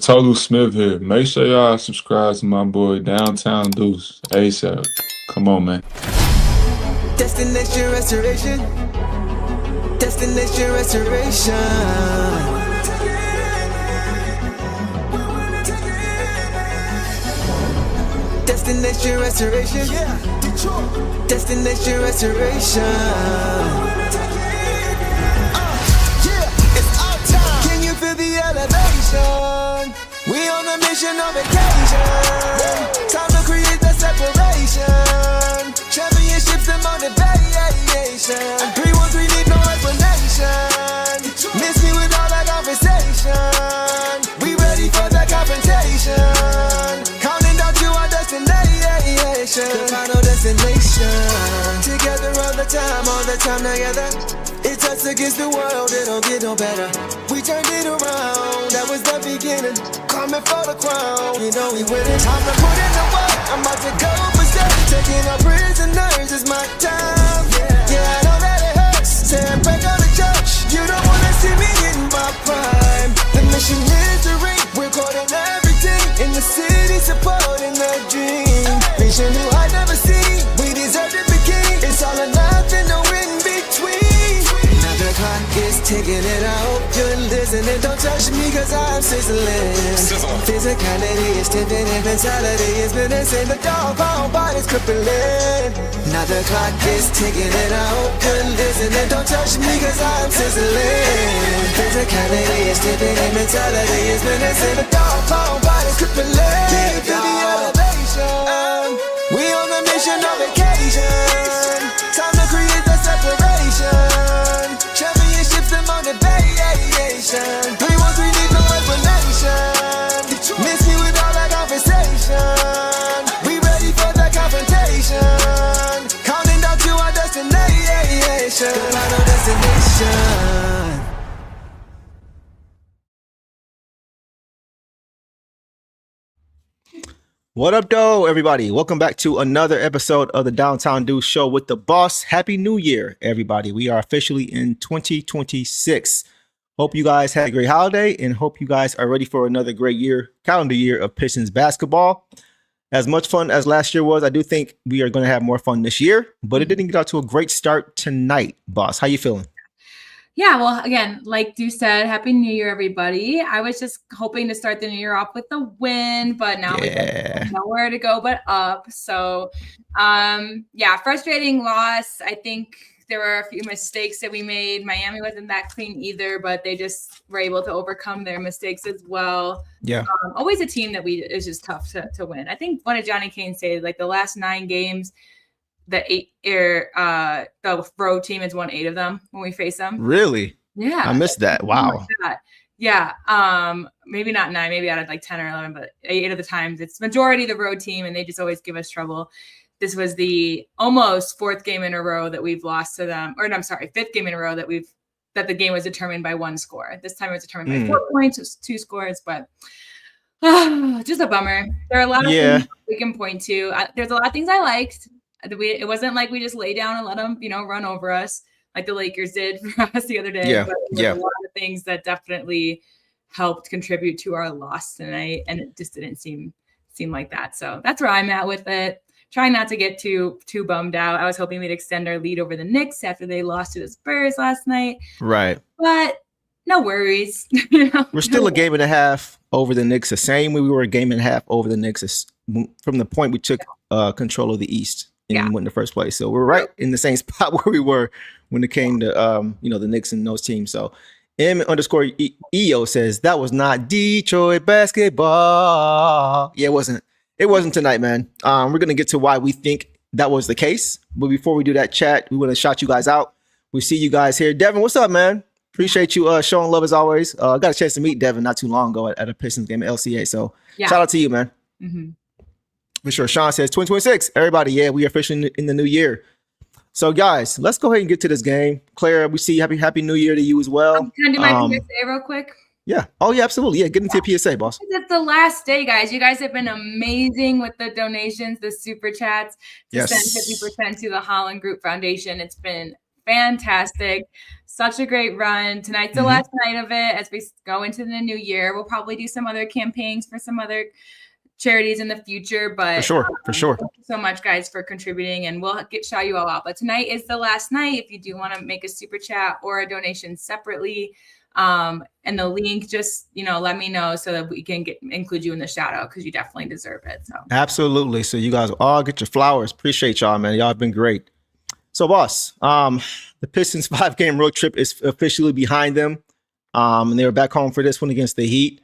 Total Smith here. Make sure y'all subscribe to my boy Downtown Deuce ASAP. Come on, man. Destination restoration. Destination restoration. Destination restoration. Destination restoration. It's our time. Can you feel the elevation? We on a mission on vacation. Time to create the separation. Championships and motivation. 313 need no explanation. Miss me with all that conversation. We ready for the confrontation. Counting down to our destination. The final destination. Together all the time together. It's us against the world, it don't get no better. We turned it around, that was the beginning. Coming for the crown, you know we winning. Time to put in the work, I'm about to go for step. Taking our prisoners, it's my time. Yeah, I know that it hurts. Saying break out the church, you don't wanna see me in my prime. The mission is to ring, we're caught in everything. In the city, supporting the dream. Vision new I never seen, we deserve to begin. It's all or nothing, no in between. The clock is ticking and I hope you're listening. Don't touch me cause I'm sizzling. Physicality is tipping and mentality is menacing. The dog pound body's crippling. Now the clock is ticking and I hope you're listening. Don't touch me cause I'm sizzling. Physicality is tipping and mentality is menacing. The dog pound body's crippling. Yeah, feel the elevation. We on a mission on vacation. Time to create the separation. Championships and motivation. 313 need no explanation. Miss me with all that conversation. We ready for the confrontation. Counting down to our destination. The final destination. What up, though, everybody? Welcome back to another episode of the Downtown Deuce Show with the boss. Happy New Year, everybody. We are officially in 2026. Hope you guys had a great holiday and hope you guys are ready for another great year, calendar year of Pistons basketball. As much fun as last year was, I do think we are going to have more fun this year, but it didn't get out to a great start tonight. Boss, how you feeling? Yeah, well, again, like Du said, Happy New Year, everybody. I was just hoping to start the new year off with a win, but now we have nowhere to go but up. So, frustrating loss. I think there were a few mistakes that we made. Miami wasn't that clean either, but they just were able to overcome their mistakes as well. Yeah. Always a team that is just tough to win. I think one of Johnny Kane said, like, the last 9 games, the road team has won 8 of them when we face them. Really? Yeah. I missed that. Wow. Like yeah. Maybe not 9, maybe out of like 10 or 11, but 8 of the times it's majority the road team and they just always give us trouble. This was the almost 4th game in a row that we've lost to them, or no, I'm sorry, 5th game in a row that the game was determined by 1 score. This time it was determined by 4 points. It was 2 scores, but just a bummer. There are a lot of things we can point to. There's a lot of things I liked. It wasn't like we just lay down and let them, run over us like the Lakers did for us the other day. Yeah. But there were a lot of things that definitely helped contribute to our loss tonight, and it just didn't seem like that. So that's where I'm at with it. Trying not to get too bummed out. I was hoping we'd extend our lead over the Knicks after they lost to the Spurs last night. Right. But no worries. We're still a game and a half over the Knicks, the same way we were a game and a half over the Knicks from the point we took control of the East and went in the first place. So we're right in the same spot where we were when it came to the Knicks and those teams. So M_EO says that was not Detroit basketball. Yeah, it wasn't tonight, man. We're gonna get to why we think that was the case. But before we do that, chat, we want to shout you guys out. We see you guys here. Devin, what's up, man? Appreciate you showing love as always. I got a chance to meet Devin not too long ago at a Pistons game at LCA. So shout out to you, man. Mm-hmm. For sure. Sean says 2026. Everybody, we are officially in the new year. So, guys, let's go ahead and get to this game. Claire, we see happy New Year to you as well. Can I do my PSA real quick? Yeah. Oh, yeah, absolutely. Yeah, get into your PSA, boss. It's the last day, guys. You guys have been amazing with the donations, the super chats to send 50% to the Holland Group Foundation. It's been fantastic. Such a great run. Tonight's the last night of it. As we go into the new year, we'll probably do some other campaigns for some other charities in the future. But for sure. Thank you so much, guys, for contributing, and we'll shout you all out. But tonight is the last night. If you do want to make a super chat or a donation separately, and the link, just let me know so that we can include you in the shout out, because you definitely deserve it. So absolutely. So you guys all get your flowers. Appreciate y'all, man. Y'all have been great. So boss, the Pistons 5-game road trip is officially behind them. And they were back home for this one against the Heat.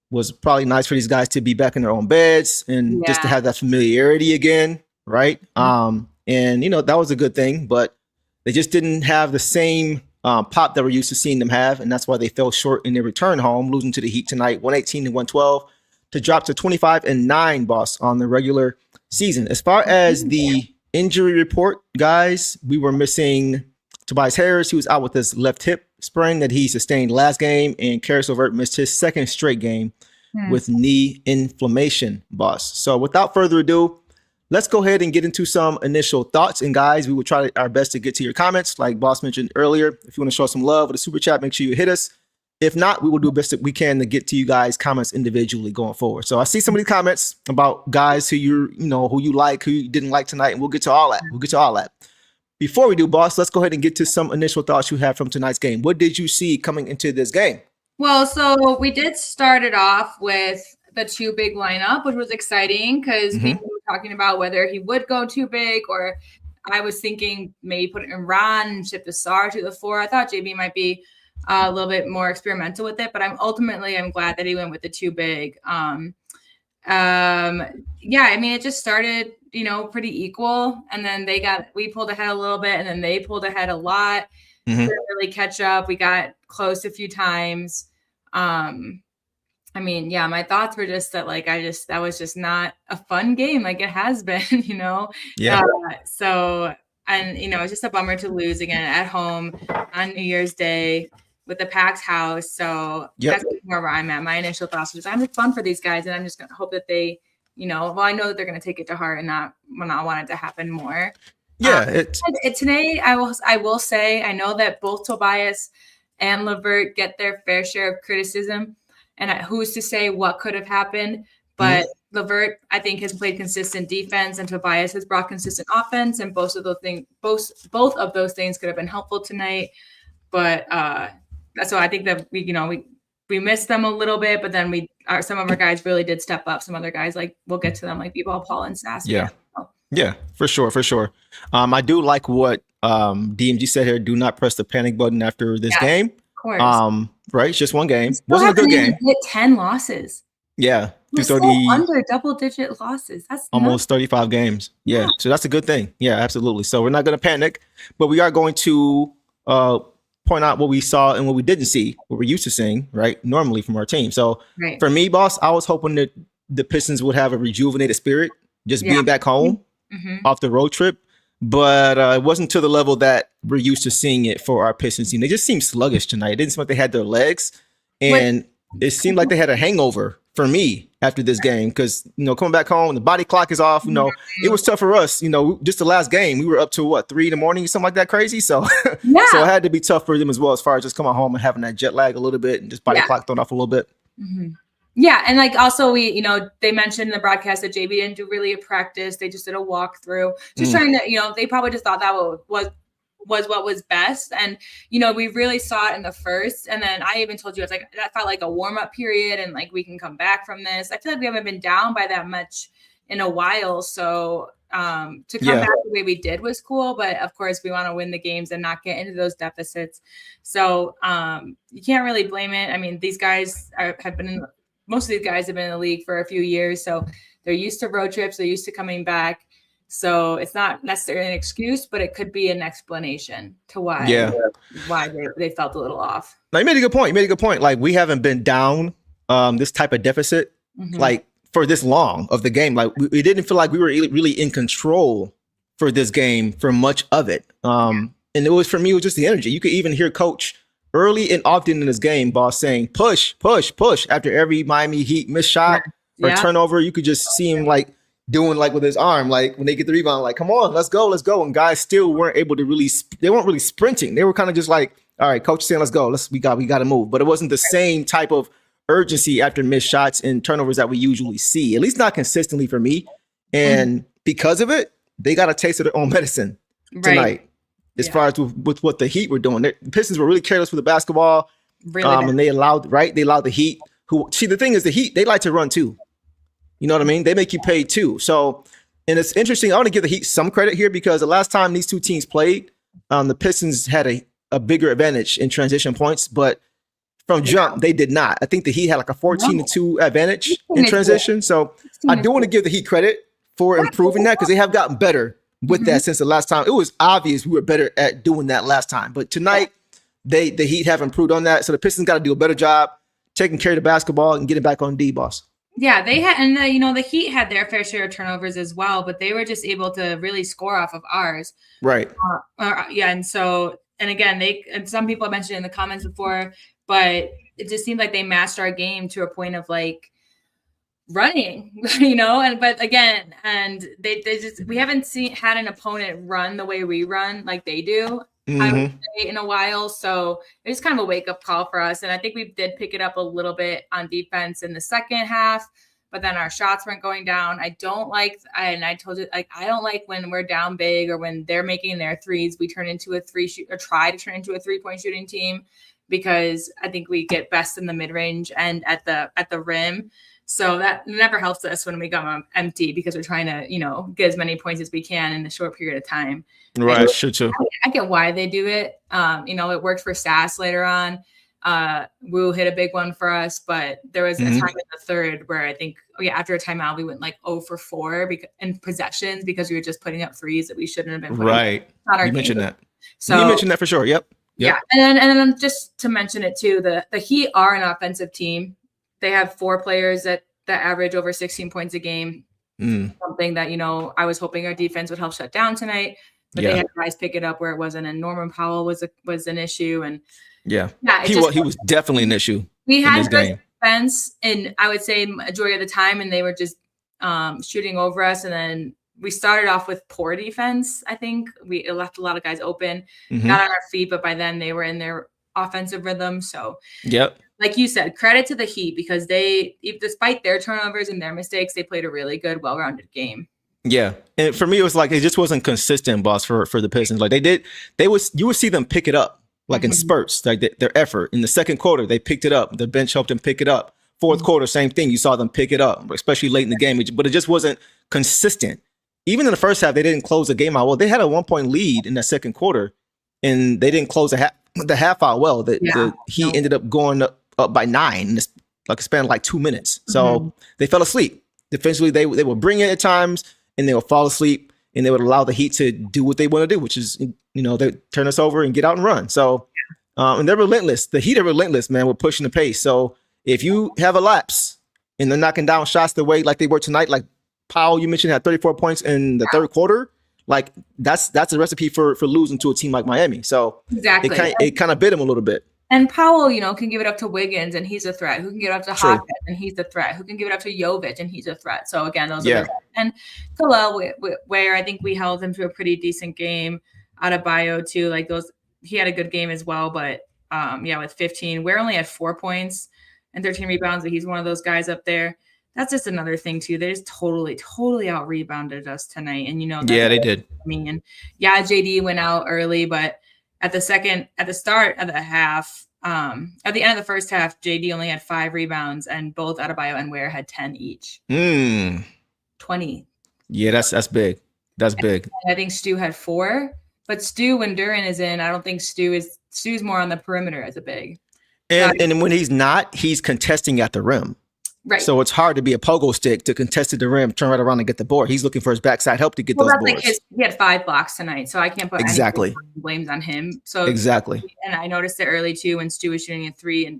Was probably nice for these guys to be back in their own beds and just to have that familiarity again, right? And that was a good thing, but they just didn't have the same pop that we're used to seeing them have, and that's why they fell short in their return home, losing to the Heat tonight, 118-112, to drop to 25-9, boss, on the regular season. As far as the injury report, guys, we were missing Tobias Harris. He was out with his left hip sprain that he sustained last game, and Karis LeVert missed his second straight game with knee inflammation, boss. So without further ado, let's go ahead and get into some initial thoughts. And guys, we will try our best to get to your comments. Like Boss mentioned earlier, if you want to show some love with a super chat, make sure you hit us. If not, we will do the best that we can to get to you guys' comments individually going forward. So I see some of these comments about guys who who you like, who you didn't like tonight, and we'll get to all that. Before we do, boss, let's go ahead and get to some initial thoughts you have from tonight's game. What did you see coming into this game? Well, so we did start it off with the 2 big lineup, which was exciting because we were talking about whether he would go 2 big, or I was thinking maybe put it in Ron and shift the star to the 4. I thought JB might be a little bit more experimental with it, but I'm glad that he went with the 2 big. It just started, pretty equal, and then we pulled ahead a little bit, and then they pulled ahead a lot. Didn't really catch up. We got close a few times. My thoughts were just that, that was just not a fun game like it has been, Yeah. It's just a bummer to lose again at home on New Year's Day with the packed house. So that's more where I'm at. My initial thoughts was, I'm just fun for these guys, and I'm just going to hope that they, I know that they're going to take it to heart and not want it to happen more. Yeah. Today, I will say, I know that both Tobias and LeVert get their fair share of criticism. And who's to say what could have happened? But LeVert, I think, has played consistent defense, and Tobias has brought consistent offense. And both of those things could have been helpful tonight. But so I think that we missed them a little bit. But then some of our guys really did step up. Some other guys, we'll get to them, like B-Ball, Paul, and Sass. Yeah, for sure. I do like what DMG said here. Do not press the panic button after this game. Of course. Right, it's just one game. Wasn't a good game. Hit 10 losses. Yeah, we're still under double-digit losses. That's almost 35 games. Yeah, so that's a good thing. Yeah, absolutely. So we're not going to panic, but we are going to point out what we saw and what we didn't see, what we're used to seeing, right, normally from our team. So for me, boss, I was hoping that the Pistons would have a rejuvenated spirit, just being back home off the road trip. But it wasn't to the level that we're used to seeing it for our Pistons team. They just seemed sluggish tonight. It didn't seem like they had their legs. And it seemed like they had a hangover for me after this game. Because, coming back home, the body clock is off. It was tough for us. Just the last game, we were up to 3 a.m, something like that crazy. So, so it had to be tough for them as well, as far as just coming home and having that jet lag a little bit and just body clock thrown off a little bit. Yeah, and also we, they mentioned in the broadcast that JB didn't do really a practice. They just did a walkthrough, just trying to, they probably just thought that was what was best. And, we really saw it in the first. And then I even told you, that felt like a warm up period, and we can come back from this. I feel like we haven't been down by that much in a while. So to come back the way we did was cool. But of course, we want to win the games and not get into those deficits. So you can't really blame it. I mean, these guys most of these guys have been in the league for a few years, so they're used to road trips. They're used to coming back. So it's not necessarily an excuse, but it could be an explanation to why they felt a little off. Now, you made a good point. We haven't been down this type of deficit for this long of the game. We didn't feel like we were really in control for this game for much of it. And it was, for me, it was just the energy. You could even hear Coach early and often in this game, boss, saying push after every Miami Heat missed shot or turnover. You could just see him doing like with his arm, like when they get the rebound, like, come on, let's go. And guys still weren't able to they weren't really sprinting. They were kind of just like, all right, coach is saying, let's go. We got to move. But it wasn't the same type of urgency after missed shots and turnovers that we usually see, at least not consistently for me. And because of it, they got a taste of their own medicine tonight. As far as with what the Heat were doing. The Pistons were really careless with the basketball. Really and they allowed the Heat, the thing is the Heat, they like to run too. You know what I mean? They make you pay too. So, and it's interesting. I want to give the Heat some credit here because the last time these two teams played, the Pistons had a bigger advantage in transition points, but from jump, they did not. I think the Heat had like a 14-2 advantage in transition. So I do want to give the Heat credit for improving that because they have gotten better with that since the last time. It was obvious we were better at doing that last time. But tonight, the Heat have improved on that. So the Pistons got to do a better job taking care of the basketball and getting back on D, boss. Yeah, they had, and the Heat had their fair share of turnovers as well, but they were just able to really score off of ours. Right. And so, and again, and some people have mentioned in the comments before, but it just seemed like they matched our game to a point of like running, but again, and we haven't had an opponent run the way we run like they do. I would say in a while. So it's kind of a wake up call for us. And I think we did pick it up a little bit on defense in the second half, but then our shots weren't going down. I don't like, and I told you, like, I don't like when we're down big or when they're making their threes, we turn into a try to turn into a 3-point shooting team, because I think we get best in the mid range and at the rim. So that never helps us when we go empty because we're trying to, get as many points as we can in a short period of time. Right, sure too. I get why they do it. It worked for Sass later on. Wu hit a big one for us, but there was a time in the third where I think, after a timeout, we went like 0 for 4 in possessions because we were just putting up threes that we shouldn't have been putting. Right. You mentioned that. So you mentioned that for sure. Yep. Yeah. And then just to mention it too, the Heat are an offensive team. They have 4 players that average over 16 points a game. Something that, I was hoping our defense would help shut down tonight, but they had guys pick it up where it wasn't. And Norman Powell was an issue. And he was definitely an issue. We had good defense, and I would say majority of the time, and they were just shooting over us. And then we started off with poor defense. I think we left a lot of guys open, got on our feet, but by then they were in their offensive rhythm. So like you said, credit to the Heat because they, despite their turnovers and their mistakes, they played a really good, well-rounded game. Yeah. And for me, it was like, it just wasn't consistent, boss, for the Pistons. Like you would see them pick it up, like in spurts, like their effort. In the second quarter, they picked it up. The bench helped them pick it up. Fourth quarter, same thing. You saw them pick it up, especially late in the game, but it just wasn't consistent. Even in the first half, they didn't close the game out well. They had a 1-point lead in the second quarter, and they didn't close the half out well. He ended up going up by 9 in a span of like 2 minutes. So they fell asleep. Defensively, they would bring it at times, and they would fall asleep, and they would allow the Heat to do what they want to do, which is, they turn us over and get out and run. So, and they're relentless. The Heat are relentless, man. We're pushing the pace. So if you have a lapse and they're knocking down shots the way like they were tonight, like Powell, you mentioned, had 34 points in the third quarter. Like that's a recipe for losing to a team like Miami. So exactly, it kind of bit him a little bit. And Powell, can give it up to Wiggins, and he's a threat. Who can give it up to Hawkins, and he's a threat. Who can give it up to Jovic, and he's a threat. So again, those are and Kalel, where I think we held him to a pretty decent game. Out of Bio too, like he had a good game as well. But with 15, we're only at 4 points and 13 rebounds, but he's one of those guys up there. That's just another thing too. They just totally out rebounded us tonight, and they did. I mean, and JD went out early, but at the start of the half, at the end of the first half, JD only had 5 rebounds, and both Adebayo and Ware had 10 each. 20. Yeah, that's big. That's big. And I think Stu had 4, but Stu, when Duran is in, I don't think Stu's more on the perimeter as a big. And when he's not, he's contesting at the rim. Right. So it's hard to be a pogo stick to contest at the rim, turn right around and get the board. He's looking for his backside help to get those boards. Like he had 5 blocks tonight, so I can't put any blames on him. So exactly. And I noticed it early too when Stu was shooting a 3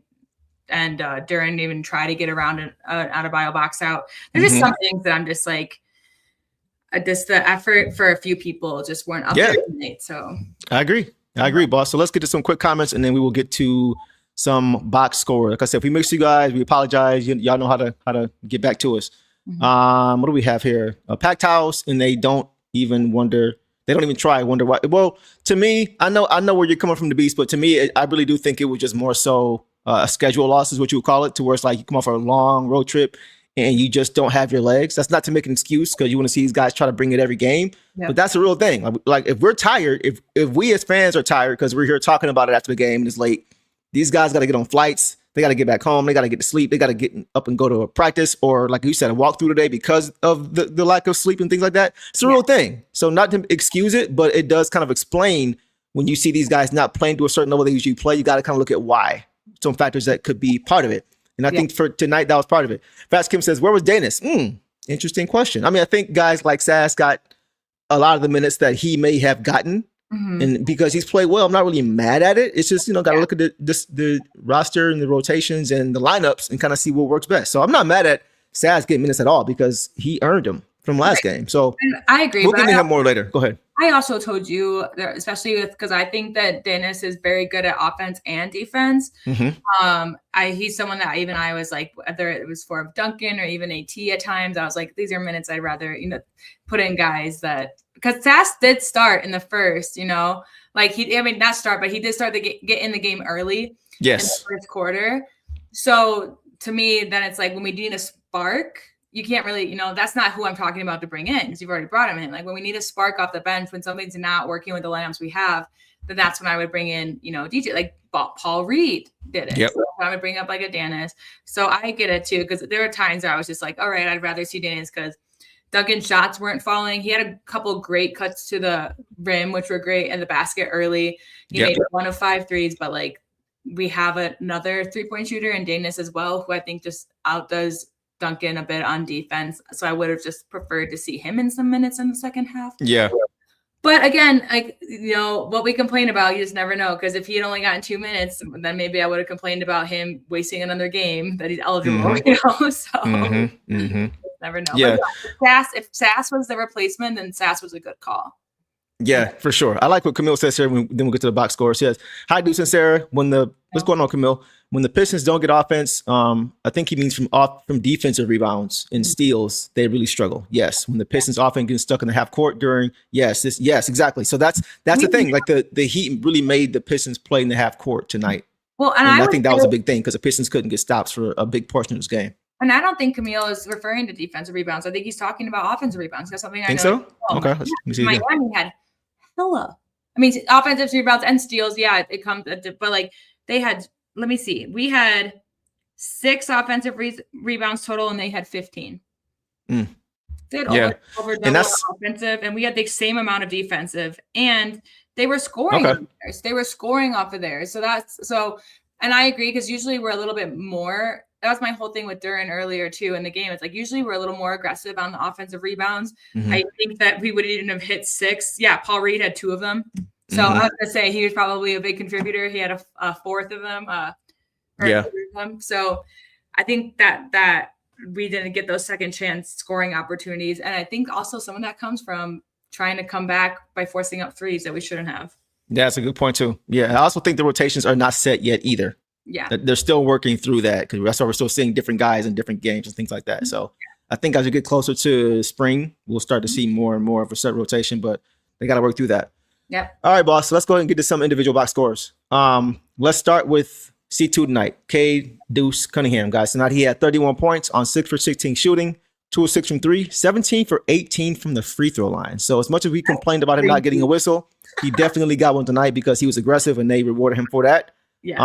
and Duran even try to get around an Adebayo box out. There's just some things that I'm just like, just the effort for a few people just weren't up there tonight. So I agree, boss. So let's get to some quick comments, and then we will get to some box score. Like I said, if we missed you guys, we apologize. Y'all know how to get back to us. What do we have here? A packed house, and they don't even wonder. They don't even try. Wonder why. Well, to me, I know where you're coming from, the Beast, but to me, I really do think it was just more so a schedule loss, is what you would call it, to where it's like you come off a long road trip and you just don't have your legs. That's not to make an excuse, because you want to see these guys try to bring it every game. Yep. But that's a real thing. Like if we're tired, if we as fans are tired because we're here talking about it after the game and it's late, these guys got to get on flights. They got to get back home. They got to get to sleep. They got to get up and go to a practice, or like you said, a walk through today because of the lack of sleep and things like that. It's a real thing. So not to excuse it, but it does kind of explain when you see these guys not playing to a certain level they usually play, you got to kind of look at why. Some factors that could be part of it. And I think for tonight, that was part of it. Fast Kim says, where was Danis? Interesting question. I mean, I think guys like Sass got a lot of the minutes that he may have gotten. And because he's played well, I'm not really mad at it. It's just, got to look at the roster and the rotations and the lineups and kind of see what works best. So I'm not mad at Sass getting minutes at all because he earned them from last game. So and I agree. We'll get into him more later. Go ahead. I also told you, especially because I think that Dennis is very good at offense and defense. He's someone that even I was like, whether it was for Duncan or even AT at times, I was like, these are minutes I'd rather put in guys that. Because Sass did start in the first, like not start, but he did start to get in the game early. Yes. In the first quarter. So to me, then it's like when we need a spark, you can't really, that's not who I'm talking about to bring in because you've already brought him in. Like when we need a spark off the bench, when something's not working with the lineups we have, then that's when I would bring in, DJ, like Paul Reed did it. Yep. So I would bring up like a Dennis. So I get it too, because there were times where I was just like, all right, I'd rather see Dennis because Duncan's shots weren't falling. He had a couple great cuts to the rim, which were great, and the basket early. He made 1 of 5 threes, but like we have another 3-point shooter in Danis as well, who I think just outdoes Duncan a bit on defense. So I would have just preferred to see him in some minutes in the second half. Yeah. But again, like, what we complain about, you just never know. Because if he had only gotten 2 minutes, then maybe I would have complained about him wasting another game that he's eligible, So never know. Yeah. If Sass was the replacement, then Sass was a good call. Yeah, for sure. I like what Camille says here. Then we'll get to the box scores. She says, hi, Deuce and Sarah. What's going on, Camille? When the Pistons don't get offense, I think he means from defensive rebounds and steals, they really struggle. Yes, when the Pistons often get stuck in the half court yes, exactly. So that's the thing. Like the Heat really made the Pistons play in the half court tonight. Well, and I think that was a big thing because the Pistons couldn't get stops for a big portion of this game. And I don't think Camille is referring to defensive rebounds. I think he's talking about offensive rebounds. That's something I think know. So? Okay, let me see again. Miami had hella. I mean, offensive rebounds and steals. Yeah, it comes, but like they had. Let me see. We had 6 offensive rebounds total, and they had 15. They had over double offensive, and we had the same amount of defensive, and they were scoring. Okay. They were scoring off of theirs. And I agree because usually we're a little bit more. That was my whole thing with Duran earlier too in the game. It's like usually we're a little more aggressive on the offensive rebounds. I think that we wouldn't even have hit 6. Yeah, Paul Reed had 2 of them. So I was going to say he was probably a big contributor. He had a fourth of them. So I think that we didn't get those second chance scoring opportunities. And I think also some of that comes from trying to come back by forcing up threes that we shouldn't have. Yeah, that's a good point too. Yeah, I also think the rotations are not set yet either. Yeah. They're still working through that because that's why we're still seeing different guys in different games and things like that. So I think as we get closer to spring, we'll start to see more and more of a set rotation, but they got to work through that. Yep. All right, boss. So let's go ahead and get to some individual box scores. Let's start with C2 tonight. Cade Deuce Cunningham, guys. Tonight he had 31 points on 6 for 16 shooting, 2 of 6 from 3, 17 for 18 from the free throw line. So as much as we complained about him not getting a whistle, he definitely got one tonight because he was aggressive and they rewarded him for that. Yes.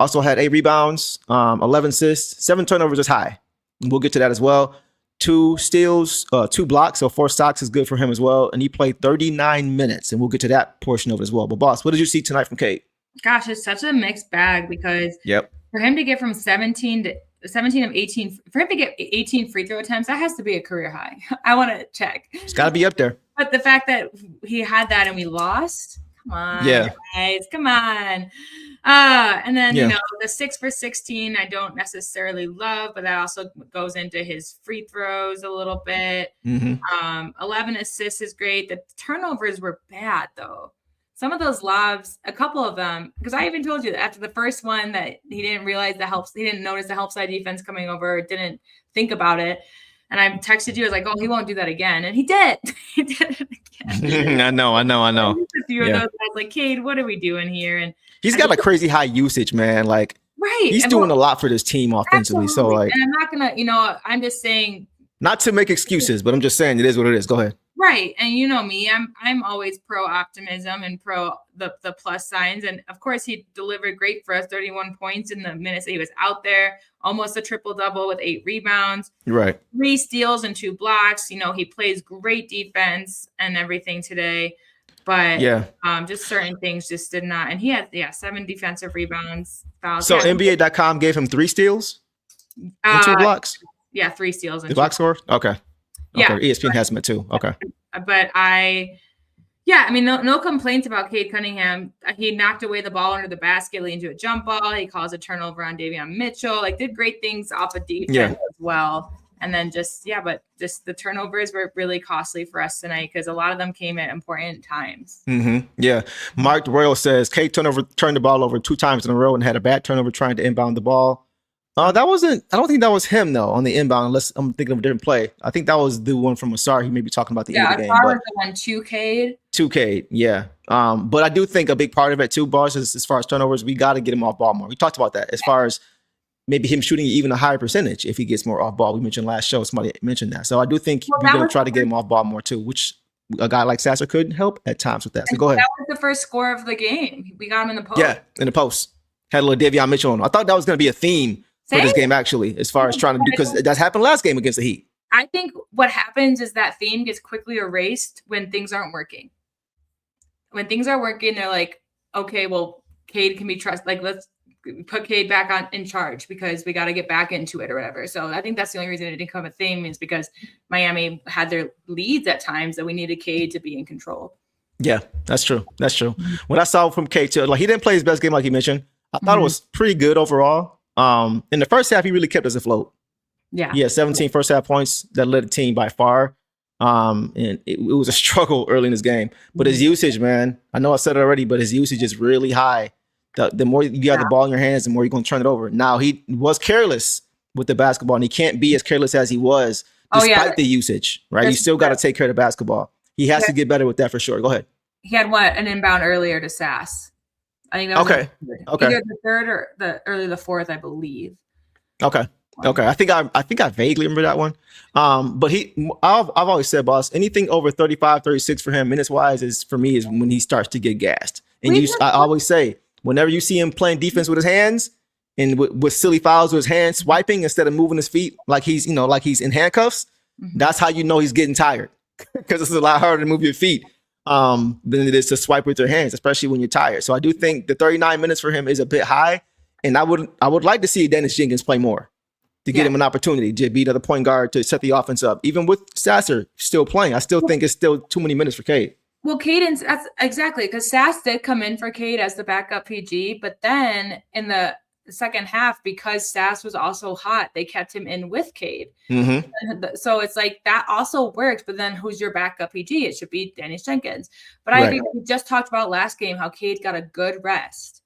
Also had 8 rebounds, 11 assists, 7 turnovers is high. We'll get to that as well. 2 steals, 2 blocks, so 4 stocks is good for him as well. And he played 39 minutes, and we'll get to that portion of it as well. But boss, what did you see tonight from Cade? Gosh, it's such a mixed bag because for him to get from 17 of 18, for him to get 18 free throw attempts, that has to be a career high. I want to check. It's got to be up there. But the fact that he had that and we lost, come on, guys, come on. And then, the 6 for 16, I don't necessarily love, but that also goes into his free throws a little bit. 11 assists is great. The turnovers were bad, though. Some of those lobs, a couple of them, because I even told you that after the first one that he didn't realize he didn't notice the help side defense coming over, didn't think about it. And I texted you, I was like, oh, he won't do that again. And he did. He did it again. I know. A few of those, I was like, Cade, what are we doing here? And he's got a crazy high usage, man. Like, he's doing a lot for this team offensively. Absolutely. So, like, and I'm not gonna, I'm just saying, not to make excuses, but I'm just saying it is what it is. Go ahead. Right. And you know me, I'm always pro optimism and pro the plus signs. And of course he delivered great for us, 31 points in the minutes that he was out there, almost a triple double with 8 rebounds, right? 3 steals and 2 blocks. He plays great defense and everything today. But just certain things just did not. And he had 7 defensive rebounds. Fouls. So NBA.com gave him 3 steals and 2 blocks. Yeah, 3 steals and the box score. Okay. Yeah, ESPN has him at 2. Okay. But no complaints about Cade Cunningham. He knocked away the ball under the basket, leading to a jump ball. He caused a turnover on Davion Mitchell. Like, did great things off of defense as well. And then just the turnovers were really costly for us tonight because a lot of them came at important times. Mm-hmm. Yeah. Mark Royal says Cade turned the ball over 2 times in a row and had a bad turnover trying to inbound the ball. I don't think that was him though on the inbound, unless I'm thinking of a different play. I think that was the one from Asar. He may be talking about the end of the game. Asar was the one 2 Cade. 2 Cade, yeah. But I do think a big part of it too, Boss, is as far as turnovers, we got to get him off ball more. We talked about that as far as maybe him shooting even a higher percentage if he gets more off ball. We mentioned last show, somebody mentioned that. So I do think we're going to try to get him off ball more too, which a guy like Sasser could help at times with that. So go ahead. That was the first score of the game. We got him in the post. Yeah, in the post. Had a little Davion Mitchell on him. I thought that was going to be a theme for this game, actually, as far as trying to do, because that's happened last game against the Heat. I think what happens is that theme gets quickly erased when things aren't working. When things are working, they're like, okay, well, Cade can be trusted. Like, let's put Cade back in charge because we got to get back into it or whatever. So I think that's the only reason it didn't become a theme, is because Miami had their leads at times that we needed Cade to be in control. Yeah, that's true. That's true. What I saw from Cade too, like, he didn't play his best game like you mentioned. I thought it was pretty good overall. In the first half, he really kept us afloat. Yeah. He had 17 first half points that led the team by far. And it was a struggle early in this game. But his usage, man, I know I said it already, but his usage is really high. The more you got the ball in your hands, the more you're going to turn it over. Now, he was careless with the basketball, and he can't be as careless as he was despite the usage, right? You still got to take care of the basketball. He has to get better with that for sure. Go ahead. He had an inbound earlier to Sass. I think that was either the third or the fourth, I believe. Okay. I think I vaguely remember that one. But I've always said, boss, anything over 35, 36 for him minutes wise is when he starts to get gassed. And I always say, whenever you see him playing defense with his hands and with silly fouls with his hands swiping instead of moving his feet like he's in handcuffs, that's how you know he's getting tired, because it's a lot harder to move your feet than it is to swipe with your hands, especially when you're tired. So I do think the 39 minutes for him is a bit high, and I would like to see Dennis Jenkins play more to get him an opportunity to be another point guard to set the offense up. Even with Sasser still playing, I still think it's still too many minutes for Cade. Well, Cade, that's exactly, because Sass did come in for Cade as the backup PG, but then in the second half, because Sass was also hot, they kept him in with Cade. So it's like that also works, but then who's your backup PG? It should be Dennis Jenkins. But I think we just talked about last game how Cade got a good rest.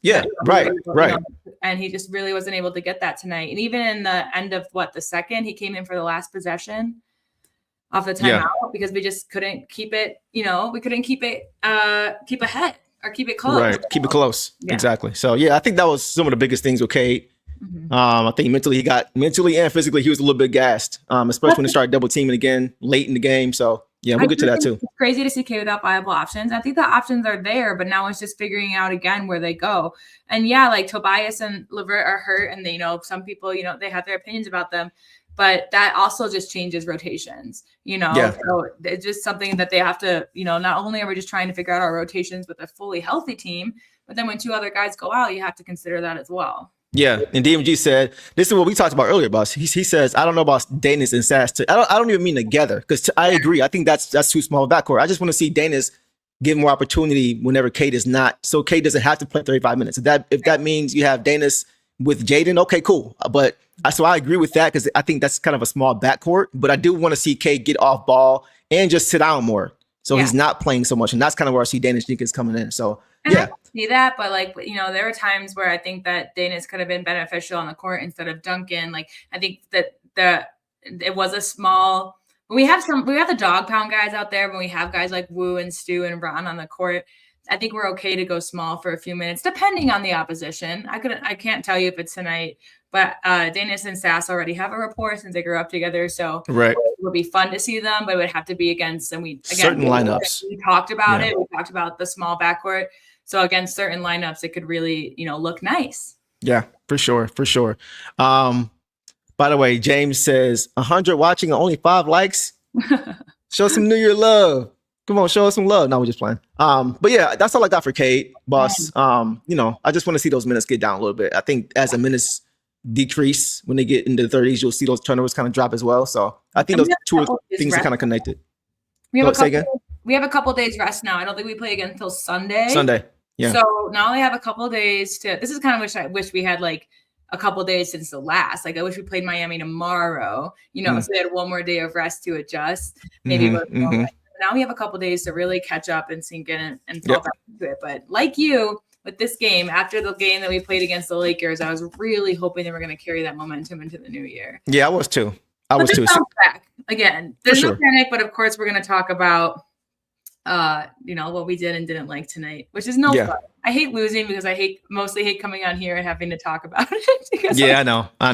Yeah, right. And he just really wasn't able to get that tonight. And even in the end of the second, he came in for the last possession off the timeout because we just couldn't keep it, we couldn't keep it, keep ahead or keep it close. Right. Keep it close. Yeah. Exactly. So, I think that was some of the biggest things with Cade. I think mentally and physically, he was a little bit gassed, especially when they started double teaming again late in the game. So, we'll get to that too. It's crazy to see Cade without viable options. I think the options are there, but now it's just figuring out again where they go. And like Tobias and Levert are hurt, and they, some people, they have their opinions about them. But that also just changes rotations, So it's just something that they have to, not only are we just trying to figure out our rotations with a fully healthy team, but then when 2 other guys go out, you have to consider that as well. Yeah, and DMG said, this is what we talked about earlier, boss. He says, I don't know about Danis and Sass. I don't even mean together, because I agree. I think that's too small of a backcourt. I just want to see Danis give more opportunity whenever Cade is not. So Cade doesn't have to play 35 minutes. If that means you have Danis with Jaden, okay, cool. But so I agree with that, because I think that's kind of a small backcourt. But I do want to see Cade get off ball and just sit down more, so he's not playing so much. And that's kind of where I see Danis Jenkins coming in. So I can see that, but there were times where I think that Danis could have been beneficial on the court instead of Duncan. Like, I think that it was a small. We have the dog pound guys out there, when we have guys like Wu and Stu and Ron on the court. I think we're okay to go small for a few minutes, depending on the opposition. I can't tell you if it's tonight, but Danis and Sass already have a rapport since they grew up together. So right. It would be fun to see them, but it would have to be against, and certain lineups. We talked about it. We talked about the small backcourt. So against certain lineups, it could really, look nice. Yeah, for sure. For sure. By the way, James says 100 watching and only 5 likes. Show some New Year love. Come on, show us some love. No, we're just playing. But yeah, that's all I got for Cade, boss. I just want to see those minutes get down a little bit. I think as the minutes decrease when they get into the 30s, you'll see those turnovers kind of drop as well. So I think those two things are kind of connected. We have a couple days rest now. I don't think we play again until Sunday. Yeah. So now we have a couple days to. This is kind of I wish we had like a couple days since the last. Like I wish we played Miami tomorrow. So they had one more day of rest to adjust. Maybe. Now we have a couple days to really catch up and sink in and fall back into it. But like you, with this game, after the game that we played against the Lakers, I was really hoping they were going to carry that momentum into the new year. Yeah, I was too. Back again. There's no panic, but of course we're going to talk about what we did and didn't like tonight, which is no fun. I hate losing because I mostly hate coming on here and having to talk about it. I know. I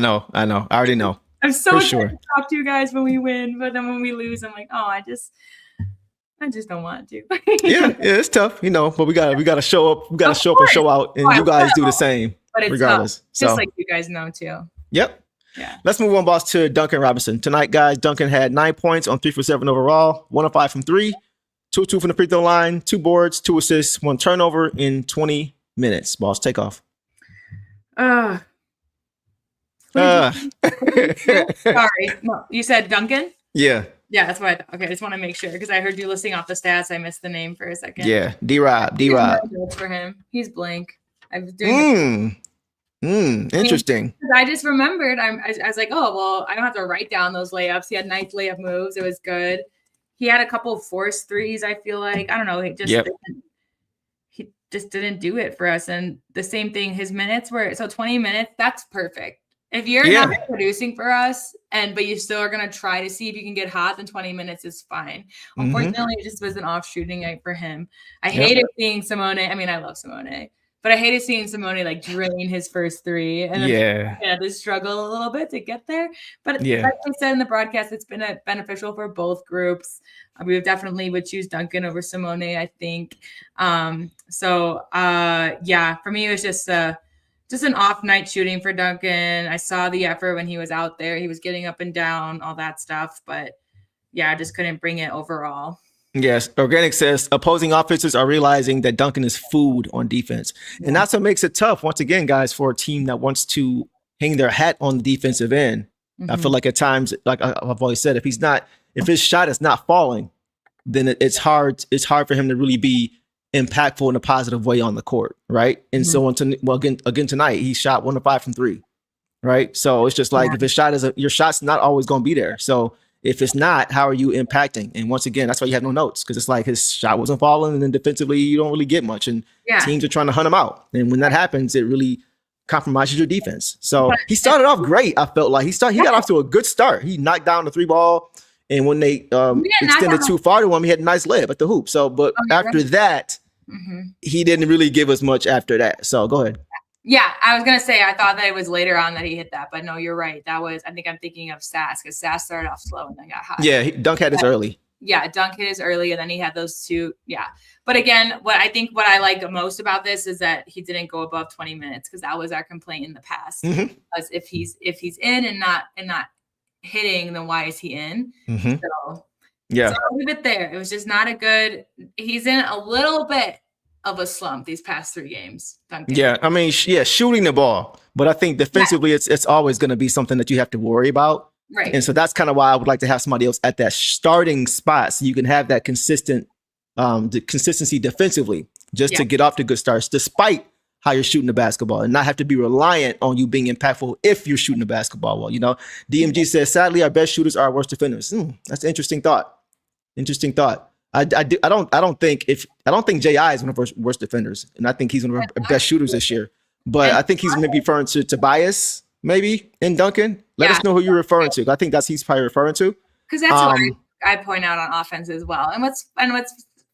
already know. I'm so excited to talk to you guys when we win, but then when we lose, I'm like, I just don't want to. yeah, it's tough, but we gotta show up. We gotta show up and show out, and you guys do the same. But it's regardless. Tough, just like you guys know too. Yep. Yeah. Let's move on, boss, to Duncan Robinson. Tonight, guys, Duncan had 9 points on 3 for 7 overall, 1 of 5 from 3, 2 from the free throw line, 2 boards, 2 assists, 1 turnover in 20 minutes. Boss, take off. Sorry. No, you said Duncan? Yeah. Yeah, that's what I thought. Okay, I just want to make sure because I heard you listing off the stats. I missed the name for a second. Yeah, D-Rob. For him. He's blank. I was doing interesting. I just remembered. I was like, oh, well, I don't have to write down those layups. He had nice layup moves. It was good. He had a couple of forced threes, I feel like. I don't know. He just didn't do it for us. And the same thing, his minutes were, 20 minutes, that's perfect. If you're not producing for us, but you still are going to try to see if you can get hot, then 20 minutes is fine. Unfortunately, it just was an off shooting night for him. I hated seeing Simone. I mean, I love Simone, but I hated seeing Simone like drain his first 3 and then to struggle a little bit to get there. But like I said in the broadcast, it's been beneficial for both groups. We definitely would choose Duncan over Simone, I think. For me, it was just an off night shooting for Duncan. I saw the effort when he was out there. He was getting up and down, all that stuff. But I just couldn't bring it overall. Yes. Organic says opposing offenses are realizing that Duncan is food on defense. And that's what makes it tough, once again, guys, for a team that wants to hang their hat on the defensive end. I feel like at times, like I've always said, if his shot is not falling, then it's hard for him to really be impactful in a positive way on the court, right? And so again tonight, he shot 1 of 5 from 3, right? So it's just like if his shot your shot's not always going to be there. So if it's not, how are you impacting? And once again, that's why you have no notes, because it's like his shot wasn't falling, and then defensively you don't really get much, and teams are trying to hunt him out. And when that happens, it really compromises your defense. So he started off great. I felt like he got off to a good start. He knocked down the 3 ball. And when they extended too far to him, he had a nice layup at the hoop. So, but after that, he didn't really give us much after that. So go ahead. Yeah, I was going to say, I thought that it was later on that he hit that, but no, you're right. I think I'm thinking of Sass, because Sass started off slow and then got hot. Yeah, Dunk had his early. Yeah, Dunk hit his early, and then he had those 2. Yeah. But again, what I like most about this is that he didn't go above 20 minutes, because that was our complaint in the past. Because if he's in and not hitting, then why is he in? So I'll leave it there. It was just not he's in a little bit of a slump these past 3 games. Duncan. Yeah, I mean, shooting the ball, but I think defensively, it's always going to be something that you have to worry about. Right. And so that's kind of why I would like to have somebody else at that starting spot, so you can have that consistency defensively, just to get off to good starts, despite how you're shooting the basketball, and not have to be reliant on you being impactful if you're shooting the basketball well. DMG says, sadly, our best shooters are our worst defenders. That's an interesting thought. I don't think J.I. is one of our worst defenders, and I think he's one of our best shooters this year. But I think he's maybe referring to Tobias maybe in Duncan. Let us know who you're referring to. I think he's probably referring to. Because that's what I point out on offense as well. And what's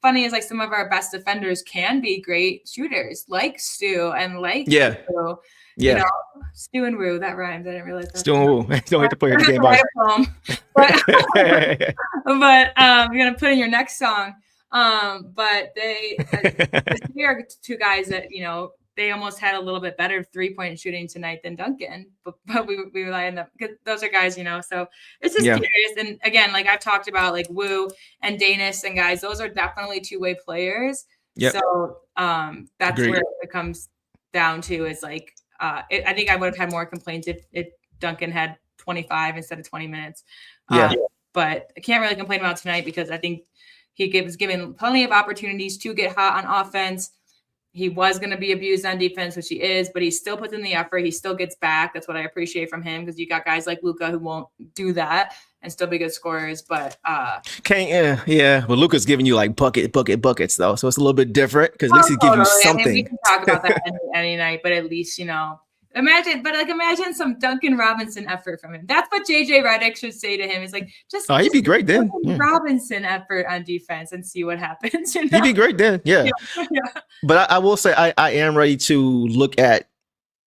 funny is like some of our best defenders can be great shooters, like Stu and like Stu. Yeah. You know, Stu and Rue, that rhymes. I didn't realize that. Stu and Rue. Don't have to play the game by. But you're gonna put in your next song. But they are two guys that, you know, they almost had a little bit better 3-point shooting tonight than Duncan, but we rely on them because those are guys, you know. So it's just curious. And again, like I've talked about, like Wu and Danis and guys, those are definitely two-way players. Yep. So that's where it comes down to is like I think I would have had more complaints if Duncan had 25 instead of 20 minutes. But I can't really complain about tonight because I think he was given plenty of opportunities to get hot on offense. He was going to be abused on defense, which he is, but he still puts in the effort. He still gets back. That's what I appreciate from him because you got guys like Luka who won't do that and still be good scorers. But but Luka's giving you like buckets though, so it's a little bit different because at least he's giving you something. I mean, we can talk about that any night, but at least you know. Imagine some Duncan Robinson effort from him. That's what JJ Redick should say to him. It's like he'd be great then. Robinson effort on defense and see what happens. You know? He'd be great then. Yeah. But I will say I am ready to look at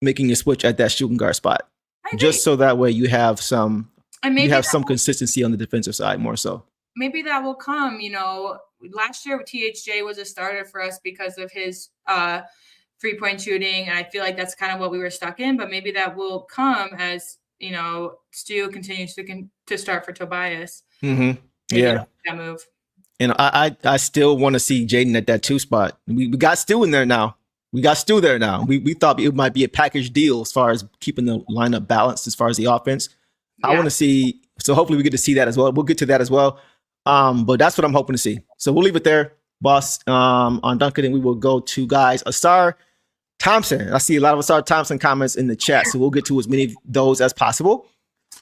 making a switch at that shooting guard spot, just so that way you have some consistency on the defensive side more so. Maybe that will come. You know, last year THJ was a starter for us because of his 3-point shooting. And I feel like that's kind of what we were stuck in, but maybe that will come as, you know, Stu continues to start for Tobias. Mm-hmm. Yeah. That move. And I still want to see Jaden at that 2 spot. We got Stu in there now. We thought it might be a package deal as far as keeping the lineup balanced as far as the offense. I want to see, so hopefully we get to see that as well. We'll get to that as well. But that's what I'm hoping to see. So we'll leave it there, boss, on Duncan, and we will go to guys. Asar Thompson. I see a lot of Asar Thompson comments in the chat, so we'll get to as many of those as possible.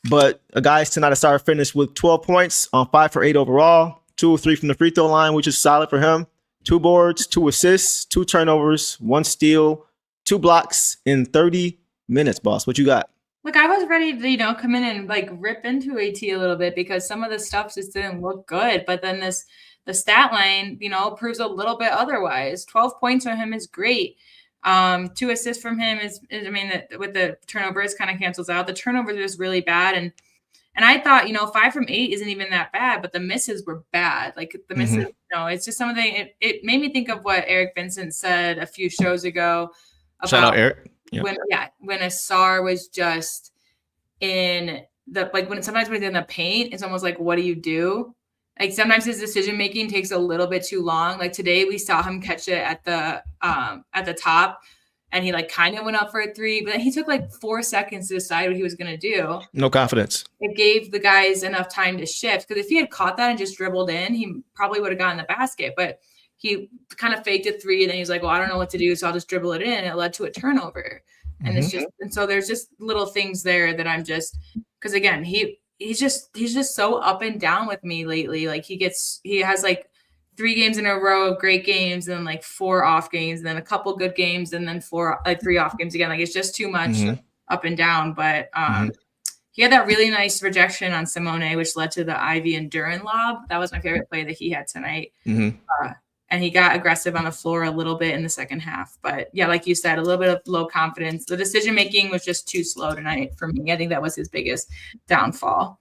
But guys, tonight Asar finished with 12 points on 5 for 8 overall, 2 of 3 from the free throw line, which is solid for him. 2 boards, 2 assists, 2 turnovers, 1 steal, 2 blocks in 30 minutes, boss. What you got? Look, I was ready to, you know, come in and like rip into AT a little bit because some of the stuff just didn't look good. But then the stat line, you know, proves a little bit otherwise. 12 points from him is great. 2 assists from him is I mean, with the turnovers kind of cancels out. The turnovers are just really bad. And I thought, you know, 5 from 8 isn't even that bad, but the misses were bad. Like the misses, you know, it's just something. It made me think of what Eric Vincent said a few shows ago about shout out Eric. When Asar was just in the sometimes when he's in the paint, it's almost like, what do you do? Like sometimes his decision making takes a little bit too long. Like today we saw him catch it at the top and he like kind of went up for a 3, but he took like 4 seconds to decide what he was going to do. No confidence. It gave the guys enough time to shift because if he had caught that and just dribbled in, he probably would have gotten the basket, but he kind of faked a 3 and then he was like, well, I don't know what to do. So I'll just dribble it in. And it led to a turnover. And it's just, and so there's just little things there that I'm just, because again, he's just so up and down with me lately. Like he has like 3 games in a row of great games and then like 4 off games and then a couple good games and then 3 off games again. Like it's just too much up and down. But he had that really nice rejection on Simone, which led to the Ivy and Duran lob. That was my favorite play that he had tonight. And he got aggressive on the floor a little bit in the second half. But yeah, like you said, a little bit of low confidence. The decision-making was just too slow tonight for me. I think that was his biggest downfall.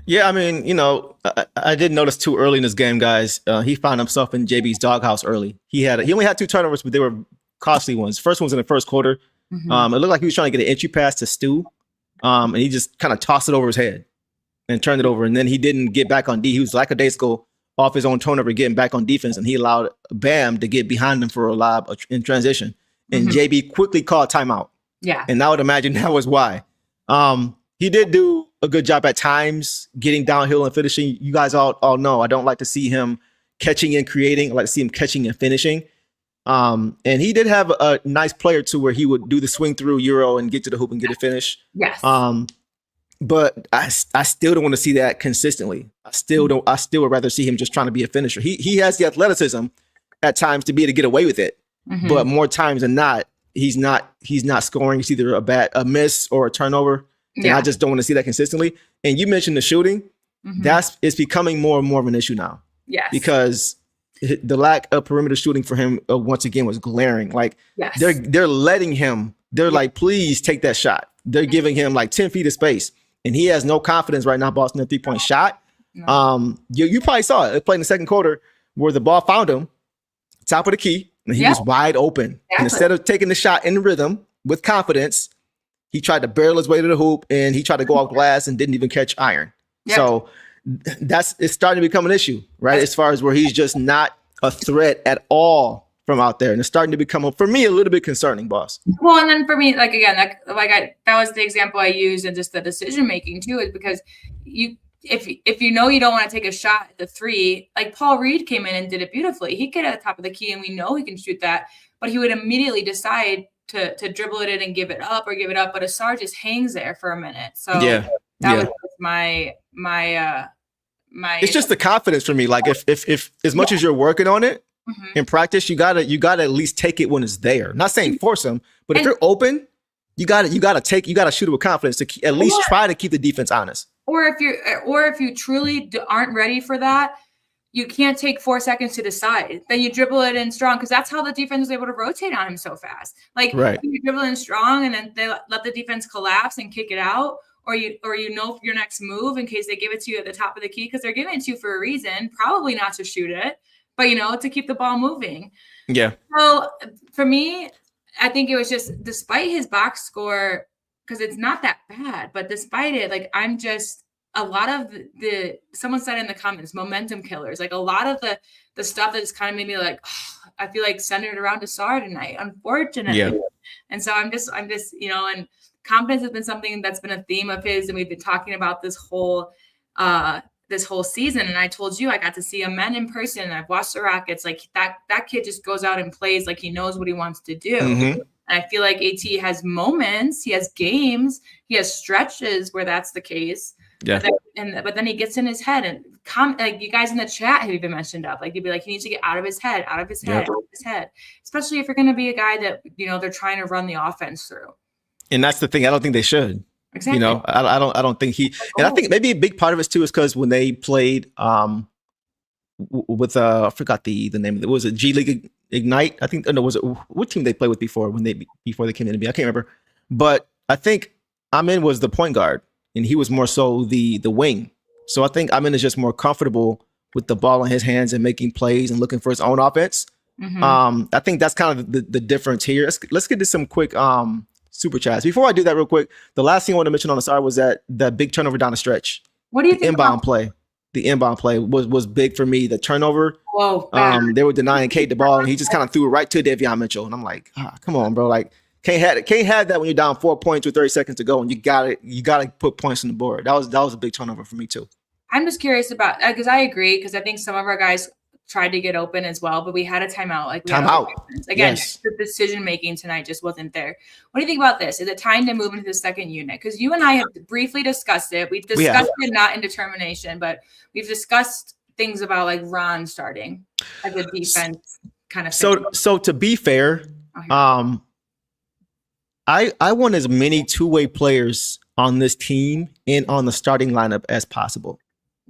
Yeah, I mean, you know, I did notice too early in this game, guys. He found himself in JB's doghouse early. He only had 2 turnovers, but they were costly ones. First one was in the first quarter. It looked like he was trying to get an entry pass to Stu. And he just kind of tossed it over his head and turned it over. And then he didn't get back on D. He was lackadaisical off his own turnover, getting back on defense, and he allowed Bam to get behind him for a lob in transition. And JB quickly called timeout. Yeah. And I would imagine that was why. He did do a good job at times getting downhill and finishing. You guys all know I don't like to see him catching and creating. I like to see him catching and finishing. And he did have a nice play or two where he would do the swing through Euro and get to the hoop and get a finish. Yes. But I still don't want to see that consistently. I still would rather see him just trying to be a finisher. He has the athleticism at times to be able to get away with it, but more times than not, he's not scoring. It's either a miss or a turnover. And I just don't want to see that consistently. And you mentioned the shooting. It's becoming more and more of an issue now. Yes. Because the lack of perimeter shooting for him once again was glaring. Like they're letting him. They're like, please take that shot. They're giving him like 10 feet of space, and he has no confidence right now. Boston, a 3-point shot. No. You probably saw it. It played in the second quarter where the ball found him top of the key, and he was wide open. Exactly. And instead of taking the shot in rhythm with confidence, he tried to barrel his way to the hoop, and he tried to go off glass and didn't even catch iron. Yep. So it's starting to become an issue, right? As far as where he's just not a threat at all from out there, and it's starting to become, for me, a little bit concerning, boss. Well, and then for me, like again, that was the example I used, and just the decision making too, is because if you know you don't want to take a shot at the three, like Paul Reed came in and did it beautifully. He get at the top of the key, and we know he can shoot that, but he would immediately decide to dribble it in and give it up. But Asar just hangs there for a minute. So that was my it's just the confidence for me. Like if as much as you're working on it in practice, you gotta at least take it when it's there. Not saying force them, but if you're open, you gotta shoot it with confidence to at least try to keep the defense honest. Or if you truly aren't ready for that, you can't take 4 seconds to decide. Then you dribble it in strong, because that's how the defense was able to rotate on him so fast. Like you dribble in strong, and then they let the defense collapse and kick it out. Or you know your next move in case they give it to you at the top of the key, because they're giving it to you for a reason, probably not to shoot it, but to keep the ball moving. Yeah. So for me, I think it was just, despite his box score, because it's not that bad, but despite it, like I'm just, a lot of someone said in the comments, momentum killers, like a lot of the stuff that just kind of made me like, I feel like centered around Asar tonight, unfortunately. Yeah. And so I'm just, and confidence has been something that's been a theme of his, and we've been talking about this whole season. And I told you I got to see a man in person, and I've watched the Rockets. Like that kid just goes out and plays like he knows what he wants to do. And I feel like AT has moments, he has games, he has stretches where that's the case. Yeah. But then he gets in his head, and like you guys in the chat have even mentioned like you'd be like, he needs to get out of his head, especially if you're going to be a guy that they're trying to run the offense through. And that's the thing. I don't think they should. Exactly. I don't think he. And I think maybe a big part of it too is because when they played with I forgot the name of it. Was it G League Ignite? I think was it what team they played with before they came in to be? I can't remember. But I think Amin was the point guard, and he was more so the wing. So I think Amin is just more comfortable with the ball in his hands and making plays and looking for his own offense. I think that's kind of the difference here. Let's get to some quick super chats. Before I do that real quick, the last thing I want to mention on the side was that big turnover down the stretch. What do you think? The inbound play was big for me. The turnover. Whoa. They were denying Kate the ball, and he just kind of threw it right to Davion Mitchell. And I'm like, come on, bro. Like, can't have that when you're down 4 points with 30 seconds to go, and you gotta put points on the board. That was a big turnover for me too. I'm just curious about, because I agree, because I think some of our guys tried to get open as well, but we had a timeout. Again, the decision making tonight just wasn't there. What do you think about this? Is it time to move into the second unit? Because you and I have briefly discussed it. We've discussed it not in determination, but we've discussed things about like Ron starting as a defense kind of thing. So to be fair, I want as many two-way players on this team and on the starting lineup as possible.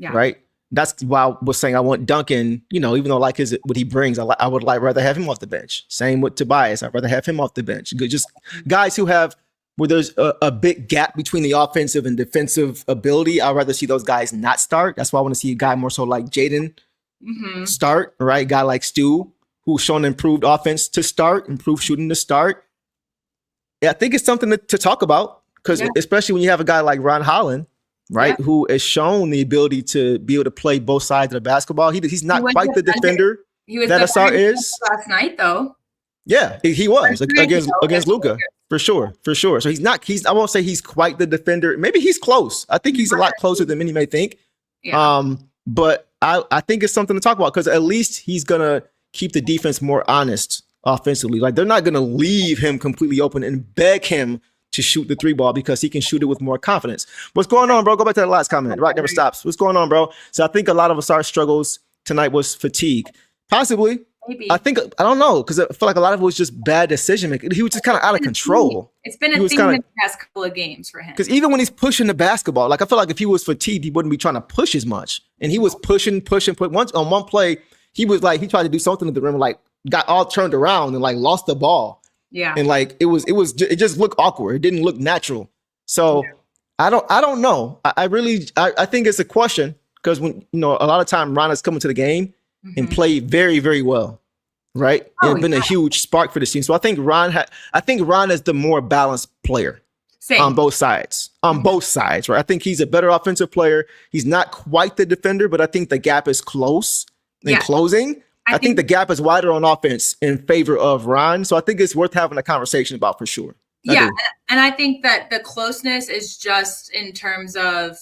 Yeah. Right. That's why I was saying I want Duncan, even though I like what he brings, I would rather have him off the bench. Same with Tobias. I'd rather have him off the bench. Just guys where there's a big gap between the offensive and defensive ability. I'd rather see those guys not start. That's why I want to see a guy more so like Jaden start, right? A guy like Stu, who's shown improved offense to start, improved shooting to start. Yeah, I think it's something to talk about, because especially when you have a guy like Ron Holland, right, who has shown the ability to be able to play both sides of the basketball. He's not quite the defender that Asar is. Last night, though. Yeah, he was against Luka for sure. So I won't say he's quite the defender. Maybe he's close. I think he's a lot closer than many may think. Yeah. But I think it's something to talk about, because at least he's gonna keep the defense more honest offensively. Like, they're not gonna leave him completely open and beg him to shoot the three ball, because he can shoot it with more confidence. What's going on, bro? Go back to that last comment. Rock never stops. What's going on, bro? So I think a lot of Asar's struggles tonight was fatigue. Possibly. Maybe. I don't know, because I feel like a lot of it was just bad decision making. He was just kind of out of control. It's been a theme in the past couple of games for him. Because even when he's pushing the basketball, like I feel like if he was fatigued, he wouldn't be trying to push as much. And he was pushing. Once on one play, he was like, he tried to do something at the rim, like got all turned around and like lost the ball. Yeah. And like it just looked awkward. It didn't look natural. So I don't know. I think it's a question, because when a lot of time Ron has come into the game and played very, very well. Right. And it's been a huge spark for the team. So I think Ron is the more balanced player. Same. On both sides. Right. I think he's a better offensive player. He's not quite the defender, but I think the gap is close and closing. I think the gap is wider on offense in favor of Ron. So I think it's worth having a conversation about for sure. And I think that the closeness is just in terms of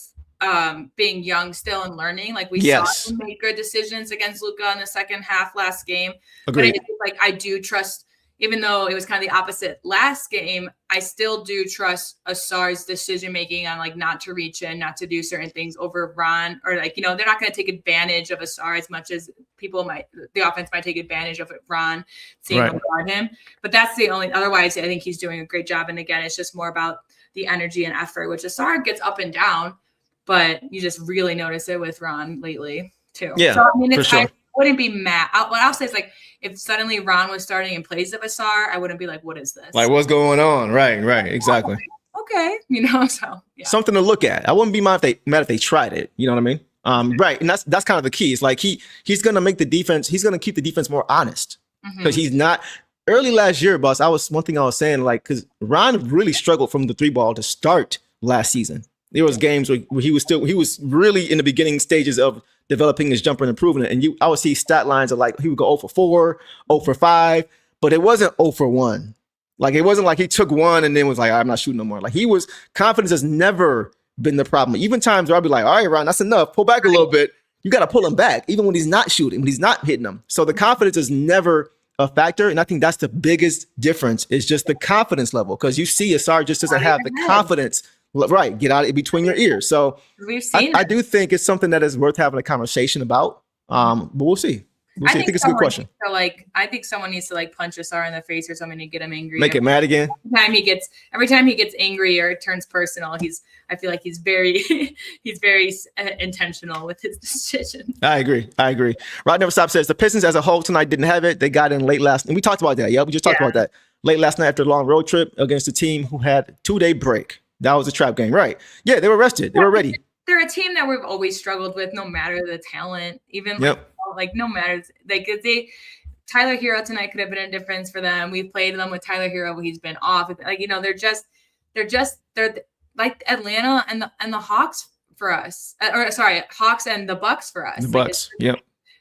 being young still and learning. Like we saw him make good decisions against Luka in the second half last game. Agreed. But I do trust, even though it was kind of the opposite last game, I still do trust Asar's decision making on like not to reach in, not to do certain things over Ron, or like, they're not going to take advantage of Asar as much as the offense might take advantage of it, Ron seeing him guard him. But that's the only, otherwise I think he's doing a great job. And again, it's just more about the energy and effort, which Asar gets up and down, but you just really notice it with Ron lately too. Yeah, so, I mean, for sure. I wouldn't be mad. What I'll say is like, if suddenly Ron was starting in place of Asar, I wouldn't be like, what is this? Like, what's going on? Right, exactly. Okay, so yeah. Something to look at. I wouldn't be mad if they tried it. You know what I mean? Right, and that's kind of the key. It's like he's gonna make the defense. He's gonna keep the defense more honest, because he's not. Early last year, boss, one thing I was saying, like, because Ron really struggled from the 3-ball to start last season. There was games where he was really in the beginning stages of developing his jumper and improving it. And I would see stat lines of like, he would go 0 for 4, 0 for 5, but it wasn't 0 for 1. Like, it wasn't like he took one and then was like, I'm not shooting no more. Like, confidence has never been the problem. Even times where I'd be like, all right, Ron, that's enough. Pull back a little bit. You got to pull him back, even when he's not shooting, when he's not hitting them. So the confidence is never a factor. And I think that's the biggest difference, is just the confidence level. Because you see Asar just doesn't have the confidence. Right, get out of it between your ears. So we've seen I do think it's something that is worth having a conversation about. But we'll see. I think it's a good question. I think someone needs to like punch Asar in the face or something to get him angry. Make it mad again. Every time he gets angry or it turns personal, I feel like he's very intentional with his decision. I agree. Rod Never Stop says the Pistons as a whole tonight didn't have it. They got in late last, and we talked about that. Yeah, we just talked about that late last night after a long road trip against a team who had 2-day break. That was a trap game, right? Yeah, they were rested. They were ready. They're a team that we've always struggled with, no matter the talent, even like no matter like Tyler Hero tonight could have been a difference for them. We've played them with Tyler Hero when he's been off. Like, they're like Atlanta and the Hawks for us. Hawks and the Bucks for us. The Bucks,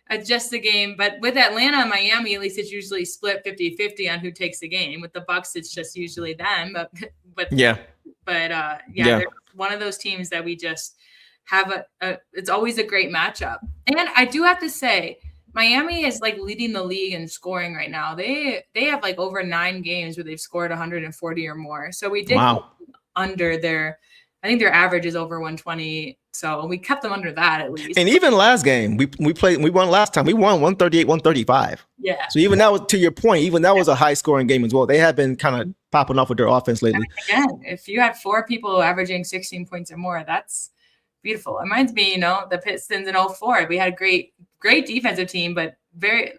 It's just a game. But with Atlanta and Miami, at least it's usually split 50-50 on who takes the game. With the Bucks, it's just usually them. But they're one of those teams that we just have it's always a great matchup. And I do have to say, Miami is like leading the league in scoring right now. They have like over 9 games where they've scored 140 or more. So we did under their, I think their average is over 120. So we kept them under that at least. And even last game, we won last time. We won 138-135. Yeah. So even that was, to your point, even that was a high scoring game as well. They have been kind of popping off with their offense lately. Again, if you had 4 people averaging 16 points or more, that's beautiful. It reminds me, the Pistons in 2004. We had a great defensive team, but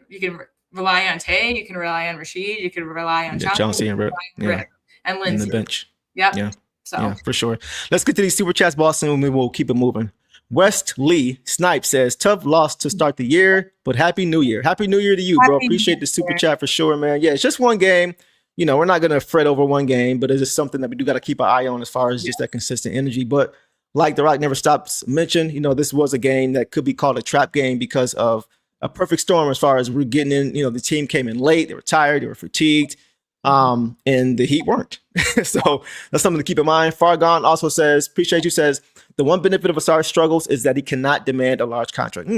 you can rely on Tay, you can rely on Rashid, you can rely on Chauncey and Rick and Lindsay. And the bench. Yep. Yeah. So. Yeah, for sure. Let's get to these super chats, Boston, and we will keep it moving. West Lee Snipe says, tough loss to start the year, but Happy New Year. Happy New Year to you, bro. Appreciate the super chat for sure, man. Yeah, it's just one game. We're not going to fret over one game, but it's just something that we do got to keep an eye on as far as just that consistent energy. But like The Rock Never Stops mentioned, this was a game that could be called a trap game because of a perfect storm as far as we're getting in. The team came in late. They were tired. They were fatigued. And the Heat weren't. So that's something to keep in mind. Fargon also says, appreciate you, says, the one benefit of Asar's struggles is that he cannot demand a large contract.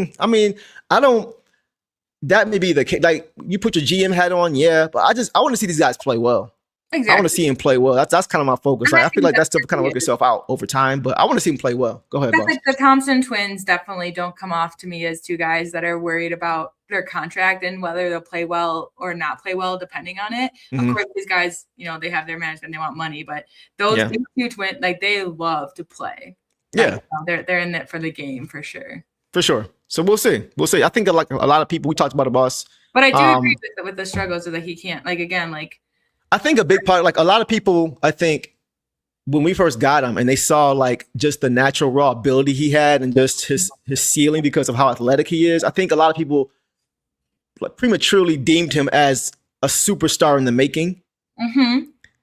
That may be the case. Like, you put your GM hat on, but I want to see these guys play well. Exactly. I want to see him play well. That's kind of my focus. Like, I feel like that stuff kind of work itself out over time, but I want to see him play well. Go ahead, boss. Like the Thompson twins definitely don't come off to me as two guys that are worried about their contract and whether they'll play well or not play well, depending on it. Of course, these guys, they have their management, they want money, but those two twins, like, they love to play. Like, they're in it for the game for sure. For sure. So we'll see. I think like a lot of people, we talked about it, boss. But I do agree with the struggles so that he can't, like, again, like. I think a big part, like a lot of people, I think when we first got him and they saw like just the natural raw ability he had and just his ceiling because of how athletic he is, I think a lot of people like prematurely deemed him as a superstar in the making.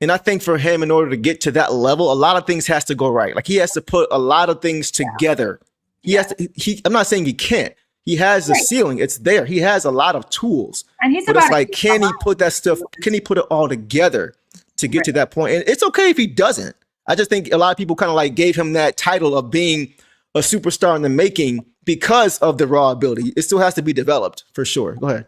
And I think for him, in order to get to that level, a lot of things has to go right. Like he has to put a lot of things together. He has to, I'm not saying he can't. He has the ceiling. It's there. He has a lot of tools. And he's but it's like, can he put that stuff, can he put it all together to get to that point? And it's okay if he doesn't. I just think a lot of people kind of like gave him that title of being a superstar in the making because of the raw ability. It still has to be developed for sure. Go ahead.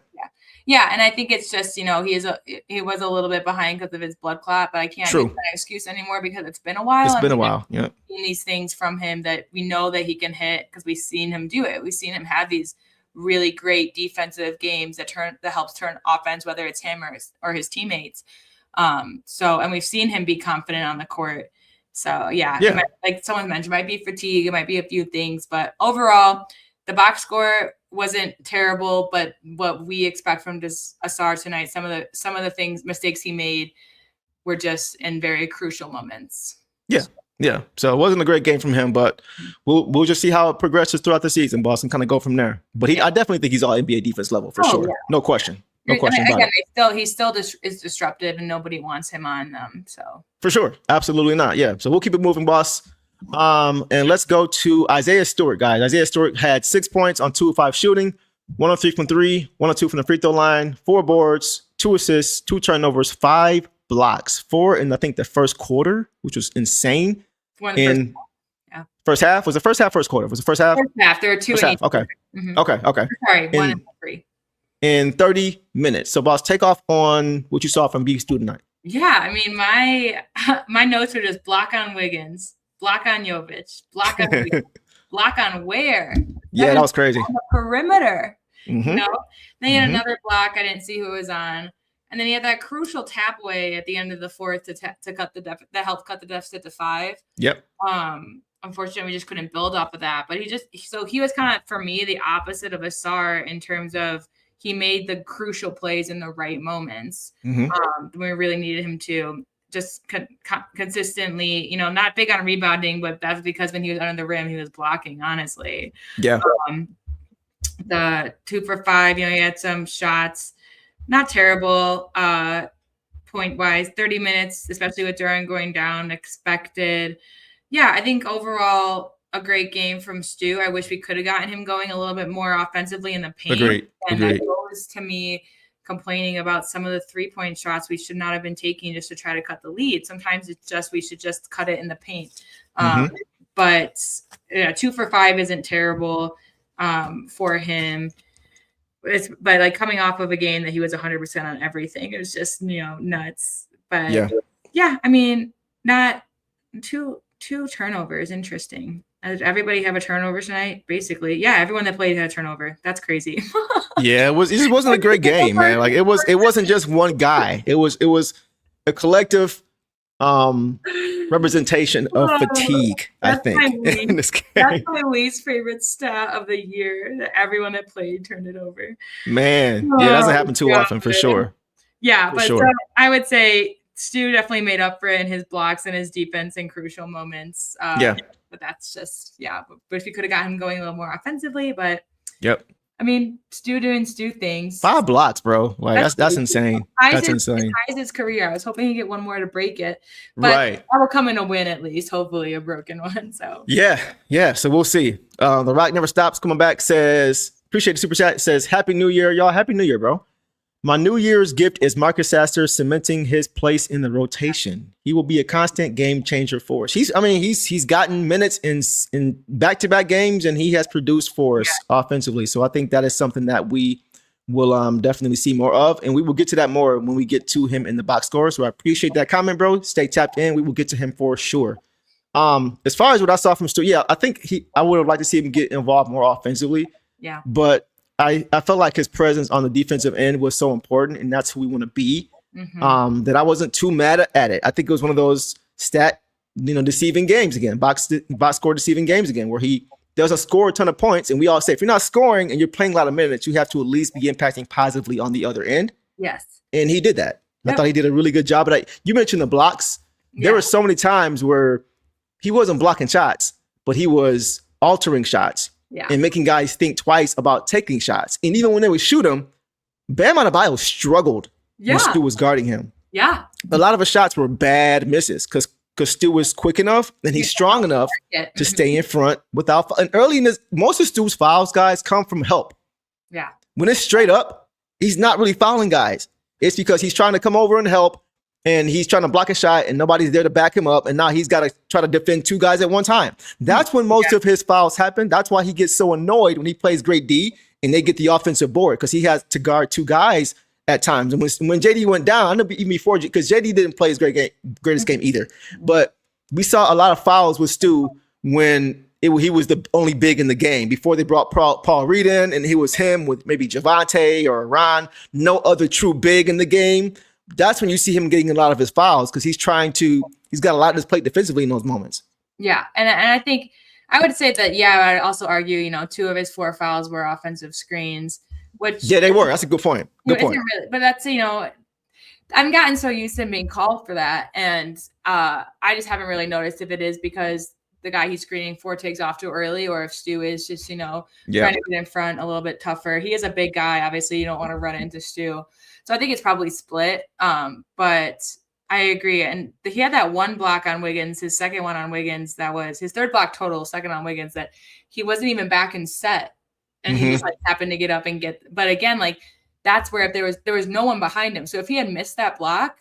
Yeah, and I think it's just, he was a little bit behind because of his blood clot, but I can't make that excuse anymore because it's been a while. It's been a while, yeah. Seen these things from him that we know that he can hit because we've seen him do it. We've seen him have these really great defensive games that helps turn offense, whether it's him or his teammates. And we've seen him be confident on the court. So like someone mentioned, it might be fatigue, it might be a few things, but overall, the box score wasn't terrible, but what we expect from just Asar tonight, some of the mistakes he made were just in very crucial moments. Yeah. So it wasn't a great game from him, but we'll just see how it progresses throughout the season, boss, and kind of go from there. But I definitely think he's all NBA defense level for sure. Yeah. No question. About it. He still is disruptive, and nobody wants him on them. So for sure, absolutely not. Yeah. So we'll keep it moving, boss. And let's go to Isaiah Stewart, guys. Isaiah Stewart had 6 points on 2 of 5 shooting, 1 of 3 from 3, 1 of 2 from the free throw line, 4 boards, 2 assists, 2 turnovers, 5 blocks, 4 in I think the first quarter, which was insane. First half? Was it first half, first quarter? Was it first half? First half. There are 2 in each. Okay. Okay. Sorry, 1 and 3. In 30 minutes. So, boss, take off on what you saw from B Stu tonight. Yeah, I mean, my notes are just block on Wiggins, block on Jovic, block on Wiggins, block on Ware. Yeah, that was crazy. On the perimeter. Then he had another block. I didn't see who it was on. And then he had that crucial tap away at the end of the fourth to cut that helped cut the deficit to 5. Yep. Unfortunately, we just couldn't build off of that. But he was kind of, for me, the opposite of Asar in terms of he made the crucial plays in the right moments. We really needed him to just consistently, not big on rebounding, but that's because when he was under the rim, he was blocking, honestly. Yeah. The 2 for 5, he had some shots, not terrible point wise, 30 minutes, especially with Durant going down, expected. Yeah, I think overall, a great game from Stu. I wish we could have gotten him going a little bit more offensively in the paint. Agreed. That goes to me complaining about some of the 3-point shots we should not have been taking just to try to cut the lead. Sometimes it's just we should just cut it in the paint. But 2 for 5 isn't terrible for him. But like coming off of a game that he was 100% on everything, it was just nuts. But yeah, I mean, not two turnovers. Interesting. Did everybody have a turnover tonight? Basically, yeah. Everyone that played had a turnover. That's crazy. Yeah, it just wasn't a great game, man. Like it wasn't just one guy. It was a collective representation of fatigue. I think in this game. That's my least favorite stat of the year. That everyone that played turned it over. Man, yeah, it doesn't happen too often for sure. Yeah, but so I would say Stu definitely made up for it in his blocks and his defense in crucial moments. But that's just, But if you could have got him going a little more offensively, but I mean, Stu doing Stu things. 5 blocks, bro. Like that's insane. That's insane. Ties his career. I was hoping he'd get one more to break it. But that will come in a win at least, hopefully a broken one. So yeah. So we'll see. The Rock Never Stops coming back says, appreciate the super chat. Says, Happy New Year, y'all. Happy New Year, bro. My New Year's gift is Marcus Sasser cementing his place in the rotation. He will be a constant game changer for us. He's gotten minutes in back-to-back games, and he has produced for us offensively. So I think that is something that we we'll definitely see more of. And we will get to that more when we get to him in the box score. So I appreciate that comment, bro. Stay tapped in. We will get to him for sure. As far as what I saw from Stu, yeah, I think I would have liked to see him get involved more offensively. Yeah. But I felt like his presence on the defensive end was so important, and that's who we want to be. That I wasn't too mad at it. I think it was one of those deceiving games again, box score deceiving games again, where he doesn't score a ton of points, and we all say if you're not scoring and you're playing a lot of minutes, you have to at least be impacting positively on the other end. Yes. And he did that. Yep. I thought he did a really good job. But you mentioned the blocks. There were so many times where he wasn't blocking shots, but he was altering shots and making guys think twice about taking shots. And even when they would shoot him, Bam Adebayo struggled when Stu was guarding him. Yeah. A lot of his shots were bad misses because Stu was quick enough and he's strong enough to stay in front without. And early in this, most of Stu's fouls, guys, come from help. Yeah. When it's straight up, he's not really fouling guys. It's because he's trying to come over and help, and he's trying to block a shot, and nobody's there to back him up. And now he's got to try to defend two guys at one time. That's when most of his fouls happen. That's why he gets so annoyed when he plays great D and they get the offensive board, because he has to guard two guys at times. And when JD went down, I know even before, because JD didn't play his greatest game either. But we saw a lot of fouls with Stu when he was the only big in the game. Before they brought Paul Reed in, and he was him with maybe Javante or Ron, no other true big in the game. That's when you see him getting a lot of his fouls, because he's got a lot on his plate defensively in those moments. Yeah. And I think I would say that, I'd also argue, 2 of his 4 fouls were offensive screens, which. Yeah, they were. That's a good point. Good point. Really, but that's, I've gotten so used to being called for that. And I just haven't really noticed if it is because the guy he's screening for takes off too early, or if Stu is just, trying to get in front a little bit tougher. He is a big guy. Obviously, you don't want to run into Stu. So I think it's probably split. But I agree. And he had that one block on Wiggins, his second one on Wiggins. That was his third block total, second on Wiggins, that he wasn't even back in set. And he just happened to get up and but again, that's where if there was no one behind him. So if he had missed that block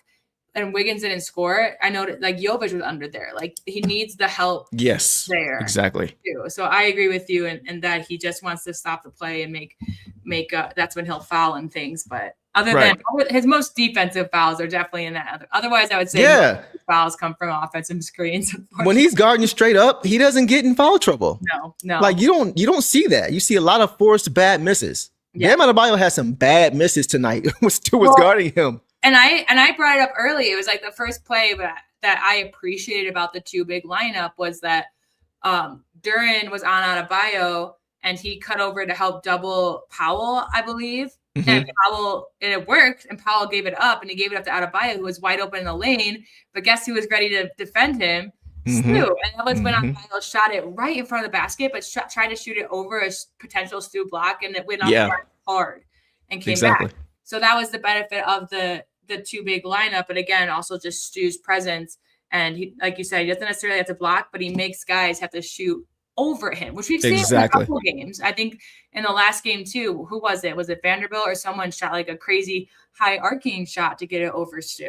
and Wiggins didn't score, I know that Jovic was under there. He needs the help. Yes, there. Exactly. Too. So I agree with you and that he just wants to stop the play and make that's when he'll foul and things. But other than his most defensive fouls are definitely in that. Otherwise, I would say fouls come from offensive screens. When he's guarding straight up, he doesn't get in foul trouble. No. You don't see that. You see a lot of forced bad misses. Yeah. Bam Adebayo had some bad misses tonight when Stu was guarding him. And I brought it up early. It was the first play that I appreciated about the 2 big lineup was that Duran was on Adebayo and he cut over to help double Powell, I believe. And it worked, and Powell gave it up, and he gave it up to Adebayo, who was wide open in the lane. But guess who was ready to defend him? Stu. And that was when Adebayo shot it right in front of the basket, but tried to shoot it over a potential Stu block, and it went up hard and came back. So that was the benefit of the 2 big lineup. But again, also just Stu's presence. And he, like you said, he doesn't necessarily have to block, but he makes guys have to shoot over him, which we've seen in a couple games. I think in the last game too, who was it? Was it Vanderbilt or someone shot a crazy high arcing shot to get it over Stu?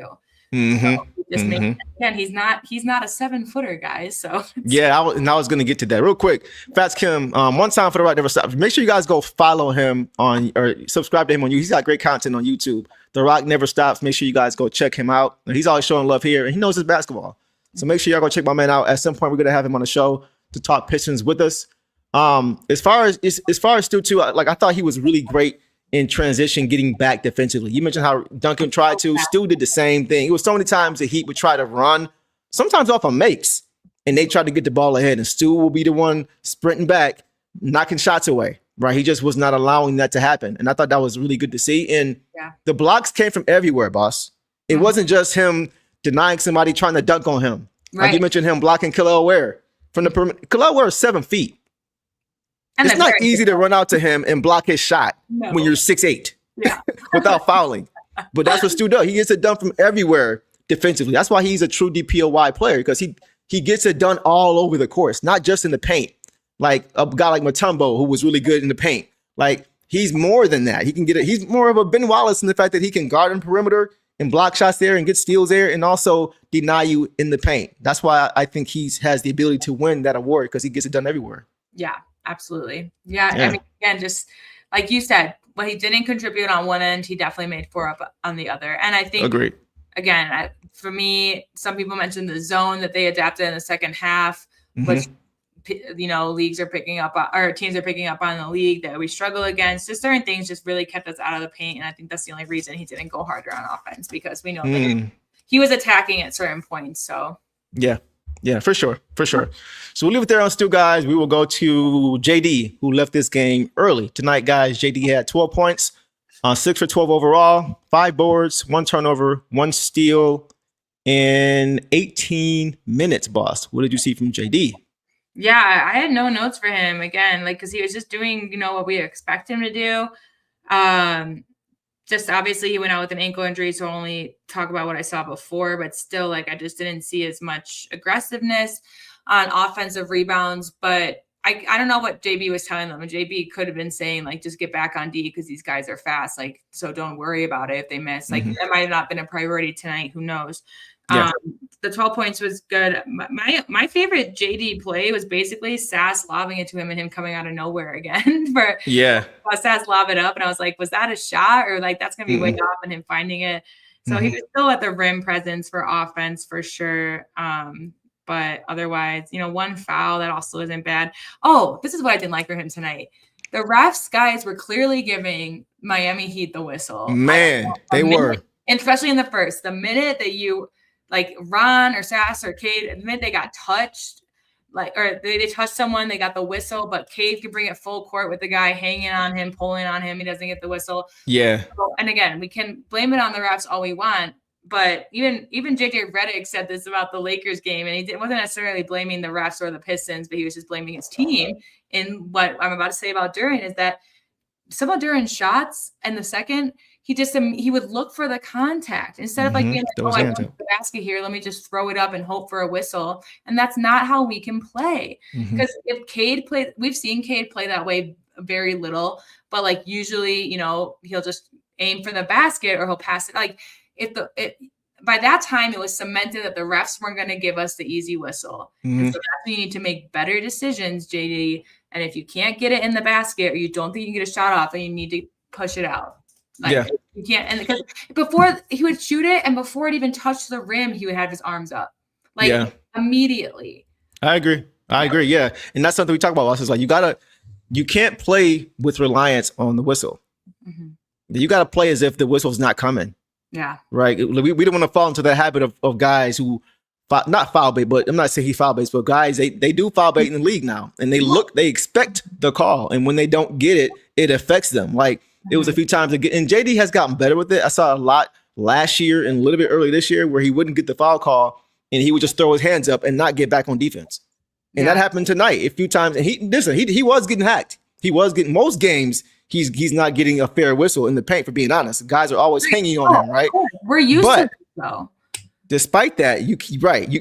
So again, he's not a 7-footer, guys. So I was going to get to that real quick. Fats Kim, one time for The Rock Never Stops. Make sure you guys go follow him or subscribe to him on YouTube. He's got great content on YouTube. The Rock Never Stops. Make sure you guys go check him out. He's always showing love here, and he knows his basketball. So make sure y'all go check my man out. At some point, we're going to have him on the show to talk Pistons with us. As far as Stu too, I thought he was really great in transition, getting back defensively. You mentioned how Duncan tried to. Stu did the same thing. It was so many times the Heat would try to run, sometimes off of makes, and they tried to get the ball ahead, and Stu will be the one sprinting back, knocking shots away. Right? He just was not allowing that to happen, and I thought that was really good to see. And the blocks came from everywhere, boss. It wasn't just him denying somebody trying to dunk on him. Like you mentioned, him blocking Kel'el Ware from the perimeter. Kel'el Ware is 7 feet. And it's not easy to run out to him and block his shot when you're 6'8" without fouling. But that's what Stu does. He gets it done from everywhere defensively. That's why he's a true DPOY player, because he gets it done all over the course, not just in the paint. Like a guy like Mutombo, who was really good in the paint. He's more than that. He can get it. He's more of a Ben Wallace in the fact that he can guard in perimeter and block shots there and get steals there and also deny you in the paint. That's why I think he has the ability to win that award, because he gets it done everywhere. Yeah, absolutely. Yeah. I mean, again, just like you said, what he didn't contribute on one end, he definitely made 4 up on the other. And I think, Agreed. Again, for me, some people mentioned the zone that they adapted in the second half, which leagues are picking up, or teams are picking up on the league that we struggle against. Just certain things just really kept us out of the paint, and I think that's the only reason he didn't go harder on offense, because we know that he was attacking at certain points. So yeah, for sure. So we'll leave it there on Stu, guys. We will go to JD, who left this game early tonight, guys. JD had 12 points, 6 for 12 overall, 5 boards, 1 turnover, 1 steal in 18 minutes. Boss, what did you see from JD? Yeah, I had no notes for him again, because he was just doing, what we expect him to do. Just obviously he went out with an ankle injury, so I'll only talk about what I saw before, but still, I just didn't see as much aggressiveness on offensive rebounds. But I don't know what JB was telling them. JB could have been saying, just get back on D because these guys are fast. So don't worry about it if they miss. That might have not been a priority tonight. Who knows? Yeah. The 12 points was good. My favorite JD play was basically Sass lobbing it to him and him coming out of nowhere again. Sass lob it up, and I was like, was that a shot, or that's gonna be way off, and him finding it. So he was still at the rim presence for offense for sure. But otherwise, 1 foul that also isn't bad. Oh, this is what I didn't like for him tonight. The refs guys were clearly giving Miami Heat the whistle. Man, they were, especially in the first. The minute that you Ron or Sass or Cade, the minute they got touched, or they touched someone, they got the whistle, but Cade could bring it full court with the guy hanging on him, pulling on him. He doesn't get the whistle. Yeah. And again, we can blame it on the refs all we want, but even JJ Redick said this about the Lakers game, and he wasn't necessarily blaming the refs or the Pistons, but he was just blaming his team. And what I'm about to say about Duren is that some of Duren's shots in the second, he would look for the contact instead of being I want the basket here, let me just throw it up and hope for a whistle. And that's not how we can play. Because if Cade played, we've seen Cade play that way very little, but usually, he'll just aim for the basket or he'll pass it. By that time, it was cemented that the refs weren't going to give us the easy whistle. And so that's when you need to make better decisions, JD. And if you can't get it in the basket or you don't think you can get a shot off, then you need to push it out. You can't. And because before he would shoot it, and before it even touched the rim, he would have his arms up immediately. I agree. Yeah. And that's something we talk about also, is you can't play with reliance on the whistle. You got to play as if the whistle's not coming. Yeah. Right. We don't want to fall into the habit of guys who not foul bait, but I'm not saying he foul baits, but guys, they do foul bait in the league now, and they expect the call. And when they don't get it, it affects them. It was a few times and JD has gotten better with it. I saw a lot last year and a little bit early this year where he wouldn't get the foul call and he would just throw his hands up and not get back on defense. And that happened tonight a few times. And he was getting hacked. He was getting most games. He's not getting a fair whistle in the paint, for being honest. Guys are always hanging on him, right? We're used to it, though. Despite that, you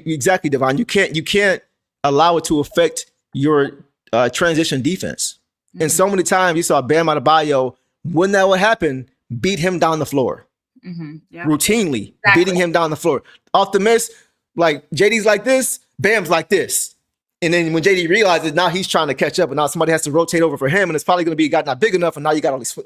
exactly, Devon. You can't allow it to affect your transition defense. And so many times you saw Bam Adebayo, when that would happen, beat him down the floor. Routinely beating him down the floor. Off the miss, JD's like this, Bam's like this. And then when JD realizes now he's trying to catch up and now somebody has to rotate over for him, and it's probably going to be a guy not big enough, and now you got all these,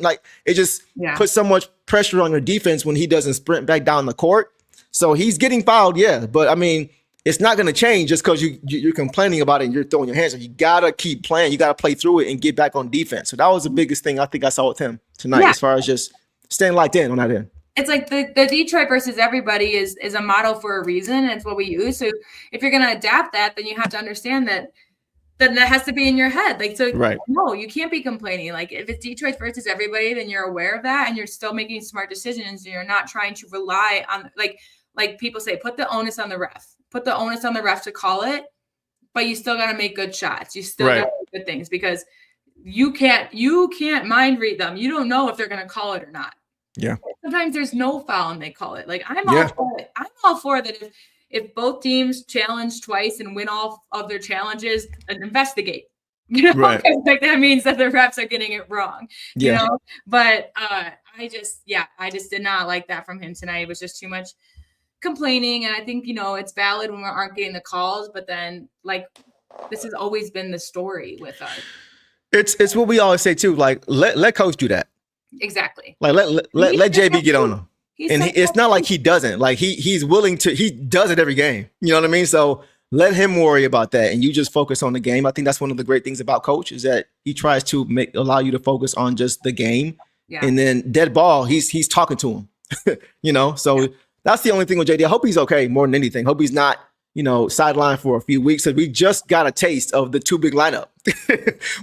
it just puts so much pressure on your defense when he doesn't sprint back down the court. So he's getting fouled, but I mean, it's not going to change just because you're complaining about it and you're throwing your hands up. You got to keep playing. You got to play through it and get back on defense. So that was the biggest thing I think I saw with him tonight, as far as just staying locked in on that end. It's the Detroit versus everybody is a model for a reason, and it's what we use. So if you're going to adapt that, then you have to understand that has to be in your head. No, you can't be complaining. If it's Detroit versus everybody, then you're aware of that and you're still making smart decisions, and you're not trying to rely on, like people say, put the onus on the ref. Put the onus on the ref to call it, but you still got to make good shots. You still got to make good things, because you can't mind read them. You don't know if they're going to call it or not. Yeah. Sometimes there's no foul and they call it. I'm all for it. I'm all for that. If both teams challenge twice and win all of their challenges, investigate. That means that the refs are getting it wrong. But I just did not like that from him tonight. It was just too much complaining, and I think it's valid when we aren't getting the calls, but then this has always been the story with us. It's what we always say too. Let coach do that. Exactly. Like let JB get on him. And it's not like he doesn't. Like he's willing to. He does it every game. You know what I mean? So let him worry about that, and you just focus on the game. I think that's one of the great things about Coach is that he tries to allow you to focus on just the game. Yeah. And then dead ball, he's talking to him. You know, so that's the only thing with JD. I hope he's okay more than anything. Hope he's not, you know, sidelined for a few weeks. So we just got a taste of the two big lineup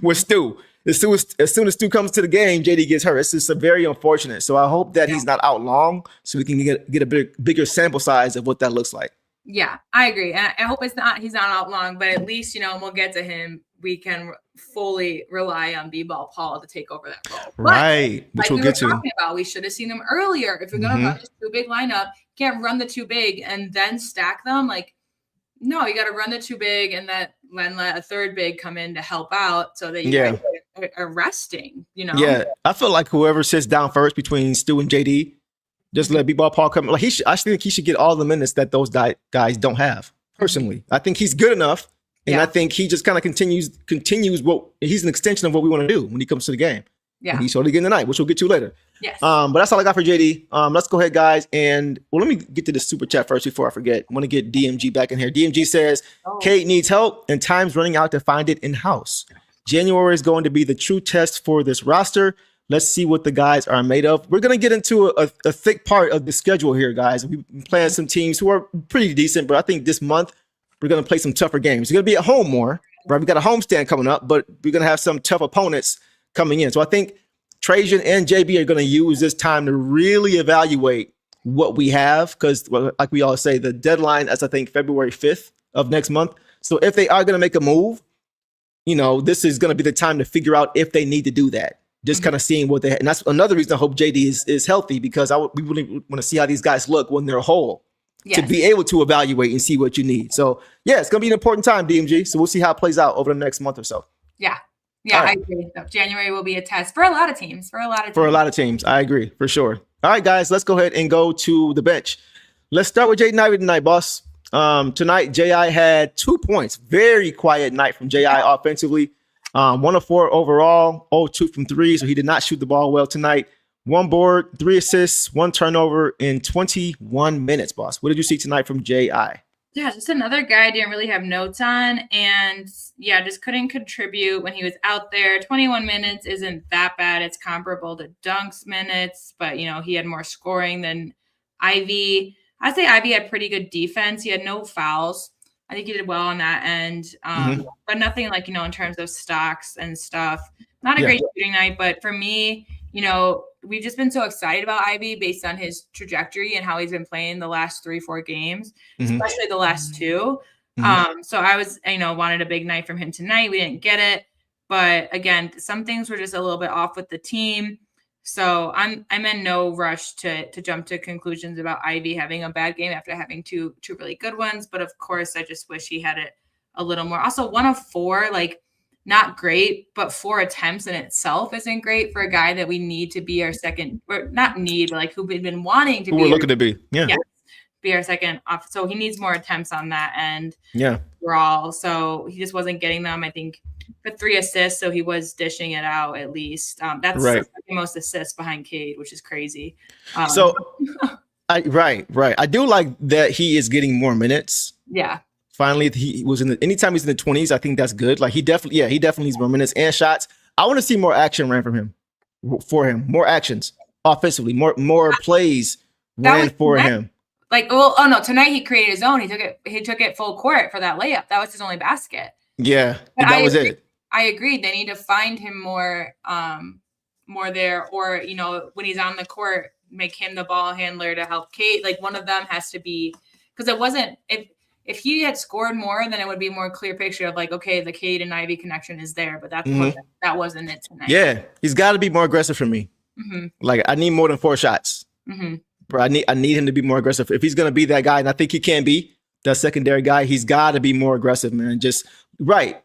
with Stu. As soon as Stu comes to the game, JD gets hurt. It's just very unfortunate. So I hope that he's not out long so we can get a bigger sample size of what that looks like. Yeah, I agree. And I hope he's not out long, but at least, you know, when we'll get to him, we can fully rely on B-Ball Paul to take over that role. Right. But, which we'll get to. Talking about, we should have seen him earlier. If you're going to run this too big lineup, can't run the too big and then stack them. Like, no, you got to run the too big and then let a third big come in to help out so that you are resting, you know? Yeah. I feel like whoever sits down first between Stu and JD, just let B-Ball Paul come. Like I think he should get all the minutes that those guys don't have. Personally, I think he's good enough, and I think he just kind of continues what he's an extension of what we want to do when he comes to the game. Yeah, and he's only getting tonight, which we'll get to later. Yes. But that's all I got for JD. Let's go ahead, guys, and let me get to the super chat first before I forget. I want to get DMG back in here. DMG says Kate needs help, and time's running out to find it in house. January is going to be the true test for this roster. Let's see what the guys are made of. We're going to get into a thick part of the schedule here, guys. We've been playing some teams who are pretty decent, but I think this month we're going to play some tougher games. We're going to be at home more, right? We got a homestand coming up, but we're going to have some tough opponents coming in. So I think Trajan and JB are going to use this time to really evaluate what we have because, like we always say, the deadline is, I think, February 5th of next month. So if they are going to make a move, you know, this is going to be the time to figure out if they need to do that. Just kind of seeing what they and that's another reason I hope JD is healthy because we really want to see how these guys look when they're whole to be able to evaluate and see what you need. So yeah, it's gonna be an important time, DMG. So we'll see how it plays out over the next month or so. Yeah, right. I agree. So January will be a test for a lot of teams. For a lot of teams, I agree for sure. All right, guys, let's go ahead and go to the bench. Let's start with Jaden Ivey tonight, boss. Tonight, J.I. had 2 points. Very quiet night from J.I. offensively. 1 of 4 overall, 0-2 from 3, so he did not shoot the ball well tonight. 1 board, 3 assists, 1 turnover in 21 minutes, boss. What did you see tonight from J.I.? Yeah, just another guy I didn't really have notes on, and just couldn't contribute when he was out there. 21 minutes isn't that bad. It's comparable to Dunk's minutes, but, you know, he had more scoring than Ivy. I'd say Ivy had pretty good defense. He had no fouls. I think he did well on that end, but nothing like, you know, in terms of stocks and stuff. Not a great shooting night, but for me, you know, we've just been so excited about Ivy based on his trajectory and how he's been playing the last 3-4 games, especially the last 2. So I was, you know, wanted a big night from him tonight. We didn't get it, but again, some things were just a little bit off with the team. So I'm in no rush to jump to conclusions about Ivy having a bad game after having two really good ones. But of course, I just wish he had it a little more. Also, 1 of 4, like not great, but 4 attempts in itself isn't great for a guy that we need to be our second, or not need, but like who we've been wanting to be. Who we're looking to be. Yeah. Be our second off. So he needs more attempts on that end. Yeah. Overall. So he just wasn't getting them. I think for 3 assists, so he was dishing it out at least. That's the most assists behind Cade, which is crazy. Right. I do like that he is getting more minutes. Yeah. Finally, he was anytime he's in the 20s, I think that's good. Like he definitely needs more minutes and shots. I want to see more action ran from him, more actions offensively, more plays ran for him. Like, no, tonight he created his own. He took it full court for that layup. That was his only basket. Yeah, that was it. I agree. They need to find him more there, or, you know, when he's on the court, make him the ball handler to help Kate. Like one of them has to be, because it wasn't, if he had scored more, then it would be a more clear picture of like, okay, the Cade and Ivy connection is there, but that wasn't it tonight. Yeah, he's got to be more aggressive for me. Like I need more than 4 shots. Bro, I need him to be more aggressive. If he's going to be that guy, and I think he can be that secondary guy, he's got to be more aggressive, man. Just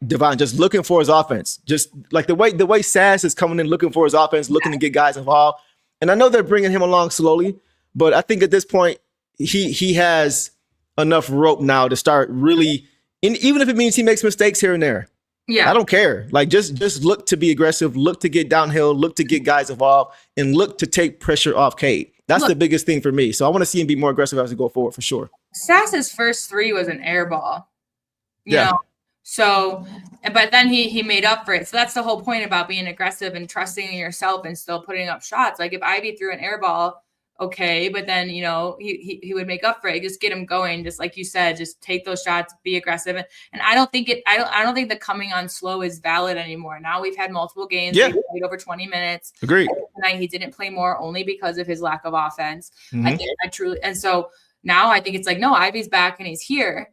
Devon, just looking for his offense. Just like the way Sass is coming in, looking for his offense, looking to get guys involved. And I know they're bringing him along slowly, but I think at this point he has enough rope now to start really. And even if it means he makes mistakes here and there, Yeah. I don't care. Like just look to be aggressive, look to get downhill, look to get guys involved, and look to take pressure off Cade. That's the biggest thing for me. So I want to see him be more aggressive as we go forward for sure. Sass's first three was an air ball. You Yeah. know? So, but then he made up for it. So that's the whole point about being aggressive and trusting in yourself and still putting up shots. Like if Ivy threw an air ball, okay, but then he would make up for it. Just get him going. Just like you said, just take those shots, be aggressive. And I don't think the coming on slow is valid anymore. Now we've had multiple games. Yeah. He played over 20 minutes. Agreed. Tonight he didn't play more only because of his lack of offense. Mm-hmm. And so now I think it's like, no, Ivy's back and he's here.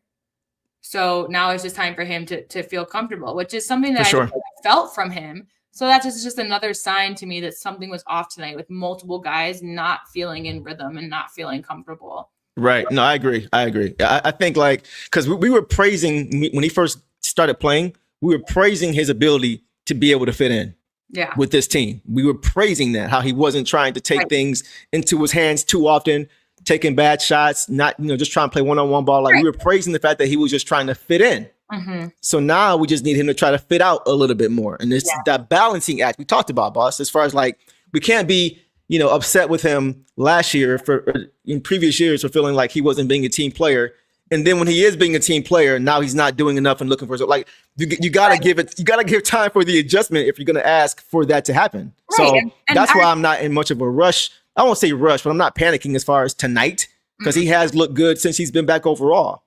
So now it's just time for him to feel comfortable, which is something that I felt from him. So that's just another sign to me that something was off tonight with multiple guys not feeling in rhythm and not feeling comfortable. Right. No, I agree. I think like, because we were praising when he first started playing, we were praising his ability to be able to fit in with this team. We were praising that, how he wasn't trying to take things into his hands too often, taking bad shots, not, just trying to play one-on-one ball. Like we were praising the fact that he was just trying to fit in. Mm-hmm. So now we just need him to try to fit out a little bit more. And it's that balancing act we talked about, boss, as far as like, we can't be, upset with him last year in previous years for feeling like he wasn't being a team player. And then when he is being a team player, now he's not doing enough and looking for it. Like you gotta give time for the adjustment if you're going to ask for that to happen. Right. So and that's why I'm not in much of a rush. I won't say rush, but I'm not panicking as far as tonight because he has looked good since he's been back overall.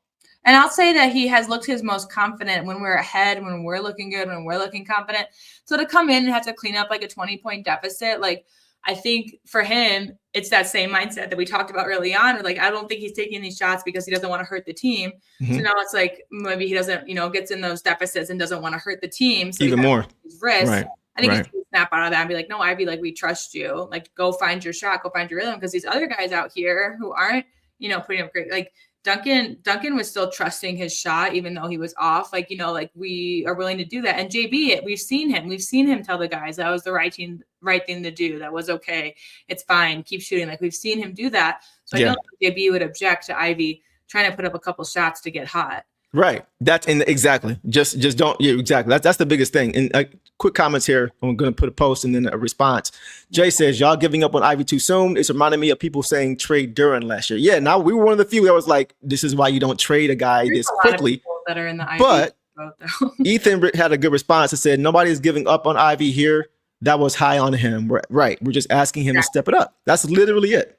And I'll say that he has looked his most confident when we're ahead, when we're looking good, when we're looking confident. So to come in and have to clean up like a 20-point deficit, like I think for him, it's that same mindset that we talked about early on. Like, I don't think he's taking these shots because he doesn't want to hurt the team. Mm-hmm. So now it's like maybe he doesn't, gets in those deficits and doesn't want to hurt the team. So even more. His wrist. Right. I think he's going to snap out of that and be like, no, Ivy, like, we trust you. Like, go find your shot, go find your rhythm. Because these other guys out here who aren't, putting up great, like Duncan was still trusting his shot, even though he was off. Like, like we are willing to do that. And JB, we've seen him tell the guys that was the right thing to do. That was okay. It's fine. Keep shooting. Like, we've seen him do that. So I don't think JB would object to Ivy trying to put up a couple shots to get hot. Right. That's exactly. Just don't. Yeah, exactly. That's the biggest thing. And quick comments here. I'm going to put a post and then a response. Jay says, y'all giving up on Ivy too soon. It's reminding me of people saying trade Duran last year. Yeah. Now we were one of the few that was like, this is why you don't trade a guy this quickly. That are in the Ivy but boat, Ethan had a good response and said, nobody's giving up on Ivy here. That was high on him. Right. We're just asking him to step it up. That's literally it.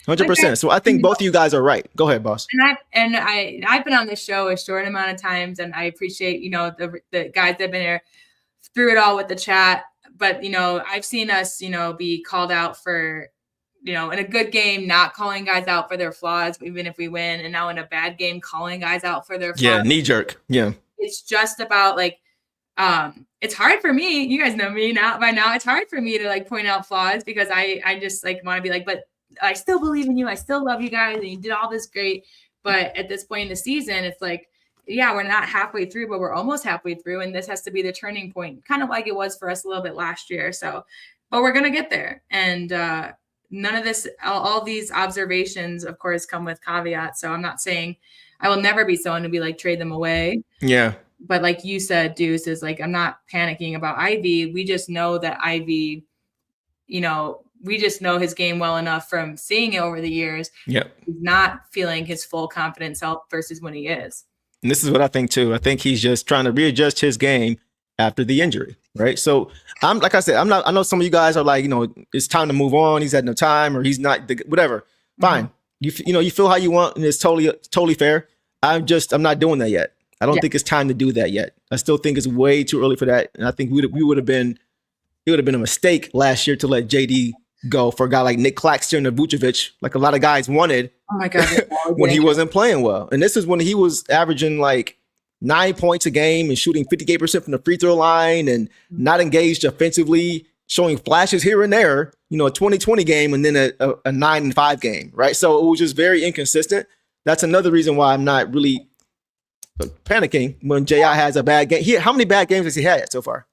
100%. So I think both of you guys are right. Go ahead, boss. And I've been on this show a short amount of times, and I appreciate the guys that have been here through it all with the chat. But I've seen us be called out for in a good game not calling guys out for their flaws, even if we win, and now in a bad game calling guys out for their flaws. Yeah, knee jerk. Yeah, it's just about like it's hard for me. You guys know me now. By now, it's hard for me to like point out flaws because I just like want to be like, but I still believe in you. I still love you guys. And you did all this great. But at this point in the season, it's like, yeah, we're not halfway through, but we're almost halfway through. And this has to be the turning point, kind of like it was for us a little bit last year. So, but we're going to get there. And none of this, all these observations, of course, come with caveats. So I'm not saying I will never be someone to be like, trade them away. Yeah. But like you said, Deuce, is like, I'm not panicking about Ivy. We just know that Ivy, we just know his game well enough from seeing it over the years. Yep. He's not feeling his full confident self versus when he is. And this is what I think too. I think he's just trying to readjust his game after the injury, right? So I know some of you guys are like, it's time to move on. He's had no time, or he's not, whatever. Fine. Mm-hmm. You feel how you want, and it's totally fair. I'm not doing that yet. I don't think it's time to do that yet. I still think it's way too early for that. And I think it would have been a mistake last year to let JD go for a guy like Nick Claxton or Vucevic, like a lot of guys wanted. Oh my God. when he wasn't playing well. And this is when he was averaging like 9 points a game and shooting 58% from the free throw line and not engaged offensively, showing flashes here and there, a 2020 game and then a 9-5 game, right? So it was just very inconsistent. That's another reason why I'm not really panicking when J.I. has a bad game. How many bad games has he had so far?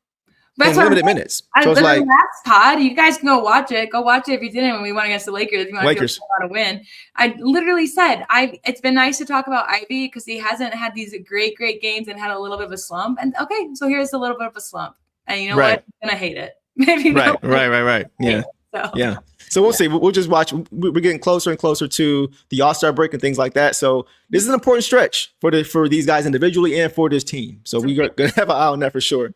That's in what limited minutes. I So it's literally like last pod. You guys can go watch it. Go watch it if you didn't when we won against the Lakers. If you want Lakers. to win. I literally said it's been nice to talk about Ivy because he hasn't had these great games and had a little bit of a slump. And okay, so here's a little bit of a slump. And you know what? I'm gonna hate it. Maybe right. Yeah. So. Yeah. So we'll see. We'll just watch. We're getting closer and closer to the All-Star break and things like that. So this is an important stretch for these guys individually and for this team. So we're gonna have an eye on that for sure.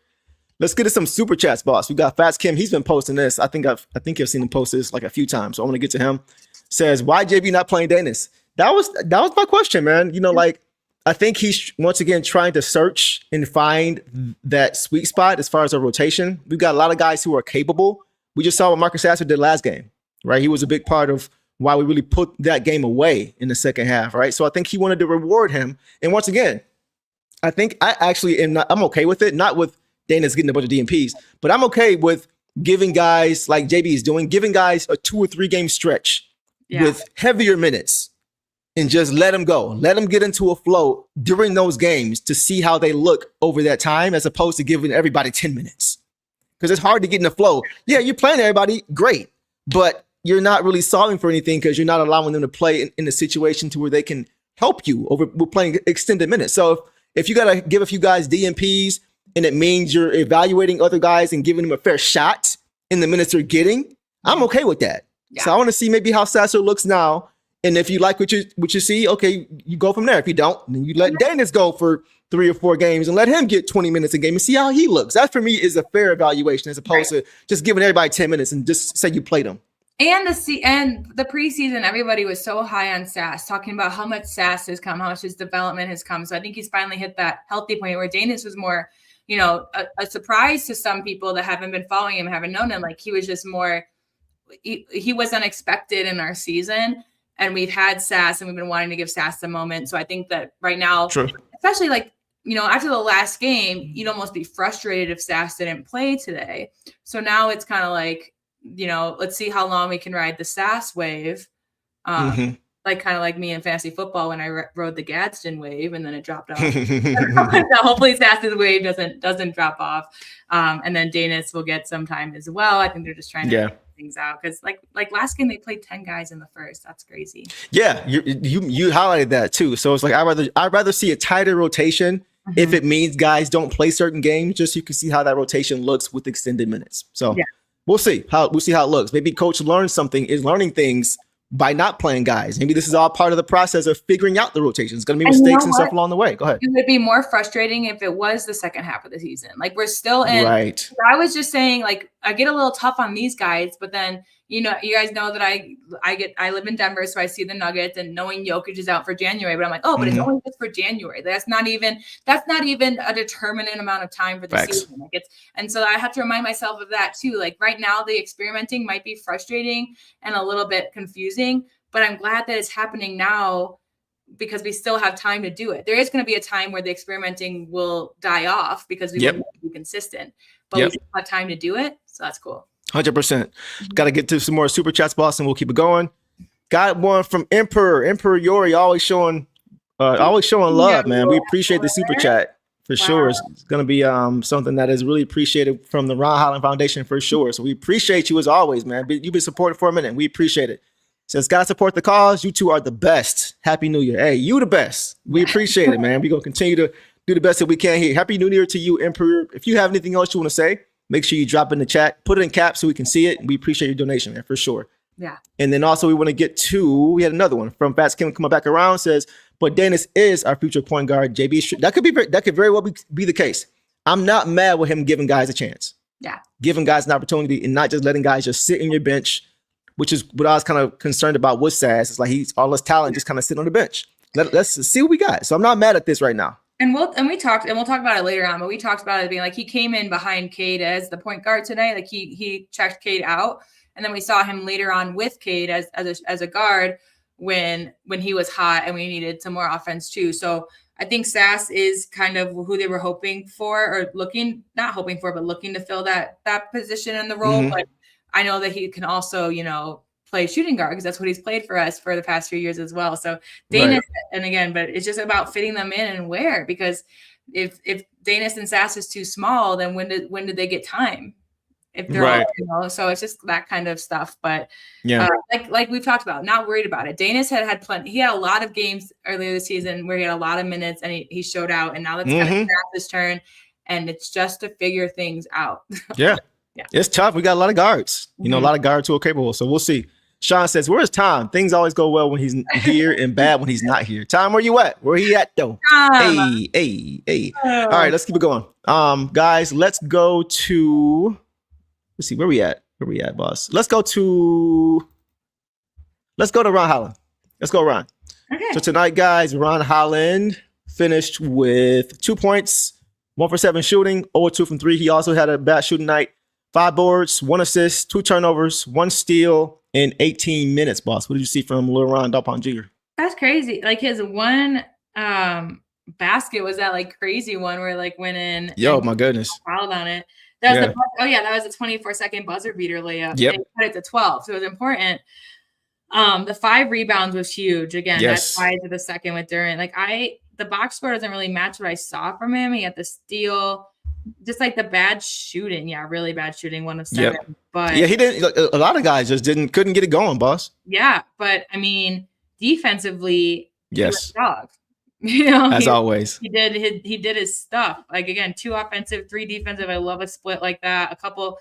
Let's get to some super chats, boss. We got Fats Kim. He's been posting this. I think I've seen him post this like a few times. So I want to get to him. Says, why JB not playing Dennis? That was my question, man. You know, like I think he's once again trying to search and find that sweet spot as far as a rotation. We've got a lot of guys who are capable. We just saw what Marcus Sasser did last game, right? He was a big part of why we really put that game away in the second half, right? So I think he wanted to reward him. And once again, I think I actually I'm okay with it, not with Dana's getting a bunch of DMPs, but I'm okay with giving guys like JB is doing, giving guys a 2 or 3 game stretch with heavier minutes and just let them go. Let them get into a flow during those games to see how they look over that time, as opposed to giving everybody 10 minutes. Because it's hard to get in the flow. Yeah, you're playing everybody, great, but you're not really solving for anything because you're not allowing them to play in a situation to where they can help you over playing extended minutes. So if you got to give a few guys DMPs, and it means you're evaluating other guys and giving them a fair shot in the minutes they're getting, I'm okay with that. Yeah. So I want to see maybe how Sasser looks now. And if you like what you see, okay, you go from there. If you don't, then you let Dennis go for 3 or 4 games and let him get 20 minutes a game and see how he looks. That for me is a fair evaluation as opposed to just giving everybody 10 minutes and just say you played them. And the preseason, everybody was so high on Sass, talking about how much Sass has come, how much his development has come. So I think he's finally hit that healthy point where Dennis was more, you know, a surprise to some people that haven't been following him, haven't known him. Like he was just more, he was unexpected in our season, and we've had Sass and we've been wanting to give Sass the moment. So I think that right now, especially like, you know, after the last game, you'd almost be frustrated if Sass didn't play today. So now it's kind of like, you know, let's see how long we can ride the Sass wave. Like kind of like me in fantasy football when I rode the Gadsden wave and then it dropped off. Hopefully Sass's wave doesn't drop off. And then Danis will get some time as well. I think they're just trying to figure things out because like last game they played 10 guys in the first. That's crazy. Yeah, you highlighted that too. So it's like I'd rather see a tighter rotation if it means guys don't play certain games, just so you can see how that rotation looks with extended minutes. So we'll see how it looks. Maybe coach is learning things by not playing guys. Maybe this is all part of the process of figuring out the rotation. It's going to be mistakes and stuff along the way. Go ahead. It would be more frustrating if it was the second half of the season. Like we're still in. Right. I was just saying, like, I get a little tough on these guys, but then, you know, you guys know that I live in Denver, so I see the Nuggets and knowing Jokic is out for January, but I'm like, oh, but it's only just for January. That's not even a determinate amount of time for the season. Like and so I have to remind myself of that too. Like right now, the experimenting might be frustrating and a little bit confusing, but I'm glad that it's happening now because we still have time to do it. There is going to be a time where the experimenting will die off because we won't be consistent, but we still have time to do it. So that's cool. 100%. Got to get to some more super chats, boss, and we'll keep it going. Got one from Emperor Yori, always showing love, man. We appreciate the super chat for sure. It's going to be something that is really appreciated from the Ron Holland Foundation for sure. So we appreciate you as always, man. You've been supported for a minute. We appreciate it. Says, gotta support the cause. You two are the best. Happy New Year. Hey, you the best. We appreciate it, man. We're going to continue to do the best that we can here. Happy New Year to you, Emperor. If you have anything else you want to say, make sure you drop it in the chat. Put it in caps so we can see it. We appreciate your donation, man, for sure. Yeah. And then also we want to get to, we had another one from Fats Kim coming back around, says, but Dennis is our future point guard. JB, that could very well be the case. I'm not mad with him giving guys a chance. Yeah. Giving guys an opportunity and not just letting guys just sit in your bench, which is what I was kind of concerned about with Sass. It's like he's all his talent just kind of sitting on the bench. Let's see what we got. So I'm not mad at this right now. And we'll talk about it later on, but we talked about it being like he came in behind Cade as the point guard today. Like he checked Cade out, and then we saw him later on with Cade as a guard when he was hot and we needed some more offense too. So I think Sass is kind of who they were hoping for, or looking to fill that position in the role. But I know that he can also, you know, play shooting guard because that's what he's played for us for the past few years as well. So Dana, and again, but it's just about fitting them in and where, because if Danis and Sass is too small, then when did they get time? If they're Right. all, so it's just that kind of stuff. But Yeah. like we've talked about, not worried about it. Danis had plenty. He had a lot of games earlier this season where he had a lot of minutes and he showed out. And now that's kind of Sass's turn, and it's just to figure things out. Yeah. Yeah. It's tough. We got a lot of guards. You know, a lot of guards who are capable. So we'll see. Sean says, "Where's Tom? Things always go well when he's here and bad when he's not here. Tom, where you at? Where he at though? Hey. All right, let's keep it going. Guys, let's go to. Let's see where we at. Where we at, boss? Let's go to Ron Holland. Let's go, Ron. Okay. So tonight, guys, Ron Holland finished with 2 points, 1 for 7 shooting, 0-2 from 3. He also had a bad shooting night. 5 boards, 1 assist, 2 turnovers, 1 steal in 18 minutes, boss. What did you see from Lil Ron Dalpon Jr.? That's crazy. Like his one basket was that like crazy one where like went in. Yo, my goodness. Fouled on it. That was that was a 24-second buzzer beater layup. Yep. They put it to 12, so it was important. The 5 rebounds was huge. Again, that's tied to the second with Durant. Like the box score doesn't really match what I saw from him. He had the steal, just like the bad shooting. Yeah, really bad shooting. 1 of 7. Yep. But yeah, he didn't. A lot of guys just couldn't get it going, boss. Yeah, but I mean, defensively, yes, he was a dog. You know, as always, he did his stuff. Like again, 2 offensive, 3 defensive. I love a split like that. A couple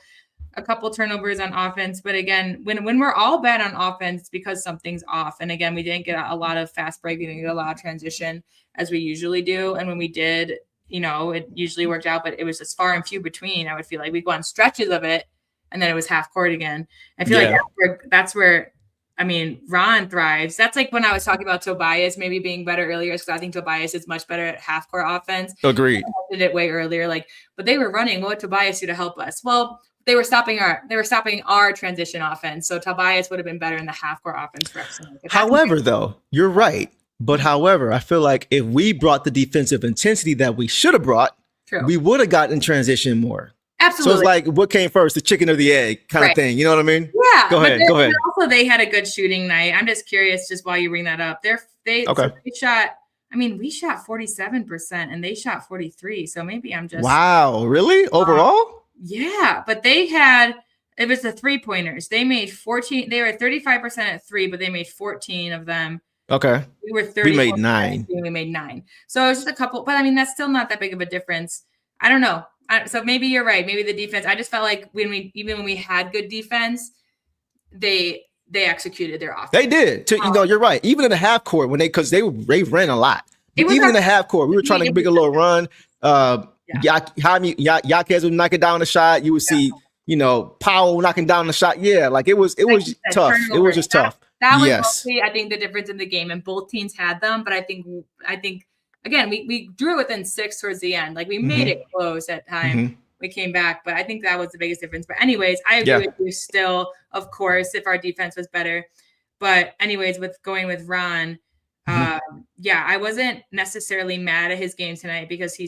turnovers on offense, but again, when we're all bad on offense, it's because something's off. And again, we didn't get a lot of fast break, we didn't get a lot of transition as we usually do. And when we did, you know, it usually worked out, but it was just far and few between. I would feel like we go on stretches of it, and then it was half court again. I feel like that's where. I mean, Ron thrives. That's like when I was talking about Tobias maybe being better earlier, because I think Tobias is much better at half court offense. Agreed. I did it way earlier, but they were running. What would Tobias do to help us? Well, they were stopping our transition offense. So Tobias would have been better in the half court offense for us. However, though, you're right. But however, I feel like if we brought the defensive intensity that we should have brought, we would have gotten in transition more. Absolutely. So it's like, what came first, the chicken or the egg kind of thing. You know what I mean? Yeah. Go ahead. Also, they had a good shooting night. I'm just curious, just while you bring that up, they shot. I mean, we shot 47% and they shot 43%. So maybe I'm just. Wow. Really? Overall? Yeah. But it was the 3-pointers. They made 14. They were 35% at 3, but they made 14 of them. Okay. We were 30. We made 9. We made 9. So it was just a couple. But I mean, that's still not that big of a difference. I don't know. So maybe you're right. Maybe the defense. I just felt like when we had good defense, they executed their offense. They did. You're right. Even in the half court, because they ran a lot. Even in the half court, we were trying to make a little run. Yaquez would knock it down the shot. You would see, Powell knocking down the shot. Yeah, like it was tough. It was just tough. That was mostly, I think, the difference in the game, and both teams had them. But I think. Again, we drew within 6 towards the end. Like we made it close at time. We came back, but I think that was the biggest difference. But anyways, I agree with you still, of course, if our defense was better. But anyways, with going with Ron, I wasn't necessarily mad at his game tonight because he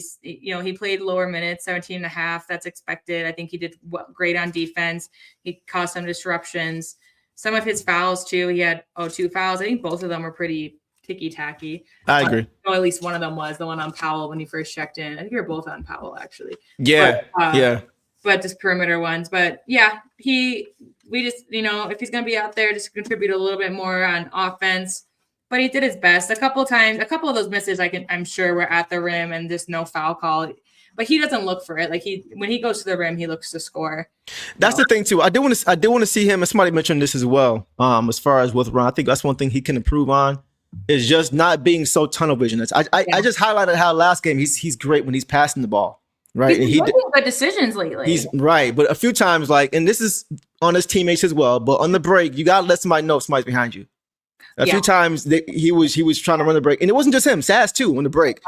played lower minutes, 17.5. That's expected. I think he did great on defense. He caused some disruptions. Some of his fouls too. He had 2 fouls. I think both of them were pretty ticky-tacky. I agree. At least one of them was the one on Powell when he first checked in. I think we were both on Powell, actually. Yeah, But just perimeter ones. But yeah, we just, if he's going to be out there, just contribute a little bit more on offense. But he did his best. A couple of those misses, I'm sure were at the rim and just no foul call. But he doesn't look for it. Like when he goes to the rim, he looks to score. That's the thing too. I do want to see him. And somebody mentioned this as well. As far as with Ron, I think that's one thing he can improve on. Is just not being so tunnel vision. I just highlighted how last game he's great when he's passing the ball, right? He's making good decisions lately. He's right, but a few times, and this is on his teammates as well. But on the break, you gotta let somebody know somebody's behind you. A few times he was trying to run the break, and it wasn't just him. Sass too on the break,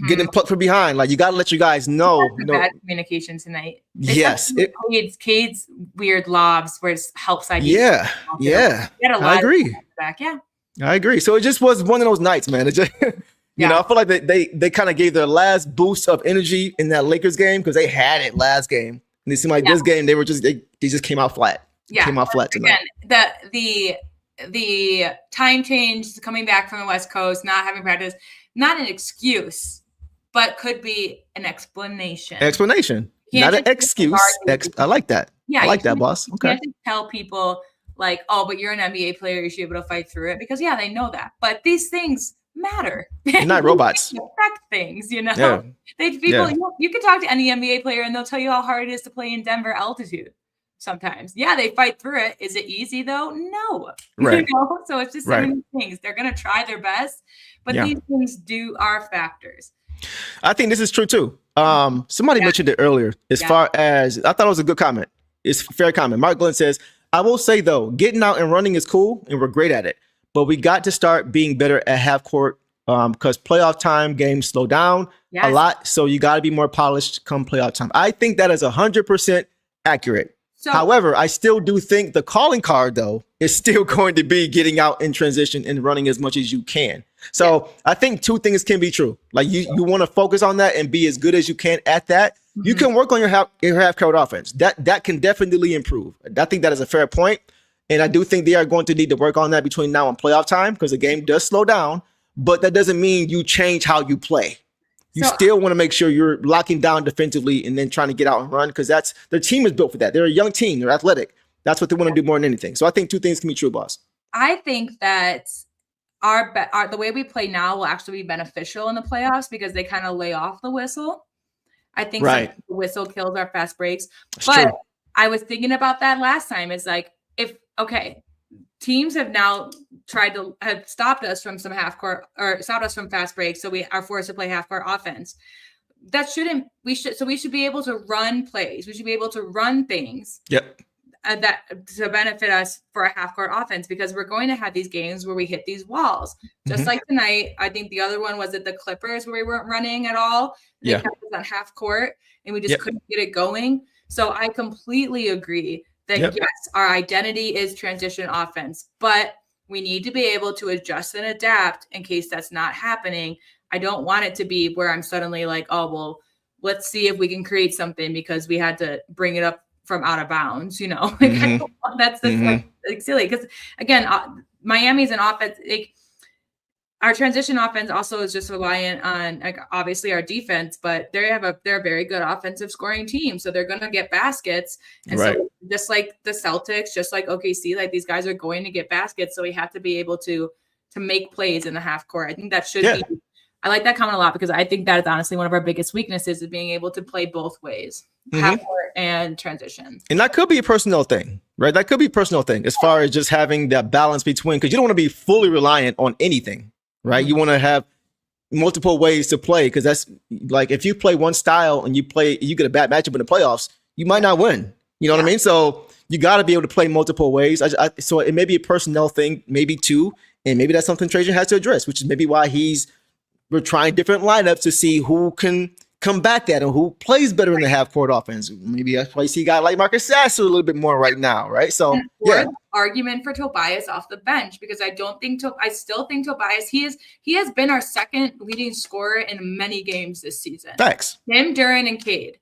getting plucked from behind. Like you gotta let your guys know. Bad communication tonight. Yes, Cade's weird lobs where it helps. I agree. Back, yeah. I agree. So it just was one of those nights, man. It just, I feel like they kind of gave their last boost of energy in that Lakers game because they had it last game, and it seemed like this game they just came out flat. Yeah, came out flat tonight. Again, the time change, coming back from the West Coast, not having practice, not an excuse, but could be an explanation. Explanation, Can't not an just excuse. I like that. Yeah, I like that, boss. You Okay. can't just tell people like, oh, but you're an NBA player, you should be able to fight through it, because yeah, they know that. But these things matter. You're not robots. Affect things, you know. Yeah. You can talk to any NBA player and they'll tell you how hard it is to play in Denver altitude. Sometimes, yeah, they fight through it. Is it easy though? No. Right. You know? So it's just so many things. They're gonna try their best, but these things are factors. I think this is true too. Somebody mentioned it earlier. As far as I thought it was a good comment. It's a fair comment. Mark Glenn says, I will say though, getting out and running is cool and we're great at it, but we got to start being better at half court because playoff time games slow down a lot. So you got to be more polished come playoff time. I think that is 100% accurate. So, however, I still do think the calling card, though, is still going to be getting out in transition and running as much as you can. So I think two things can be true. Like you want to focus on that and be as good as you can at that. Mm-hmm. You can work on your half court offense. That can definitely improve. I think that is a fair point. And I do think they are going to need to work on that between now and playoff time because the game does slow down. But that doesn't mean you change how you play. You still want to make sure you're locking down defensively and then trying to get out and run because their team is built for that. They're a young team. They're athletic. That's what they want to do more than anything. So I think two things can be true, boss. I think that the way we play now will actually be beneficial in the playoffs because they kind of lay off the whistle. I think the whistle kills our fast breaks. That's but true. I was thinking about that last time. It's like teams have now have stopped us from some half court or stopped us from fast breaks. So we are forced to play half court offense. We should be able to run plays. We should be able to run things. Yep. That to benefit us for a half court offense because we're going to have these games where we hit these walls. Just like tonight, I think the other one was at the Clippers where we weren't running at all. They kept us on half court and we just couldn't get it going. So I completely agree that yes, our identity is transition offense, but we need to be able to adjust and adapt in case that's not happening. I don't want it to be where I'm suddenly like, oh, well, let's see if we can create something because we had to bring it up from out of bounds, you know, that's like silly. Because again, Miami's an offense, our transition offense also is just reliant on obviously our defense, but they're a very good offensive scoring team. So they're going to get baskets. And so just like the Celtics, just like OKC, like these guys are going to get baskets. So we have to be able to make plays in the half court. I think that should be, I like that comment a lot because I think that is honestly one of our biggest weaknesses is being able to play both ways, half court and transition. And that could be a personnel thing, right? That could be a personal thing as far as just having that balance between, because you don't want to be fully reliant on anything. Right. You want to have multiple ways to play because that's like if you play one style and you get a bad matchup in the playoffs, you might not win. You know what I mean? So you got to be able to play multiple ways. So it may be a personnel thing, maybe two. And maybe that's something Trajan has to address, which is maybe why we're trying different lineups to see who can combat that and who plays better in the half court offense. Maybe that's why you see a guy like Marcus Sasser a little bit more right now. Right. So argument for Tobias off the bench because I still think Tobias, he has been our second leading scorer in many games this season. Thanks. Him, Duren, and Cade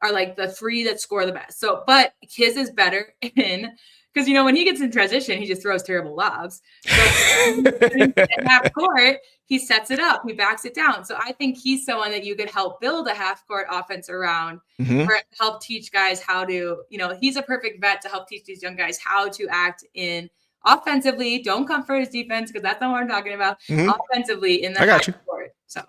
are like the three that score the best. So, but his is better because, you know, when he gets in transition, he just throws terrible lobs. So in half court, he sets it up. He backs it down. So I think he's someone that you could help build a half court offense around or help teach guys how to, you know, he's a perfect vet to help teach these young guys how to act in offensively. Don't come for his defense because that's not what I'm talking about. Offensively in the half court. So.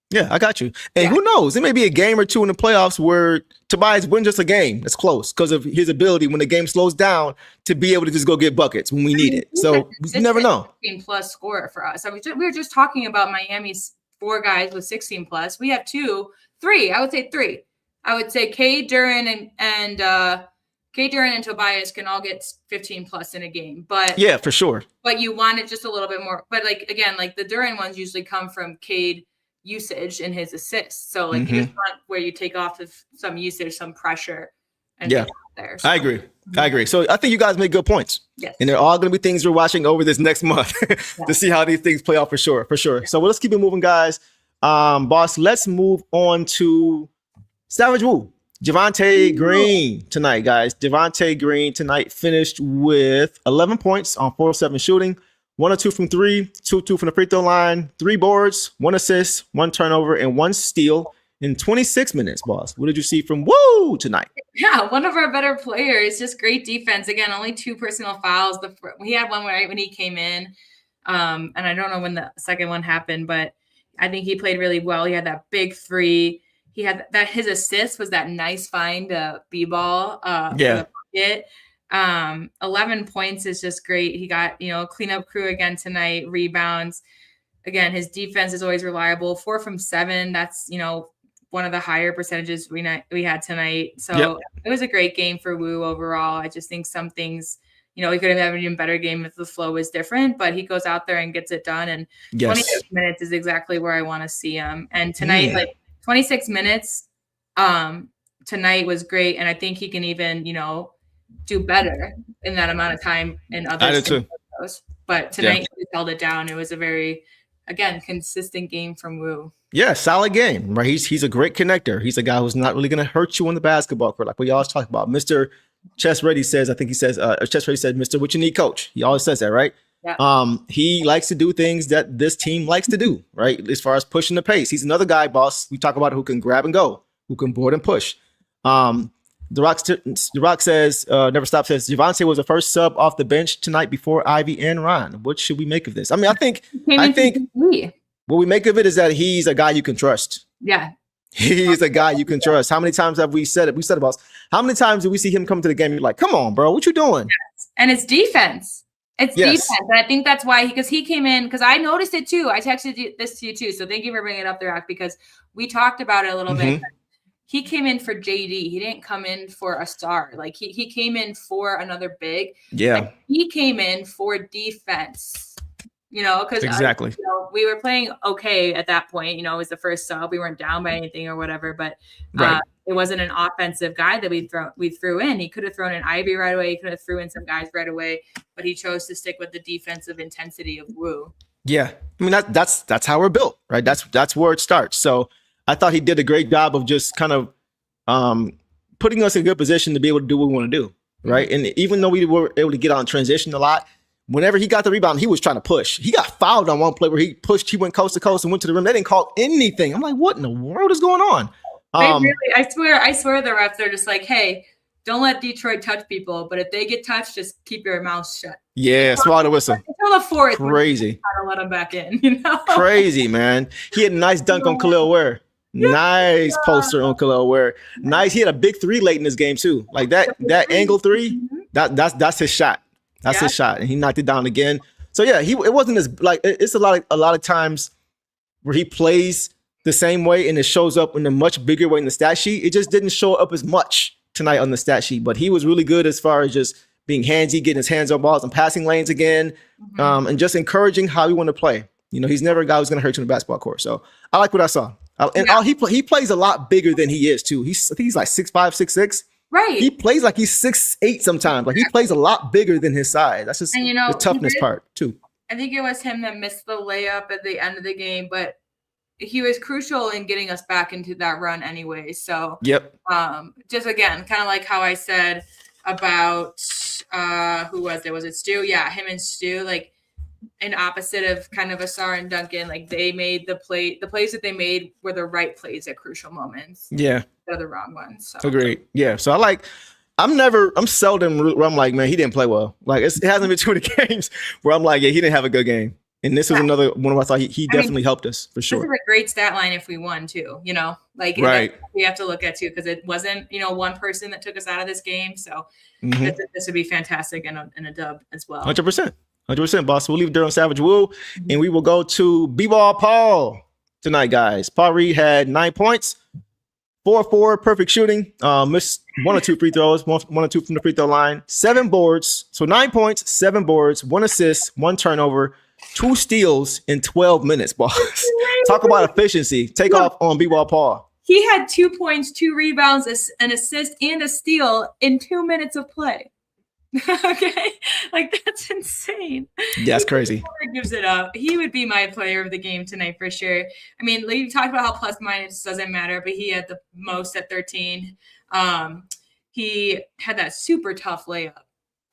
Yeah, I got you. And who knows? It may be a game or two in the playoffs where Tobias wins just a game that's close because of his ability when the game slows down to be able to just go get buckets when we need it. So you never know. 16+ scorer for us. We were just talking about Miami's 4 guys with 16+. We have 3. I would say 3. I would say Cade, Duren, and Tobias can all get 15+ in a game. But yeah, for sure. But you want it just a little bit more. But like again, like the Duren ones usually come from Cade usage in his assists. So like you just want where you take off of some usage, some pressure. And get out there. So. I agree. So I think you guys make good points. Yes. And they're all going to be things we're watching over this next month to see how these things play out for sure. Yeah. So let's keep it moving, guys. Boss, let's move on to Savage Wu. Javonte Green tonight, guys. Javonte Green tonight finished with 11 points on 4-7 shooting, 1 or 2 from 3, 2 from the free throw line, 3 boards, 1 assist, 1 turnover, and 1 steal in 26 minutes, boss. What did you see from Woo tonight? Yeah, one of our better players. Just great defense. Again, only 2 personal fouls. We had one right when he came in, and I don't know when the second one happened, but I think he played really well. He had that big 3. He had that. His assist was that nice find B-ball for the bucket. 11 points is just great. He got, cleanup crew again tonight, rebounds. Again, his defense is always reliable. 4 from 7. That's, one of the higher percentages we had tonight. So It was a great game for Wu overall. I just think some things, he could have had an even better game if the flow was different, but he goes out there and gets it done. And 26 minutes is exactly where I want to see him. And tonight, 26 minutes tonight was great. And I think he can even, do better in that amount of time in other. I do too. But tonight he held it down. It was a very, again, consistent game from Wu. Yeah, solid game, right? He's a great connector. He's a guy who's not really going to hurt you on the basketball court, like we always talk about. Mr. Chess Ready says, I think he says, Chess Ready said, Mr. What you need, coach. He always says that, right? Yeah. He likes to do things that this team likes to do, right? As far as pushing the pace. He's another guy, boss. We talk about who can grab and go, who can board and push. The Rock says, Never Stop says, Javonte was the first sub off the bench tonight before Ivy and Ron. What should we make of this? I mean, I think what we make of it is that he's a guy you can trust. Yeah. He's a guy you can trust. How many times have we said it? We said it, boss. How many times do we see him come to the game? You're like, come on, bro. What you doing? Yes. And it's defense. It's defense. And I think that's why because he came in, because I noticed it too. I texted this to you too. So thank you for bringing it up there, Ak, because we talked about it a little bit. He came in for JD. He didn't come in for a star. Like he came in for another big. Yeah. Like, he came in for defense. Because exactly. We were playing okay at that point. It was the first sub. We weren't down by anything or whatever, but it wasn't an offensive guy that we threw in. He could have thrown in Ivy right away. He could have threw in some guys right away, but he chose to stick with the defensive intensity of Wu. Yeah, I mean that's how we're built, right? That's where it starts. So I thought he did a great job of just kind of putting us in a good position to be able to do what we want to do, right? And even though we were able to get on transition a lot, whenever he got the rebound, he was trying to push. He got fouled on one play where he pushed. He went coast to coast and went to the rim. They didn't call anything. I'm like, what in the world is going on? I swear the refs are just like, hey, don't let Detroit touch people, but if they get touched, just keep your mouth shut. Yeah, swallow the whistle. Until the fourth, crazy. Try to let them back in, Crazy, man. He had a nice dunk on Khalil Ware. Nice poster on Khalil Ware. Nice. He had a big 3 late in this game too. Like that angle 3. That's his shot. That's his shot, and he knocked it down again. So yeah, it wasn't as like it's a lot of times where he plays the same way and it shows up in a much bigger way in the stat sheet. It just didn't show up as much tonight on the stat sheet, but he was really good as far as just being handsy, getting his hands on balls and passing lanes again, and just encouraging how he want to play. He's never a guy who's going to hurt you in the basketball court. So I like what I saw. He plays a lot bigger than he is too. I think he's like 6'5", 6'6". Right. He plays like he's 6'8" sometimes. Like he plays a lot bigger than his size. That's just the toughness part too. I think it was him that missed the layup at the end of the game, but he was crucial in getting us back into that run anyway. So just again, kind of like how I said about who was it? Was it Stu? Yeah, him and Stu, like an opposite of kind of Asar and Duncan. Like they made the plays that they made were the right plays at crucial moments. Yeah. They're the wrong ones. So. Agreed. Yeah. So I'm seldom where I'm like, man, he didn't play well. Like it hasn't been too many games where I'm like, yeah, he didn't have a good game. And this was another one where I thought he definitely helped us for sure. This is a great stat line if we won too, like right. We have to look at too, because it wasn't, one person that took us out of this game. So this would be fantastic and a dub as well. 100%, boss. We'll leave it there on Savage Wu, and we will go to B-Ball Paul tonight, guys. Paul Reed had 9 points, 4-4, perfect shooting. Missed 1 or 2 free throws, 1 or 2 from the free throw line. 7 boards, so 9 points, 7 boards, 1 assist, 1 turnover, 2 steals in 12 minutes, boss. Talk about efficiency. Take off on B-Ball Paul. He had 2 points, 2 rebounds, an assist, and a steal in 2 minutes of play. Okay, like that's insane. Yeah, that's crazy. He gives it up. He would be my player of the game tonight for sure. I mean, we talked about how plus minus doesn't matter, but he had the most at 13. He had that super tough layup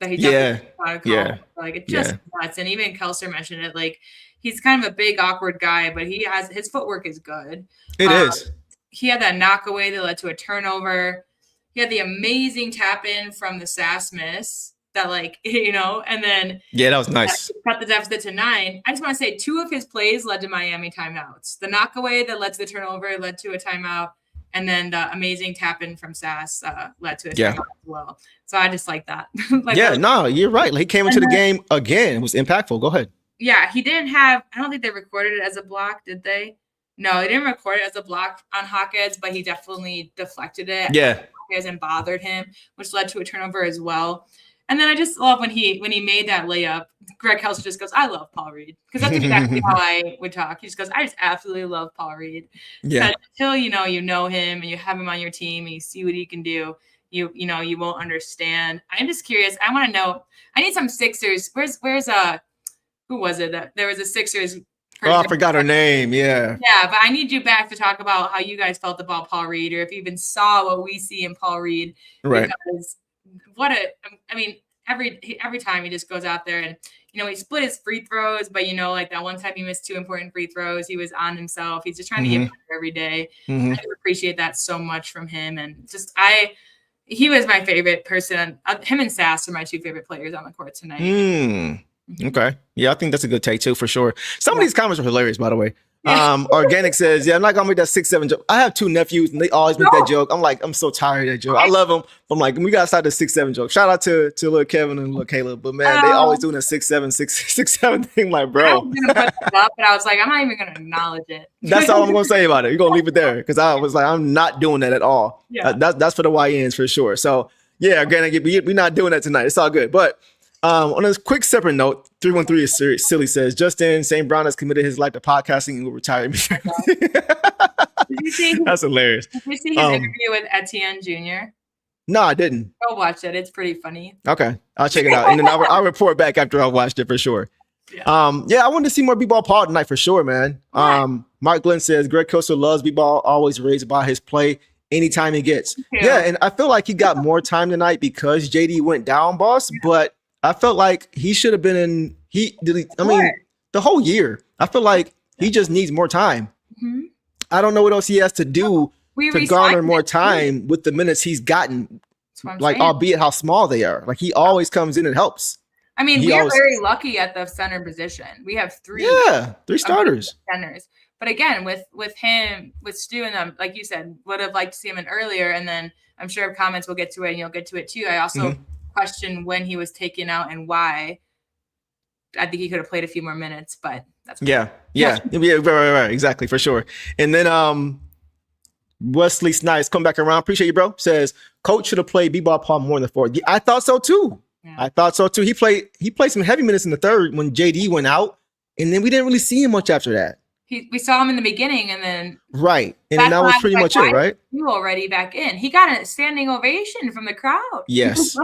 that he Yeah. definitely out of Yeah. college. Like it just nuts. And even Kelser mentioned it. Like he's kind of a big, awkward guy, but his footwork is good. It is. He had that knockaway that led to a turnover. He had the amazing tap in from the Sass miss that, like, and then that was nice. Cut the deficit to 9. I just want to say 2 of his plays led to Miami timeouts. The knockaway that led to the turnover led to a timeout, and then the amazing tap in from Sass led to a timeout as well. So I just like that. You're right. Like, he came into the game again. It was impactful. Go ahead. Yeah, he didn't have. I don't think they recorded it as a block, did they? No, they didn't record it as a block on Hawkins, but he definitely deflected it. Yeah, and bothered him, which led to a turnover as well. And then I just love when he made that layup, Greg Kelser just goes, I love Paul Reed. Because that's exactly how I would talk. He just goes, I just absolutely love Paul Reed. Yeah. Until you know him and you have him on your team and you see what he can do, you won't understand. I'm just curious. I want to know. I need some Sixers. Where's who was it? There was a Sixers. I forgot her name. Yeah. Yeah, but I need you back to talk about how you guys felt about Paul Reed, or if you even saw what we see in Paul Reed. Right. Because every time he just goes out there and, he split his free throws, but, like that one time he missed 2 important free throws, he was on himself. He's just trying to get better every day. I appreciate that so much from him. And he was my favorite person. Him and Sass are my 2 favorite players on the court tonight. Okay. Yeah, I think that's a good take too, for sure. Some of these comments are hilarious, by the way. Organic says, I'm not gonna make that 6'7" joke. I have 2 nephews and they always make that joke. I'm so tired of that joke. I love them. But I'm like, we gotta start the 6'7" joke. Shout out to little Kevin and little Caleb. But man, they always doing a 6'7" thing. Like, bro. I was gonna put that up, but I was like, I'm not even gonna acknowledge it. That's all I'm gonna say about it. You're gonna leave it there. Because I was like, I'm not doing that at all. Yeah. That's for the YNs for sure. So yeah, Organic, we're not doing that tonight. It's all good. But on a quick separate note, 313 is silly says, Justin St. Brown has committed his life to podcasting and will retire. That's hilarious. Did you see his interview with Etienne Jr.? No, I didn't. Go watch it. It's pretty funny. Okay. I'll check it out. And then I'll report back after I watched it for sure. Yeah. I wanted to see more B-ball Paul tonight for sure, man. Mark Glenn says, Greg Kelser loves B-ball, always raised by his play anytime he gets. Yeah, and I feel like he got more time tonight because JD went down, boss, but I felt like he should have been the whole year. I feel like he just needs more time. I don't know what else he has to do to garner more time with the minutes he's gotten, like, albeit how small they are. Like, he always comes in and helps. I mean, we're very lucky at the center position. We have 3 starters. Centers. But again, with him, with Stu and them, like you said, would have liked to see him in earlier. And then I'm sure comments will get to it and you'll get to it too. I also question when he was taken out and why. I think he could have played a few more minutes, but that's right, exactly, for sure. And then Wesley Snipes, come back around. Appreciate you, bro. Says coach should have played B-ball Paul more in the 4th. Yeah, I thought so too. I thought so too. He played some heavy minutes in the 3rd when JD went out, and then we didn't really see him much after that. We saw him in the beginning, and then and then that was pretty much it, right? You already back in. He got a standing ovation from the crowd. Yes,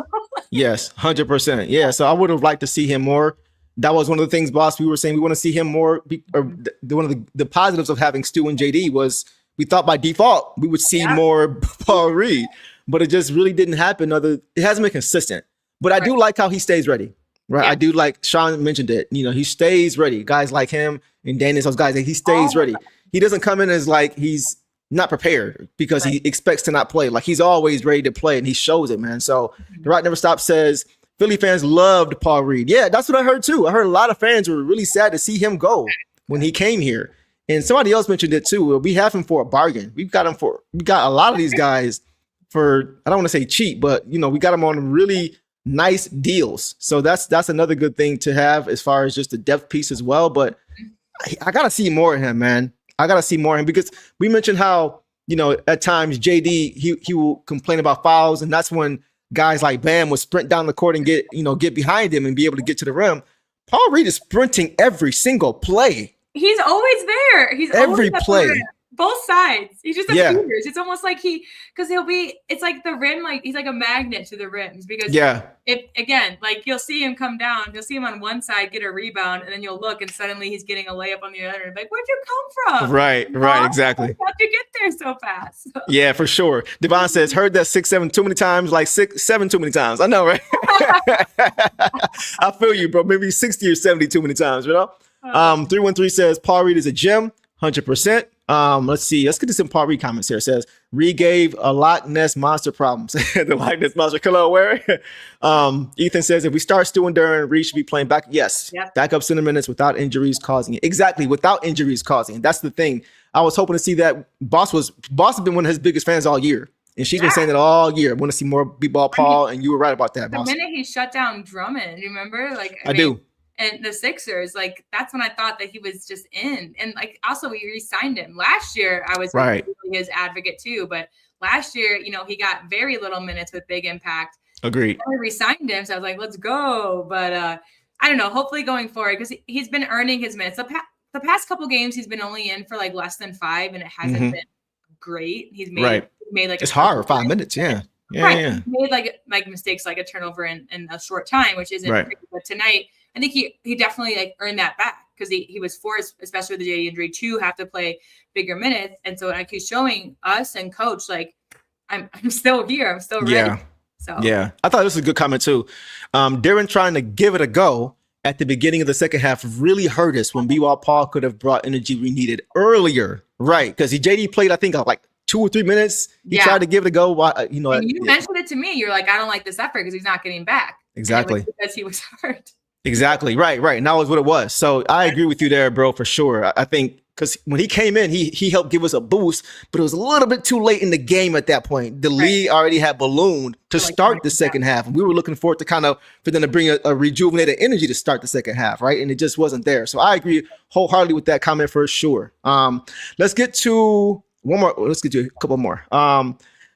100%. Yeah, so I would have liked to see him more. That was one of the things, boss. We were saying we want to see him more. One of the positives of having Stu and JD was we thought by default we would see more Paul Reed, but it just really didn't happen. It hasn't been consistent. But I do like how he stays ready. Right. Yeah. I do like Sean mentioned it. He stays ready. Guys like him and Dennis, those guys, he stays ready. He doesn't come in as like he's not prepared because he expects to not play. Like, he's always ready to play, and he shows it, man. So The Rock Never Stops says Philly fans loved Paul Reed. Yeah, that's what I heard too. I heard a lot of fans were really sad to see him go when he came here. And somebody else mentioned it too. We have him for a bargain. We got a lot of these guys for, I don't want to say cheap, but we got them on really nice deals. So that's another good thing to have as far as just the depth piece as well. But I gotta see more of him, man. I gotta see more of him because we mentioned how at times JD he will complain about fouls, and that's when guys like Bam would sprint down the court and get behind him and be able to get to the rim. Paul Reed is sprinting every single play. He's always there. He's every play. both sides. He just Yeah. appears. It's almost like it's like the rim, like he's like a magnet to the rims because if again, like you'll see him come down, you'll see him on one side get a rebound, and then you'll look and suddenly he's getting a layup on the other. And like, where'd you come from? Right, exactly. How'd you get there so fast? Yeah, for sure. Devon says, heard that 6'7" too many times, like 6'7" too many times. I know, right? I feel you, bro. Maybe 60 or 70 too many times, you know? 313 says Paul Reed is a gem, 100%. Let's see. Let's get to some Paul Reed comments here. It says Reed gave a Loch Ness monster problems. The Loch Ness monster. Hello, where? Ethan says if we start Stu and Duran, Reed should be playing back. Yes, backup center minutes without injuries causing it. Exactly, without injuries causing it. That's the thing. I was hoping to see that. Boss has been one of his biggest fans all year. And she's been saying that all year. I want to see more B-ball Paul, and you were right about that, the Boss. The minute he shut down Drummond, you remember? Like I do. And the Sixers, like that's when I thought that he was just in. And like also we re-signed him. Last year I was his advocate too, but last year, you know, he got very little minutes with big impact. Agreed. We re-signed him, so I was like, let's go. But I don't know, hopefully going forward, because he's been earning his minutes. The past couple games he's been only in for like less than 5, and it hasn't been great. He's made like it's hard 5 minutes, yeah. He made like mistakes like a turnover in a short time, which isn't great. But tonight I think he definitely like earned that back because he was forced, especially with the JD injury, to have to play bigger minutes. And so like he's showing us and coach like I'm still here, I'm still ready. Yeah. So yeah, I thought this was a good comment too. Darren trying to give it a go at the beginning of the second half really hurt us when B-Wall Paul could have brought energy we needed earlier, right? Because JD played I think like 2 or 3 minutes. He tried to give it a go. You know, and you mentioned it to me. You're like, I don't like this effort because he's not getting back. Exactly. Because he was hurt. Exactly. Right. And that was what it was. So I agree with you there, bro, for sure. I think because when he came in, he helped give us a boost, but it was a little bit too late in the game at that point. The lead already had ballooned to start the second half. And we were looking forward to for them to bring a rejuvenated energy to start the second half, right? And it just wasn't there. So I agree wholeheartedly with that comment for sure. Let's get to one more. Let's get to a couple more.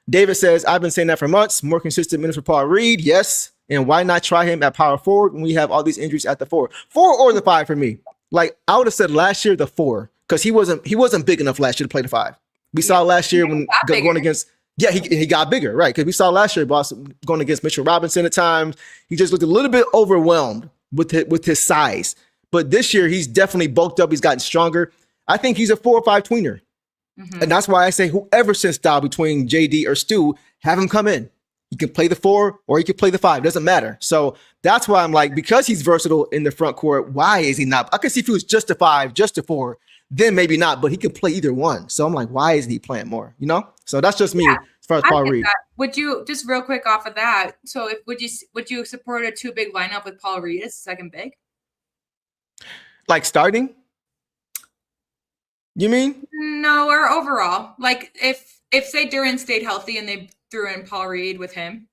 David says, I've been saying that for months. More consistent minutes for Paul Reed. Yes. And why not try him at power forward when we have all these injuries at the 4 or the 5 for me? Like I would have said last year, the 4, because he wasn't big enough last year to play the 5. We saw last year when going against, he got bigger, right? Because we saw last year, boss, going against Mitchell Robinson at times. He just looked a little bit overwhelmed with his size. But this year, he's definitely bulked up. He's gotten stronger. I think he's a 4 or 5 tweener. And that's why I say whoever sits down between JD or Stu, have him come in. He can play the 4 or he can play the 5. Doesn't matter. So that's why I'm like, because he's versatile in the front court, why is he not? I could see if he was just a 5, just a 4, then maybe not, but he could play either one. So I'm like, why isn't he playing more? You know? So that's just me as far as Paul Reed. Would you just real quick off of that? So would you support a 2 big lineup with Paul Reed as second big? Like starting? You mean? No, or overall. Like if say Duran stayed healthy and they threw in Paul Reed with him.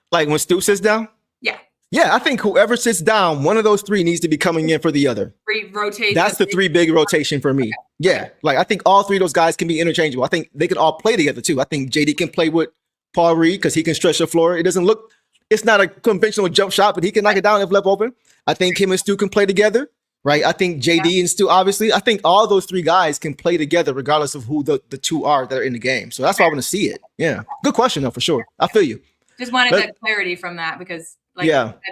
Like when Stu sits down? Yeah. Yeah, I think whoever sits down, one of those 3 needs to be coming in for the other. Rotate. That's the 3 big rotation for me. Okay. Yeah, like I think all 3 of those guys can be interchangeable. I think they could all play together too. I think JD can play with Paul Reed because he can stretch the floor. It's not a conventional jump shot, but he can knock it down if left open. I think him and Stu can play together. Right. I think JD and Stu, obviously, I think all those 3 guys can play together regardless of who the 2 are that are in the game. So that's why I want to see it. Yeah. Good question, though, for sure. I feel you. Just wanted that clarity from that because,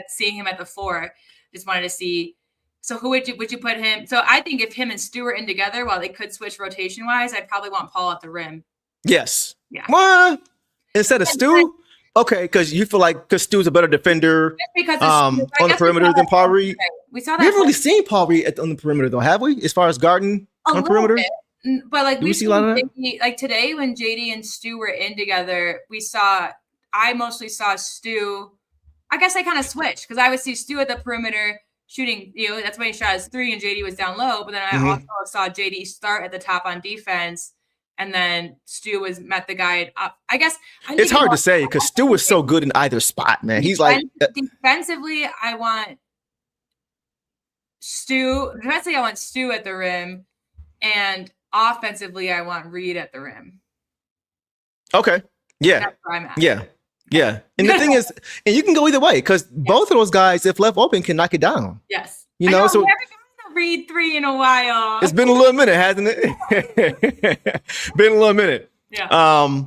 seeing him at the 4, just wanted to see. So who would you put him? So I think if him and Stu are in together, while they could switch rotation wise, I'd probably want Paul at the rim. Yes. Yeah. Well, instead of Stu? Okay, because you feel like Stu's a better defender on the perimeter than Paul Reed. We saw that. We haven't really seen Paul Reed on the perimeter, though, have we? As far as guarding on the perimeter? Bit. But like we see a lot of that? Like today when JD and Stu were in together, I mostly saw Stu. I guess I kind of switched because I would see Stu at the perimeter shooting, that's when he shot his 3 and JD was down low. But then I also saw JD start at the top on defense. And then Stu met the guy up. I guess it's hard to say because Stu is so good in either spot, man. He's like defensively, I want Stu. Defensively, I want Stu at the rim, and offensively, I want Reed at the rim. Okay. Yeah. That's where I'm at. Yeah. And the thing is, and you can go either way because both of those guys, if left open, can knock it down. Yes. So Reed 3 in a while. It's been a little minute, hasn't it? Been a little minute. Yeah.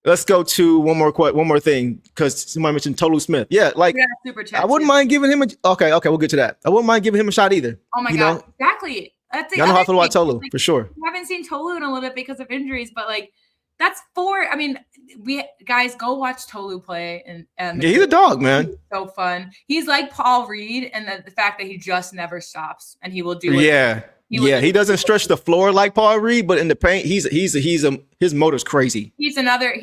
Let's go to one more thing, because somebody mentioned Tolu Smith. Yeah, like We got a super chat I wouldn't too. mind giving him okay, we'll get to that. I wouldn't mind giving him a shot either. Oh my you god, know? exactly. That's the I know how I other feel about thing. Tolu, Like, for sure. we haven't seen Tolu in a little bit because of injuries, but like that's 4. I mean, we guys go watch Tolu play, and Yeah, he's a dog, man. so fun. He's like Paul Reed, and the fact that he just never stops, and he will do it. Yeah. He doesn't stretch the floor like Paul Reed, but in the paint, his motor's crazy. He's another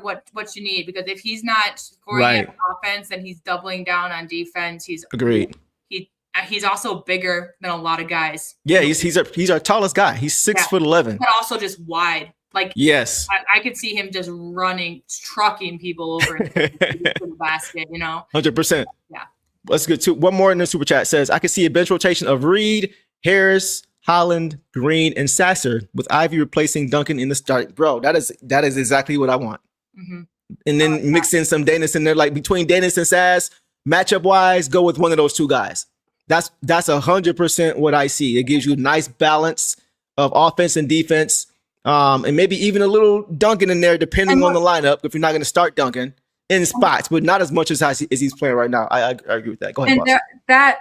what you need, because if he's not scoring Right. on offense, then he's doubling down on defense. Agreed. He's also bigger than a lot of guys. Yeah, he's our tallest guy. He's 6'11", but also just wide. Like, yes, I could see him just running, trucking people over to the basket, 100%. Yeah. Let's get to one more in the super chat. Says, I can see a bench rotation of Reed, Harris, Holland, Green, and Sasser, with Ivy replacing Duncan in the start. Bro, that is exactly what I want. Mm-hmm. And then mix in some Danis in there, like between Danis and Sass, matchup wise, go with one of those two guys. That's 100% what I see. It gives you a nice balance of offense and defense, and maybe even a little Duncan in there, depending on the lineup. If you're not going to start Duncan in spots, but not as much as he's playing right now. I agree with that. Go ahead, and that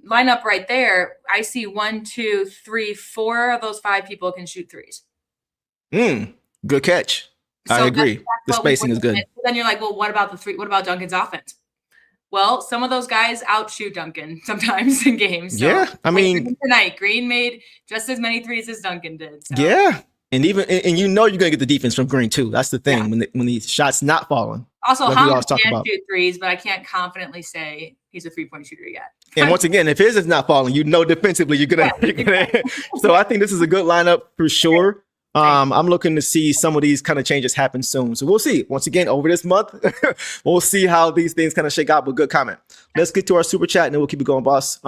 lineup right there, I see 1, 2, 3, 4 of those 5 people can shoot threes. Good catch. So I agree. that's The spacing is good. Then you're like, well, what about the 3? What about Duncan's offense? Well, some of those guys outshoot Duncan sometimes in games. So, yeah, I mean, tonight Green made just as many threes as Duncan did. So. Yeah, and you're gonna get the defense from Green too. That's the thing, when the shot's not falling. Also, like Holland can shoot threes, but I can't confidently say he's a 3-point shooter yet. And once again, if his is not falling, defensively you're gonna. So I think this is a good lineup for sure. I'm looking to see some of these kind of changes happen soon. So we'll see. Once again, over this month, we'll see how these things kind of shake out. But good comment. Let's get to our super chat and then we'll keep it going, boss.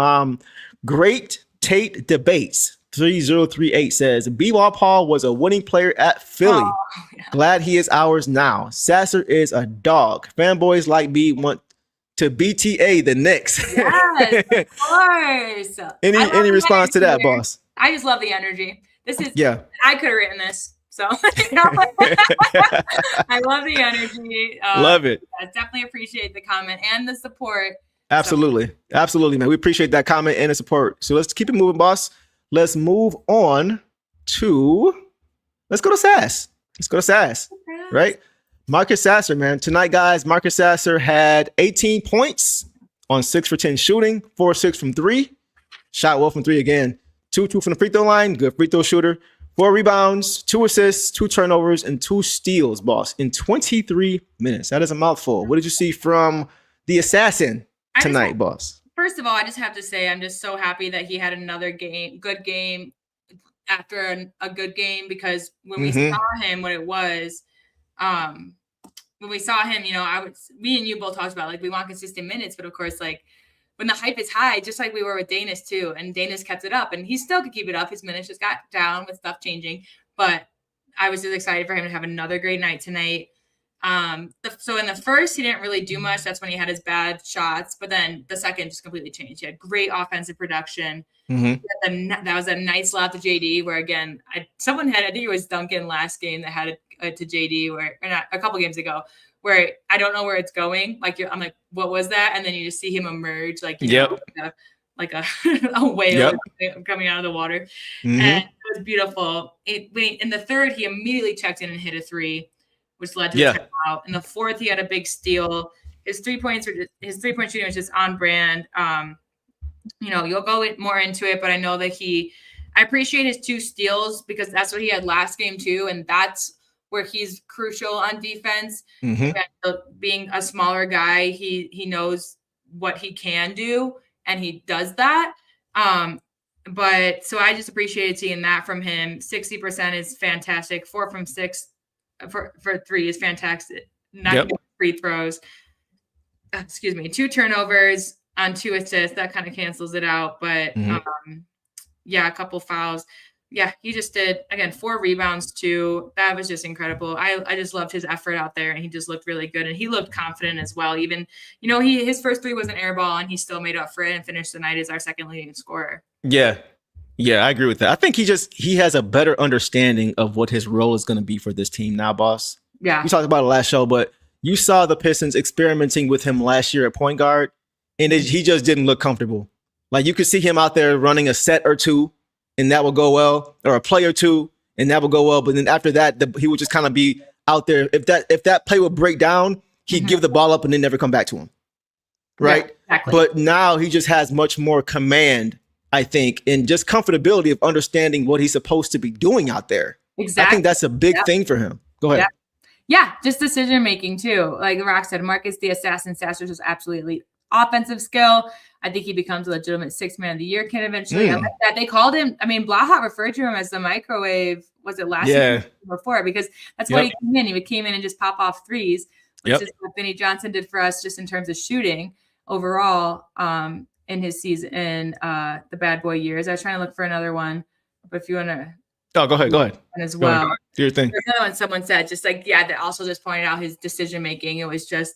Great Tate Debates 3038 says, B-Ball Paul was a winning player at Philly. Oh, yeah. Glad he is ours now. Sasser is a dog. Fanboys like me want to BTA the Knicks. Yes, of course. Any response to that, boss? I just love the energy. This is, yeah. I could have written this. So I love the energy. Love it. I definitely appreciate the comment and the support. Absolutely. So. Absolutely, man. We appreciate that comment and the support. So let's keep it moving, boss. Let's move on to, let's go to Sass. Right? Marcus Sasser, man. Tonight, guys, Marcus Sasser had 18 points on 6 for 10 shooting, 4-6 from 3. Shot well from 3 again. 2-2 from the free throw line. Good free throw shooter. 4 rebounds, 2 assists, 2 turnovers, and 2 steals, boss, in 23 minutes. That is a mouthful. What did you see from the assassin tonight, boss? First of all, I just have to say I'm just so happy that he had another good game after a good game, because when we saw him, when we saw him, me and you both talked about, like, we want consistent minutes, but of course, like, when the hype is high, just like we were with Danis too, and Danis kept it up, and he still could keep it up. His minutes just got down with stuff changing, but I was just excited for him to have another great night tonight. So in the first, he didn't really do much. That's when he had his bad shots, but then the second just completely changed. He had great offensive production. That was a nice lob to JD, where again, I think it was Duncan last game that had it to JD, or not, a couple games ago, where I don't know where it's going. Like, I'm like, what was that? And then you just see him emerge, like, like a whale coming out of the water. And it was beautiful. In the third, he immediately checked in and hit a 3, which led to the timeout. In the fourth, he had a big steal. His 3-point shooting was just on brand. You'll go more into it, but I know that I appreciate his 2 steals, because that's what he had last game too, and that's where he's crucial on defense. Being a smaller guy, he knows what he can do, and he does that. But so I just appreciated seeing that from him. 60% is fantastic. 4 from 6 for 3 is fantastic. Not free throws. 2 turnovers on 2 assists. That kind of cancels it out. But a couple fouls. Yeah, he just did, again, 4 rebounds too. That was just incredible. I just loved his effort out there, and he just looked really good, and he looked confident as well. Even, his first 3 was an air ball, and he still made up for it and finished the night as our second leading scorer. Yeah. Yeah, I agree with that. I think he has a better understanding of what his role is going to be for this team now, boss. Yeah. We talked about it last show, but you saw the Pistons experimenting with him last year at point guard, and he just didn't look comfortable. Like, you could see him out there running a set or two, and that will go well, or a play or two, and that will go well. But then after that, he would just kind of be out there. If that play would break down, he'd give the ball up and then never come back to him. Right? Yeah, exactly. But now he just has much more command, I think, and just comfortability of understanding what he's supposed to be doing out there. Exactly. I think that's a big thing for him. Go ahead. Yeah, just decision making too. Like Rock said, Marcus the Assassin Sasser is absolutely elite offensive skill. I think he becomes a legitimate 6th man of the year kid eventually. I like that. They called him, Blaha referred to him as the microwave, was it last year before? Because that's what he came in. He came in and just pop off threes, which is what Vinny Johnson did for us just in terms of shooting overall in his season in the bad boy years. I was trying to look for another one, but if you want to. Oh, go ahead. As well. Do your thing. There's another one someone said, just like, that also just pointed out his decision making. It was just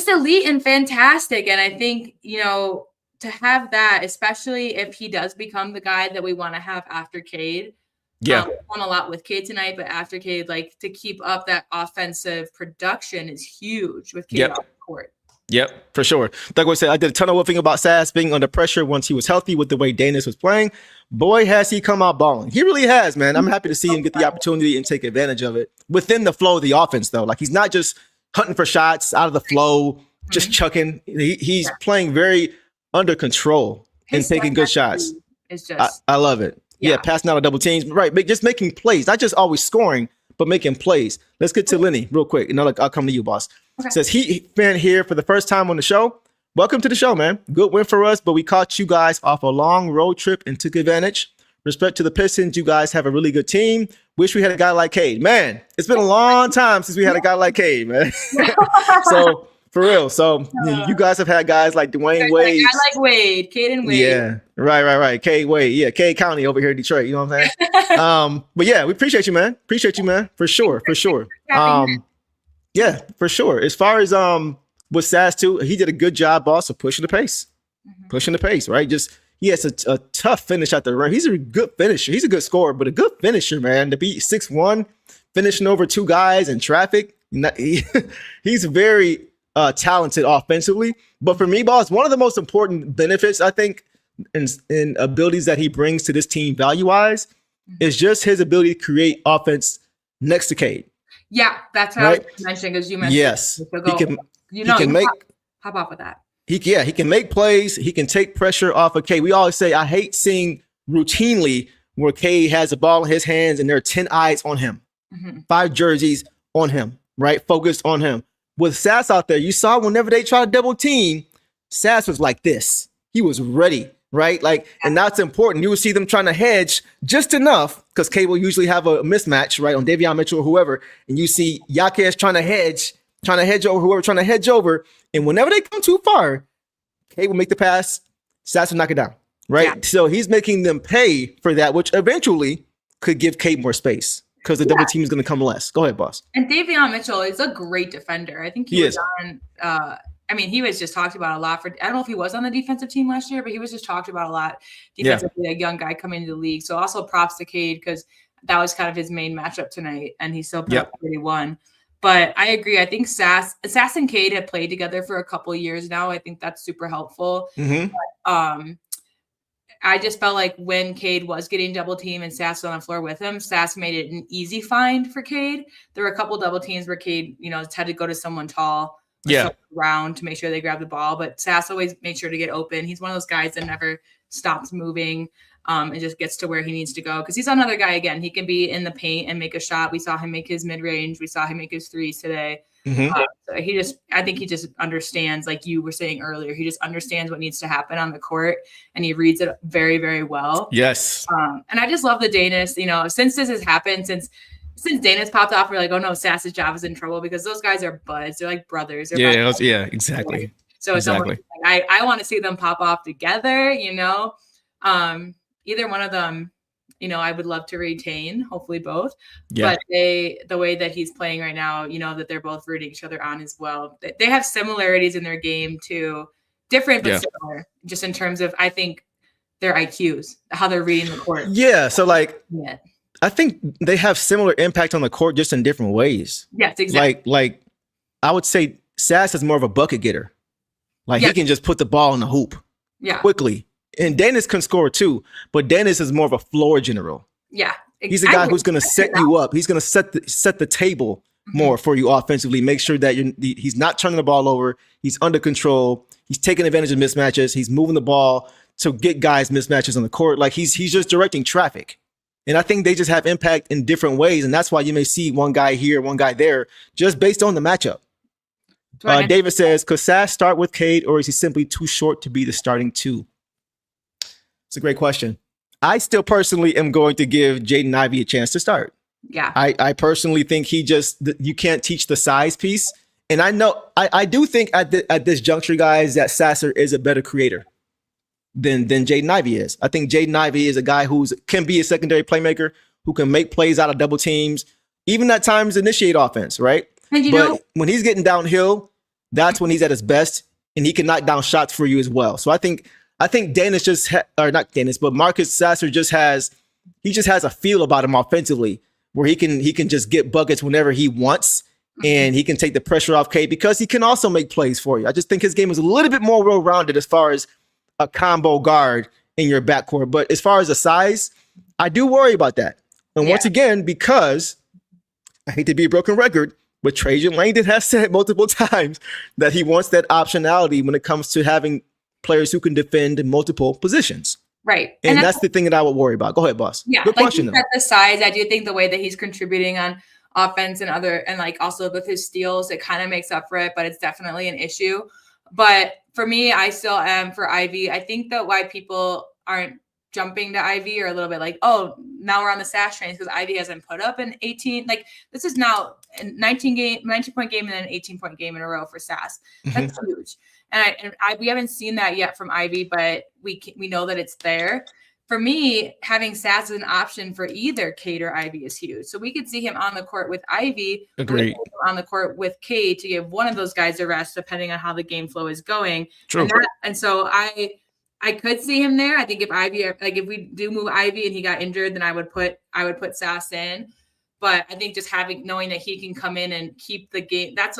elite and fantastic. And I think, to have that, especially if he does become the guy that we want to have after Cade. Yeah. On a lot with Cade tonight, but after Cade, like, to keep up that offensive production is huge with Cade off the court. Yep, for sure. Like I said, I did a ton of woofing about Sass being under pressure once he was healthy with the way Danis was playing. Boy, has he come out balling. He really has, man. I'm happy to see him get the opportunity and take advantage of it within the flow of the offense, though. Like, he's not just hunting for shots out of the flow, just chucking. He's playing very under control and taking good shots. It's just I love it. Yeah, passing out of double teams. Right, just making plays, not just always scoring, but making plays. Let's get to Lenny real quick, and I'll come to you, boss. Okay. Says he fan here for the first time on the show. Welcome to the show, man. Good win for us, but we caught you guys off a long road trip and took advantage. Respect to the Pistons. You guys have a really good team. Wish we had a guy like Cade. Man, it's been a long time since we had a guy like Cade, man. So, for real. So, you guys have had guys like Dwayne Wade. A guy like Wade, Cade and Wade. Yeah, right. Cade Wade. Yeah, Cade County over here in Detroit. You know what I'm saying? But yeah, we appreciate you, man. For sure. Yeah, for sure. As far as with Sass too, he did a good job also pushing the pace. Right? Just he has a tough finish at the rim. He's a good finisher. He's a good scorer, but a good finisher, man. To be 6'1", finishing over 2 guys in traffic. He's very talented offensively. But for me, boss, one of the most important benefits, I think, in abilities that he brings to this team value-wise is just his ability to create offense next to Cade. Yeah, that's what I was mentioning, because you mentioned. Yes, he can make. Hop off with that. He can make plays. He can take pressure off of Cade. We always say, I hate seeing routinely where Cade has the ball in his hands and there are 10 eyes on him, 5 jerseys on him, right? Focused on him. With Sass out there, you saw whenever they try to double team, Sass was like this. He was ready, right? Like, and that's important. You will see them trying to hedge just enough, because Cade will usually have a mismatch, right, on Davion Mitchell or whoever, and you see Jaquez trying to hedge over whoever trying to hedge over, and whenever they come too far, Cade will make the pass, Sass will knock it down, right? Yeah. So he's making them pay for that, which eventually could give Cade more space, because the double team is going to come less. Go ahead, boss. And Davion Mitchell is a great defender. I think he was on. He was just talked about a lot for. I don't know if he was on the defensive team last year, but he was just talked about a lot defensively. A young guy coming into the league. So also props to Cade, because that was kind of his main matchup tonight, and he still put up 31. But I agree. I think Sass and Cade have played together for a couple of years now. I think that's super helpful. But, I just felt like when Cade was getting double teamed and Sass was on the floor with him, Sass made it an easy find for Cade. There were a couple double teams where Cade, had to go to someone tall, around to make sure they grab the ball. But Sass always made sure to get open. He's one of those guys that never stops moving and just gets to where he needs to go. Because he's another guy, again, he can be in the paint and make a shot. We saw him make his mid-range. We saw him make his threes today. So I think he just understands, like you were saying earlier, he just understands what needs to happen on the court, and he reads it very, very well. Yes. And I just love the Danis, since this has happened, since Danis popped off, we're like, oh no, Sass's job is in trouble, because those guys are buds. They're like brothers. They're exactly. So exactly. I want to see them pop off together, either one of them, I would love to retain, hopefully both. Yeah. But the way that he's playing right now, that they're both rooting each other on as well. They have similarities in their game too, different but similar, just in terms of, I think, their IQs, how they're reading the court. Yeah. So I think they have similar impact on the court, just in different ways. Yes, exactly. Like I would say Sass is more of a bucket getter. He can just put the ball in the hoop quickly. And Dennis can score too, but Dennis is more of a floor general. Yeah. He's a guy who's going to set you up. He's going to set the table more for you offensively. Make sure that he's not turning the ball over. He's under control. He's taking advantage of mismatches. He's moving the ball to get guys mismatches on the court. He's just directing traffic. And I think they just have impact in different ways. And that's why you may see one guy here, one guy there, just based on the matchup. David says, could Sass start with Cade, or is he simply too short to be the starting two? It's a great question. I still personally am going to give Jaden Ivey a chance to start. Yeah. I personally think you can't teach the size piece. And I do think at this juncture, guys, that Sasser is a better creator than Jaden Ivey is. I think Jaden Ivey is a guy who can be a secondary playmaker, who can make plays out of double teams, even at times initiate offense, right? But when he's getting downhill, that's when he's at his best, and he can knock down shots for you as well. So I think Dennis not Dennis, but Marcus Sasser has a feel about him offensively, where he can just get buckets whenever he wants, and he can take the pressure off Cade because he can also make plays for you. I just think his game is a little bit more well-rounded as far as a combo guard in your backcourt. But as far as the size, I do worry about that. And once again, because I hate to be a broken record, but Trajan Langdon has said multiple times that he wants that optionality when it comes to having players who can defend in multiple positions. Right. And that's the thing that I would worry about. Go ahead, boss. Yeah. Good question. The size, I do think the way that he's contributing on offense and also with his steals, it kind of makes up for it, but it's definitely an issue. But for me, I still am for Ivy. I think that why people aren't jumping to Ivy are a little bit like, oh, now we're on the Sash train because Ivy hasn't put up an 18. This is now a 19-point game and then an 18-point game in a row for Sass. That's huge. And we haven't seen that yet from Ivy, but we know that it's there. For me, having Sass as an option for either Cade or Ivy is huge. So we could see him on the court with Ivy, agreed, on the court with Cade to give one of those guys a rest, depending on how the game flow is going. True. And so I could see him there. I think if we do move Ivy and he got injured, then I would put Sass in. But I think just knowing that he can come in and keep the game, that's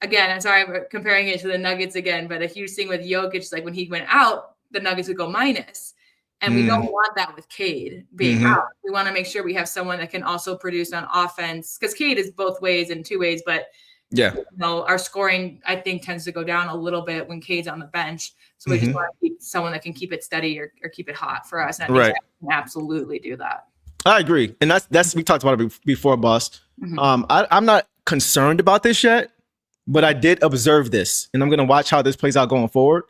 again, I'm sorry, I'm comparing it to the Nuggets again, but a huge thing with Jokic, when he went out, the Nuggets would go minus. And we don't want that with Cade being out. We want to make sure we have someone that can also produce on offense, because Cade is both ways and two ways, but our scoring, I think, tends to go down a little bit when Cade's on the bench. So we just want to keep someone that can keep it steady or keep it hot for us. And I think I can absolutely do that. I agree. And that's we talked about it before, boss. I'm not concerned about this yet, but I did observe this, and I'm going to watch how this plays out going forward.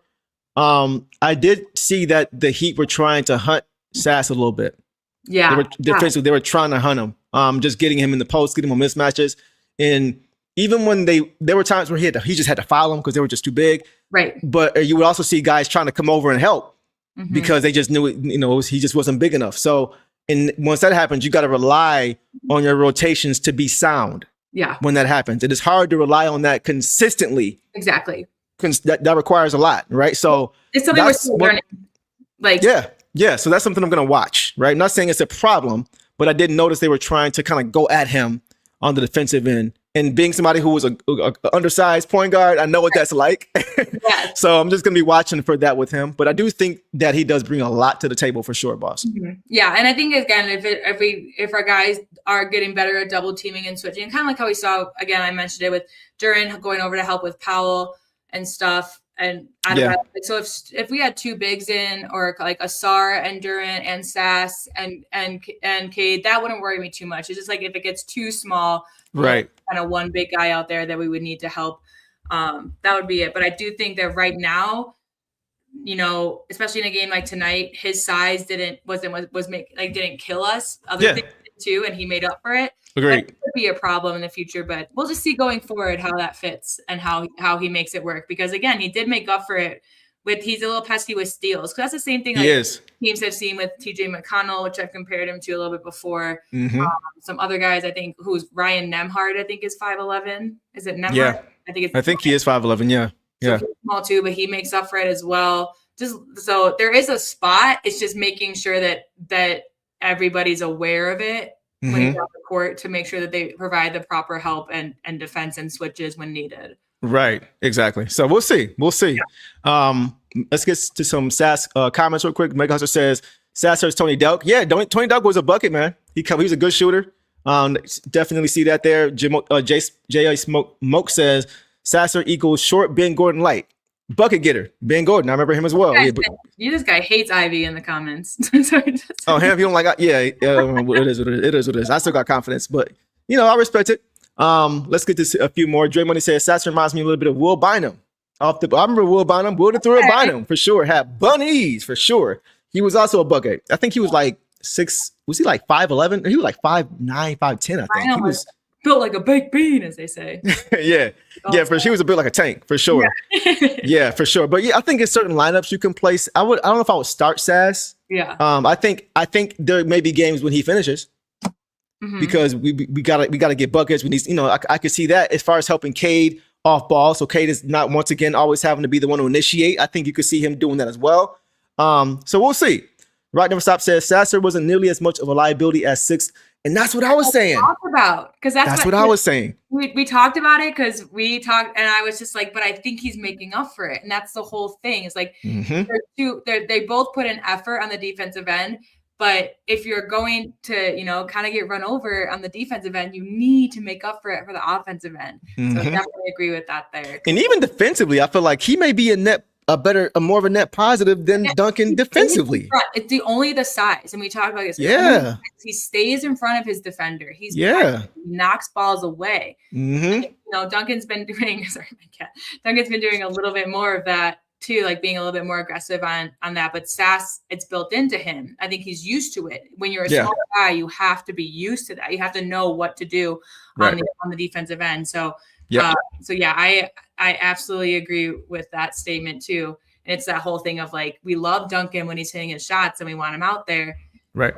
I did see that the Heat were trying to hunt Sass a little bit. Yeah. They were defensively. They were trying to hunt him, just getting him in the post, getting him on mismatches. And even when there were times where he just had to foul them because they were just too big. Right. But you would also see guys trying to come over and help because they just knew he just wasn't big enough. So, and once that happens, you got to rely on your rotations to be sound. Yeah. When that happens, it is hard to rely on that consistently. Exactly. That requires a lot, right? So it's something we're still learning. Yeah. So that's something I'm going to watch, right? I'm not saying it's a problem, but I did notice they were trying to kind of go at him on the defensive end. And being somebody who was a undersized point guard, I know what that's like. Yes. So I'm just going to be watching for that with him. But I do think that he does bring a lot to the table for sure, boss. Yeah, and I think again, if our guys are getting better at double teaming and switching, kind of like how we saw again, I mentioned it with Duran going over to help with Powell and stuff. And so if we had two bigs in, or like Asar and Durant and Sass and Cade, that wouldn't worry me too much. It's just like if it gets too small, right? Kind of one big guy out there that we would need to help. That would be it. But I do think that right now, especially in a game like tonight, his size didn't kill us. Other things did too, and he made up for it. Agreed. That could be a problem in the future, but we'll just see going forward how that fits and how he makes it work. Because again, he did make up for it he's a little pesky with steals. Because that's the same thing He is. teams have seen with TJ McConnell, which I've compared him to a little bit before. Mm-hmm. Some other guys, I think, who's Ryan Nemhard, I think is 5'11". Is it Nemhard? Yeah. I think he is 5'11". Yeah. Yeah. So small too, but he makes up for it as well. Just so there is a spot. It's just making sure that everybody's aware of it when he's on the court to make sure that they provide the proper help and defense and switches when needed. Right. Exactly. So we'll see. Yeah. Let's get to some SAS comments real quick. Mega Hustler says Sasser's Tony Delk. Yeah, Tony Delk was a bucket, man. He was a good shooter. Definitely see that there. J.A. Smoke says Sasser equals short Ben Gordon light. Bucket getter. Ben Gordon. I remember him as well. This guy hates Ivy in the comments. Oh, him? You don't like? Yeah. It is what it is. I still got confidence, but I respect it. Let's get to a few more. Dre Money says Sasser reminds me a little bit of Will Bynum. I remember Will Bynum. Will the Thrower Bynum for sure. Had bunnies for sure. He was also a bucket. I think he was like 6. Was he like 5'11"? He was like 5'9", 5'10". I think he was built like a baked bean, as they say. Yeah. Yeah, for sure. He was built like a tank, for sure. Yeah, for sure. But yeah, I think in certain lineups you can place. I don't know if I would start Sass. Yeah. I think there may be games when he finishes. Because we gotta get buckets. We need, I could see that as far as helping Cade off ball. So Cade is not once again always having to be the one to initiate. I think you could see him doing that as well. So we'll see. Right Never Stop says Sasser wasn't nearly as much of a liability as 6. And that's what I was saying. That's what I was saying. We talked about it because we talked, and I was just like, but I think he's making up for it. And that's the whole thing. It's like they both put an effort on the defensive end. But if you're going to, kind of get run over on the defensive end, you need to make up for it for the offensive end. So I definitely agree with that there. And even defensively, I feel like he may be more of a net positive than Duncan defensively. It's the size. And we talked about this. Yeah. He stays in front of his defender. He knocks balls away. Duncan's been doing a little bit more of that too, like being a little bit more aggressive on that. But Sass, it's built into him. I think he's used to it. When you're a small guy, you have to be used to that. You have to know what to do on the defensive end. So I absolutely agree with that statement too. And it's that whole thing of like, we love Duncan when he's hitting his shots and we want him out there. Right.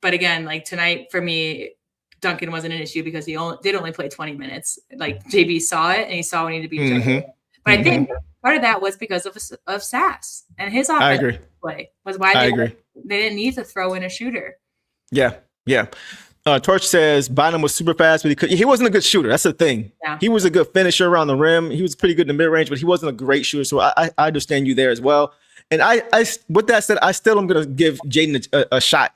But again, like tonight for me, Duncan wasn't an issue because he did only play 20 minutes. Like JB saw it and he saw what needed to be. But I think part of that was because of Sass and his offensive play was why they didn't need to throw in a shooter. Yeah. Torch says Bynum was super fast, but he wasn't a good shooter. That's the thing. Yeah. He was a good finisher around the rim. He was pretty good in the mid range, but he wasn't a great shooter. So I understand you there as well. And I with that said, I still am going to give Jaden a shot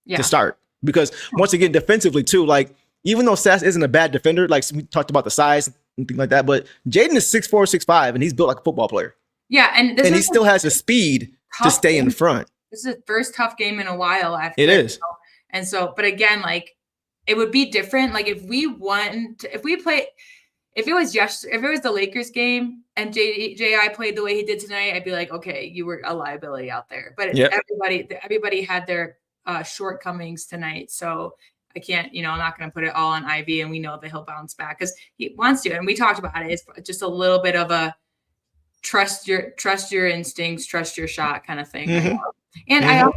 to start because once again, defensively too, like even though Sass isn't a bad defender, like we talked about the size and things like that, but Jaden is 6'4", 6'5", and he's built like a football player. Yeah, and he still has the speed to stay in front. This is the first tough game in a while. It is. And so, but again, like it would be different. Like if it was the Lakers game and J.I. played the way he did tonight, I'd be like, okay, you were a liability out there. But everybody had their shortcomings tonight. So I can't, I'm not going to put it all on Ivy, and we know that he'll bounce back because he wants to. And we talked about it. It's just a little bit of a trust your instincts, trust your shot kind of thing. And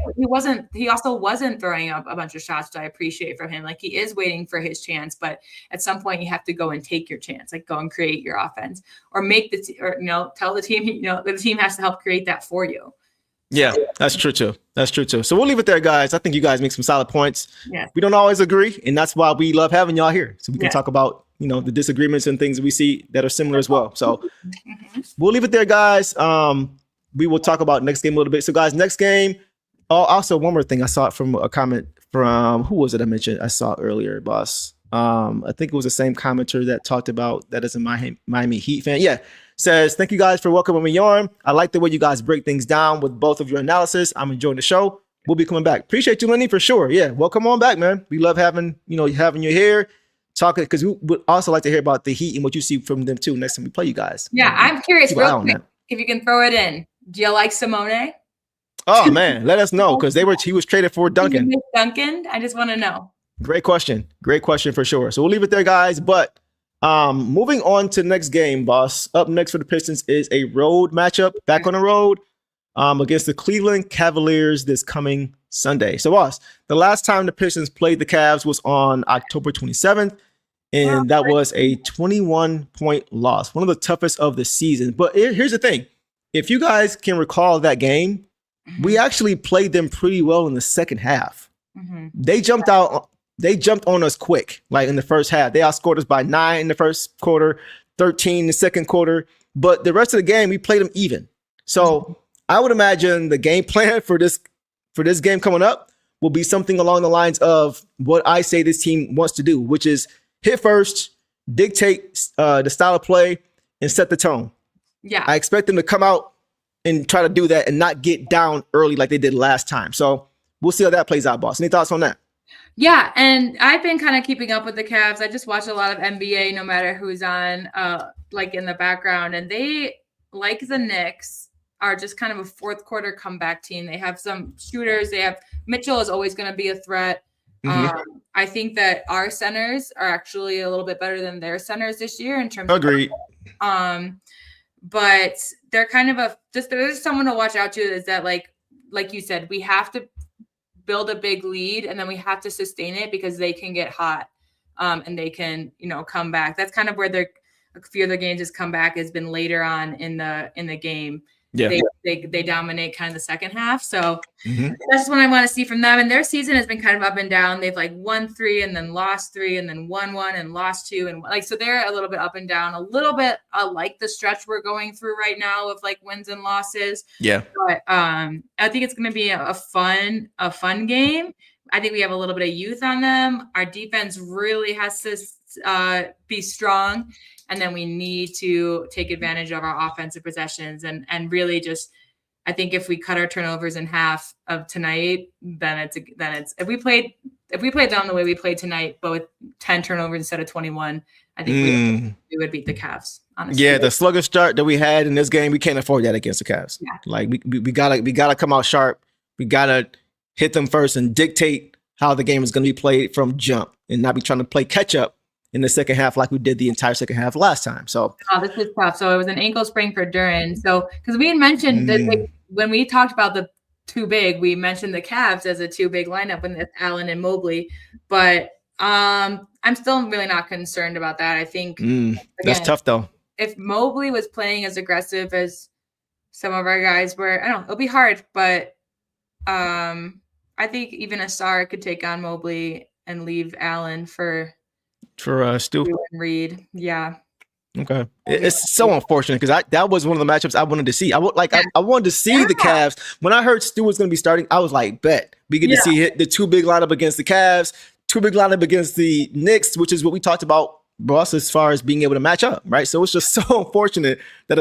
he also wasn't throwing up a bunch of shots, which I appreciate from him. Like he is waiting for his chance, but at some point you have to go and take your chance, like go and create your offense or tell the team, the team has to help create that for you. Yeah, that's true too. So we'll leave it there, guys. I think you guys make some solid points. Yeah. We don't always agree, and that's why we love having y'all here. So we can talk about, the disagreements and things we see that are similar as well. So we'll leave it there, guys. We will talk about next game a little bit. So guys, next game. Oh, also one more thing. I saw it from a comment from, who was it I mentioned? I saw earlier, boss. I think it was the same commenter that talked about that is a Miami Heat fan. Yeah. Says, thank you guys for welcoming me on. I like the way you guys break things down with both of your analysis. I'm enjoying the show. We'll be coming back. Appreciate you, Lenny, for sure. Yeah. Welcome on back, man. We love having you here talking because we would also like to hear about the Heat and what you see from them too next time we play you guys. Yeah. I'm curious real quick if you can throw it in. Do you like Simone? Oh man, let us know because he was traded for Duncan. Duncan, I just want to know. Great question for sure. So we'll leave it there, guys. But Moving on to the next game, boss. Up next for the Pistons is a road matchup, back on the road, against the Cleveland Cavaliers this coming Sunday. So, boss, the last time the Pistons played the Cavs was on October 27th, and that was a 21-point loss, one of the toughest of the season. But here's the thing. If you guys can recall that game, we actually played them pretty well in the second half. They jumped on us quick, like in the first half. They outscored us by 9 in the first quarter, 13 in the second quarter. But the rest of the game, we played them even. So I would imagine the game plan for this game coming up will be something along the lines of what I say this team wants to do, which is hit first, dictate the style of play, and set the tone. Yeah. I expect them to come out and try to do that and not get down early like they did last time. So we'll see how that plays out, boss. Any thoughts on that? Yeah, and I've been kind of keeping up with the Cavs. I just watch a lot of NBA, no matter who's on, like in the background. And they, like the Knicks, are just kind of a fourth quarter comeback team. They have some shooters. They have Mitchell is always going to be a threat. I think that our centers are actually a little bit better than their centers this year in terms Agreed. of but they're kind of there's someone to watch out to, is that like you said, we have to build a big lead and then we have to sustain it because they can get hot and they can, come back. That's kind of where a few of their games has come back, has been later on in the game. Yeah, they dominate kind of the second half. So that's what I want to see from them. And their season has been kind of up and down. They've like won 3 and then lost 3 and then won 1 and lost 2. And like, so they're a little bit up and down, a little bit like the stretch we're going through right now of like wins and losses. Yeah. But I think it's going to be a fun game. I think we have a little bit of youth on them. Our defense really has to be strong. And then we need to take advantage of our offensive possessions and really just, I think if we cut our turnovers in half of tonight, then it's if we played down the way we played tonight, but with 10 turnovers instead of 21, I think we would beat the Cavs. Honestly. Yeah, the sluggish start that we had in this game, we can't afford that against the Cavs. Yeah. Like we gotta come out sharp. We gotta hit them first and dictate how the game is going to be played from jump, and not be trying to play catch up in the second half like we did the entire second half last time. So this is tough. So it was an ankle sprain for Duran. So because we had mentioned that when we talked about the too big, we mentioned the Cavs as a too big lineup with Allen and Mobley. But I'm still really not concerned about that. I think that's tough though. If Mobley was playing as aggressive as some of our guys were, I don't know, it'll be hard, but I think even Asar could take on Mobley and leave Allen for Stu and Reed. Yeah. Okay. It's so unfortunate because that was one of the matchups I wanted to see. I wanted to see the Cavs. When I heard Stu was going to be starting, I was like, bet we get to see the too big lineup against the Cavs, too big lineup against the Knicks, which is what we talked about, boss, as far as being able to match up, right? So it's just so unfortunate that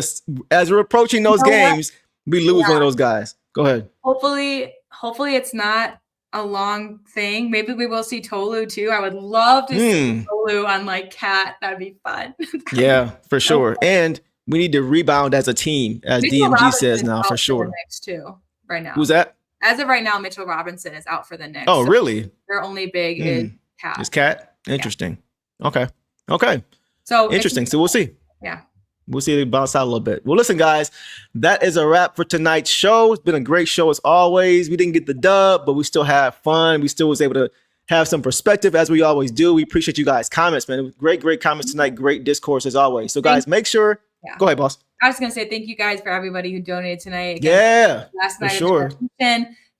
as we're approaching those games, we lose one of those guys. Go ahead. Hopefully it's not a long thing. Maybe we will see Tolu too. I would love to see Tolu on like Cat. That'd be fun. Yeah, for sure. And we need to rebound as a team, as Mitchell DMG Robinson says now, for sure. For the Knicks too, right now. Who's that? As of right now, Mitchell Robinson is out for the Knicks. Oh, really? Their only big is Cat. Is Cat? Interesting. Yeah. Okay. So interesting. So we'll see. Yeah. We'll see it bounce out a little bit. Well, listen, guys, that is a wrap for tonight's show. It's been a great show as always. We didn't get the dub, but we still had fun. We still was able to have some perspective as we always do. We appreciate you guys' comments, man. It was great comments tonight. Great discourse as always. So, guys, make sure. Yeah. Go ahead, boss. I was going to say thank you guys for everybody who donated tonight. Again, last night, for sure.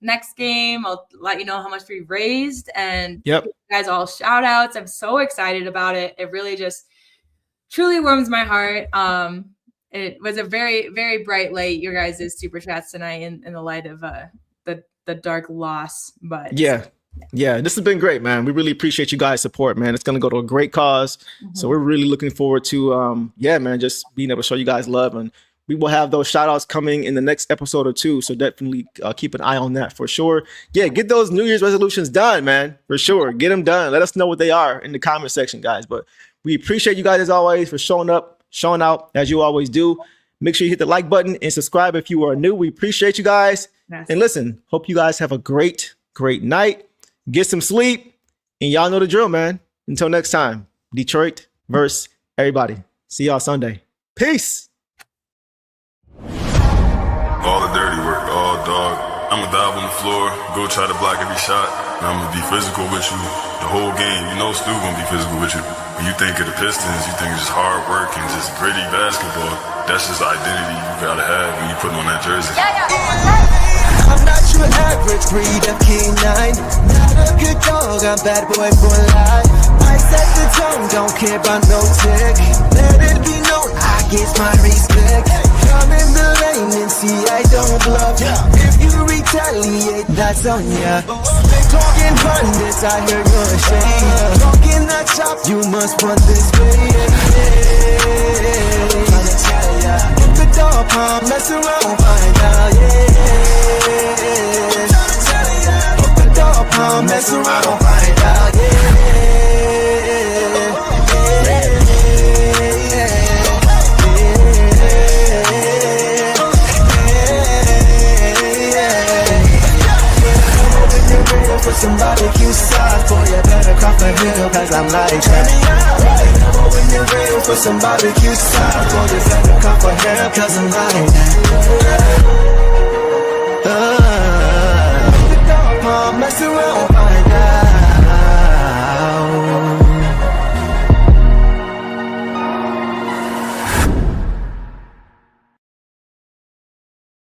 Next game, I'll let you know how much we raised and give you guys all shout outs. I'm so excited about it. It really just truly warms my heart. It was a very, very bright light, your guys' super chats tonight in the light of the dark loss. But yeah, this has been great, man. We really appreciate you guys' support, man. It's gonna go to a great cause. So we're really looking forward to just being able to show you guys love, and we will have those shout outs coming in the next episode or two. So definitely keep an eye on that for sure. Yeah, get those New Year's resolutions done, man, for sure. Get them done. Let us know what they are in the comment section, guys. But we appreciate you guys as always for showing up, showing out as you always do. Make sure you hit the like button and subscribe if you are new. We appreciate you guys. Yes. And listen, hope you guys have a great night. Get some sleep. And y'all know the drill, man. Until next time, Detroit versus Everybody, see y'all Sunday. Peace. All the dirty work, all dog. I'ma dive on the floor, go try to block every shot. And I'ma be physical with you the whole game. You know Stu gonna be physical with you. When you think of the Pistons, you think it's just hard work and just gritty basketball. That's just the identity you gotta have when you put on that jersey. I'm not your average breed of canine. Not a good dog, I'm bad boy for life. I set the tone, don't care about no tick. Let it be known, I get my respect. Come in the lane and see I don't bluff. If you retaliate, that's on ya. Talking pundits, I hear your shade. Talking that shop, you must want this way. If the dog palm, mess around, find out, If the dog palm, mess around, find out, For some barbecue sauce, boy, you better crop a hill, cause I'm like that. When you're real for some barbecue sauce, boy, you better crop a hill, cause I'm like that.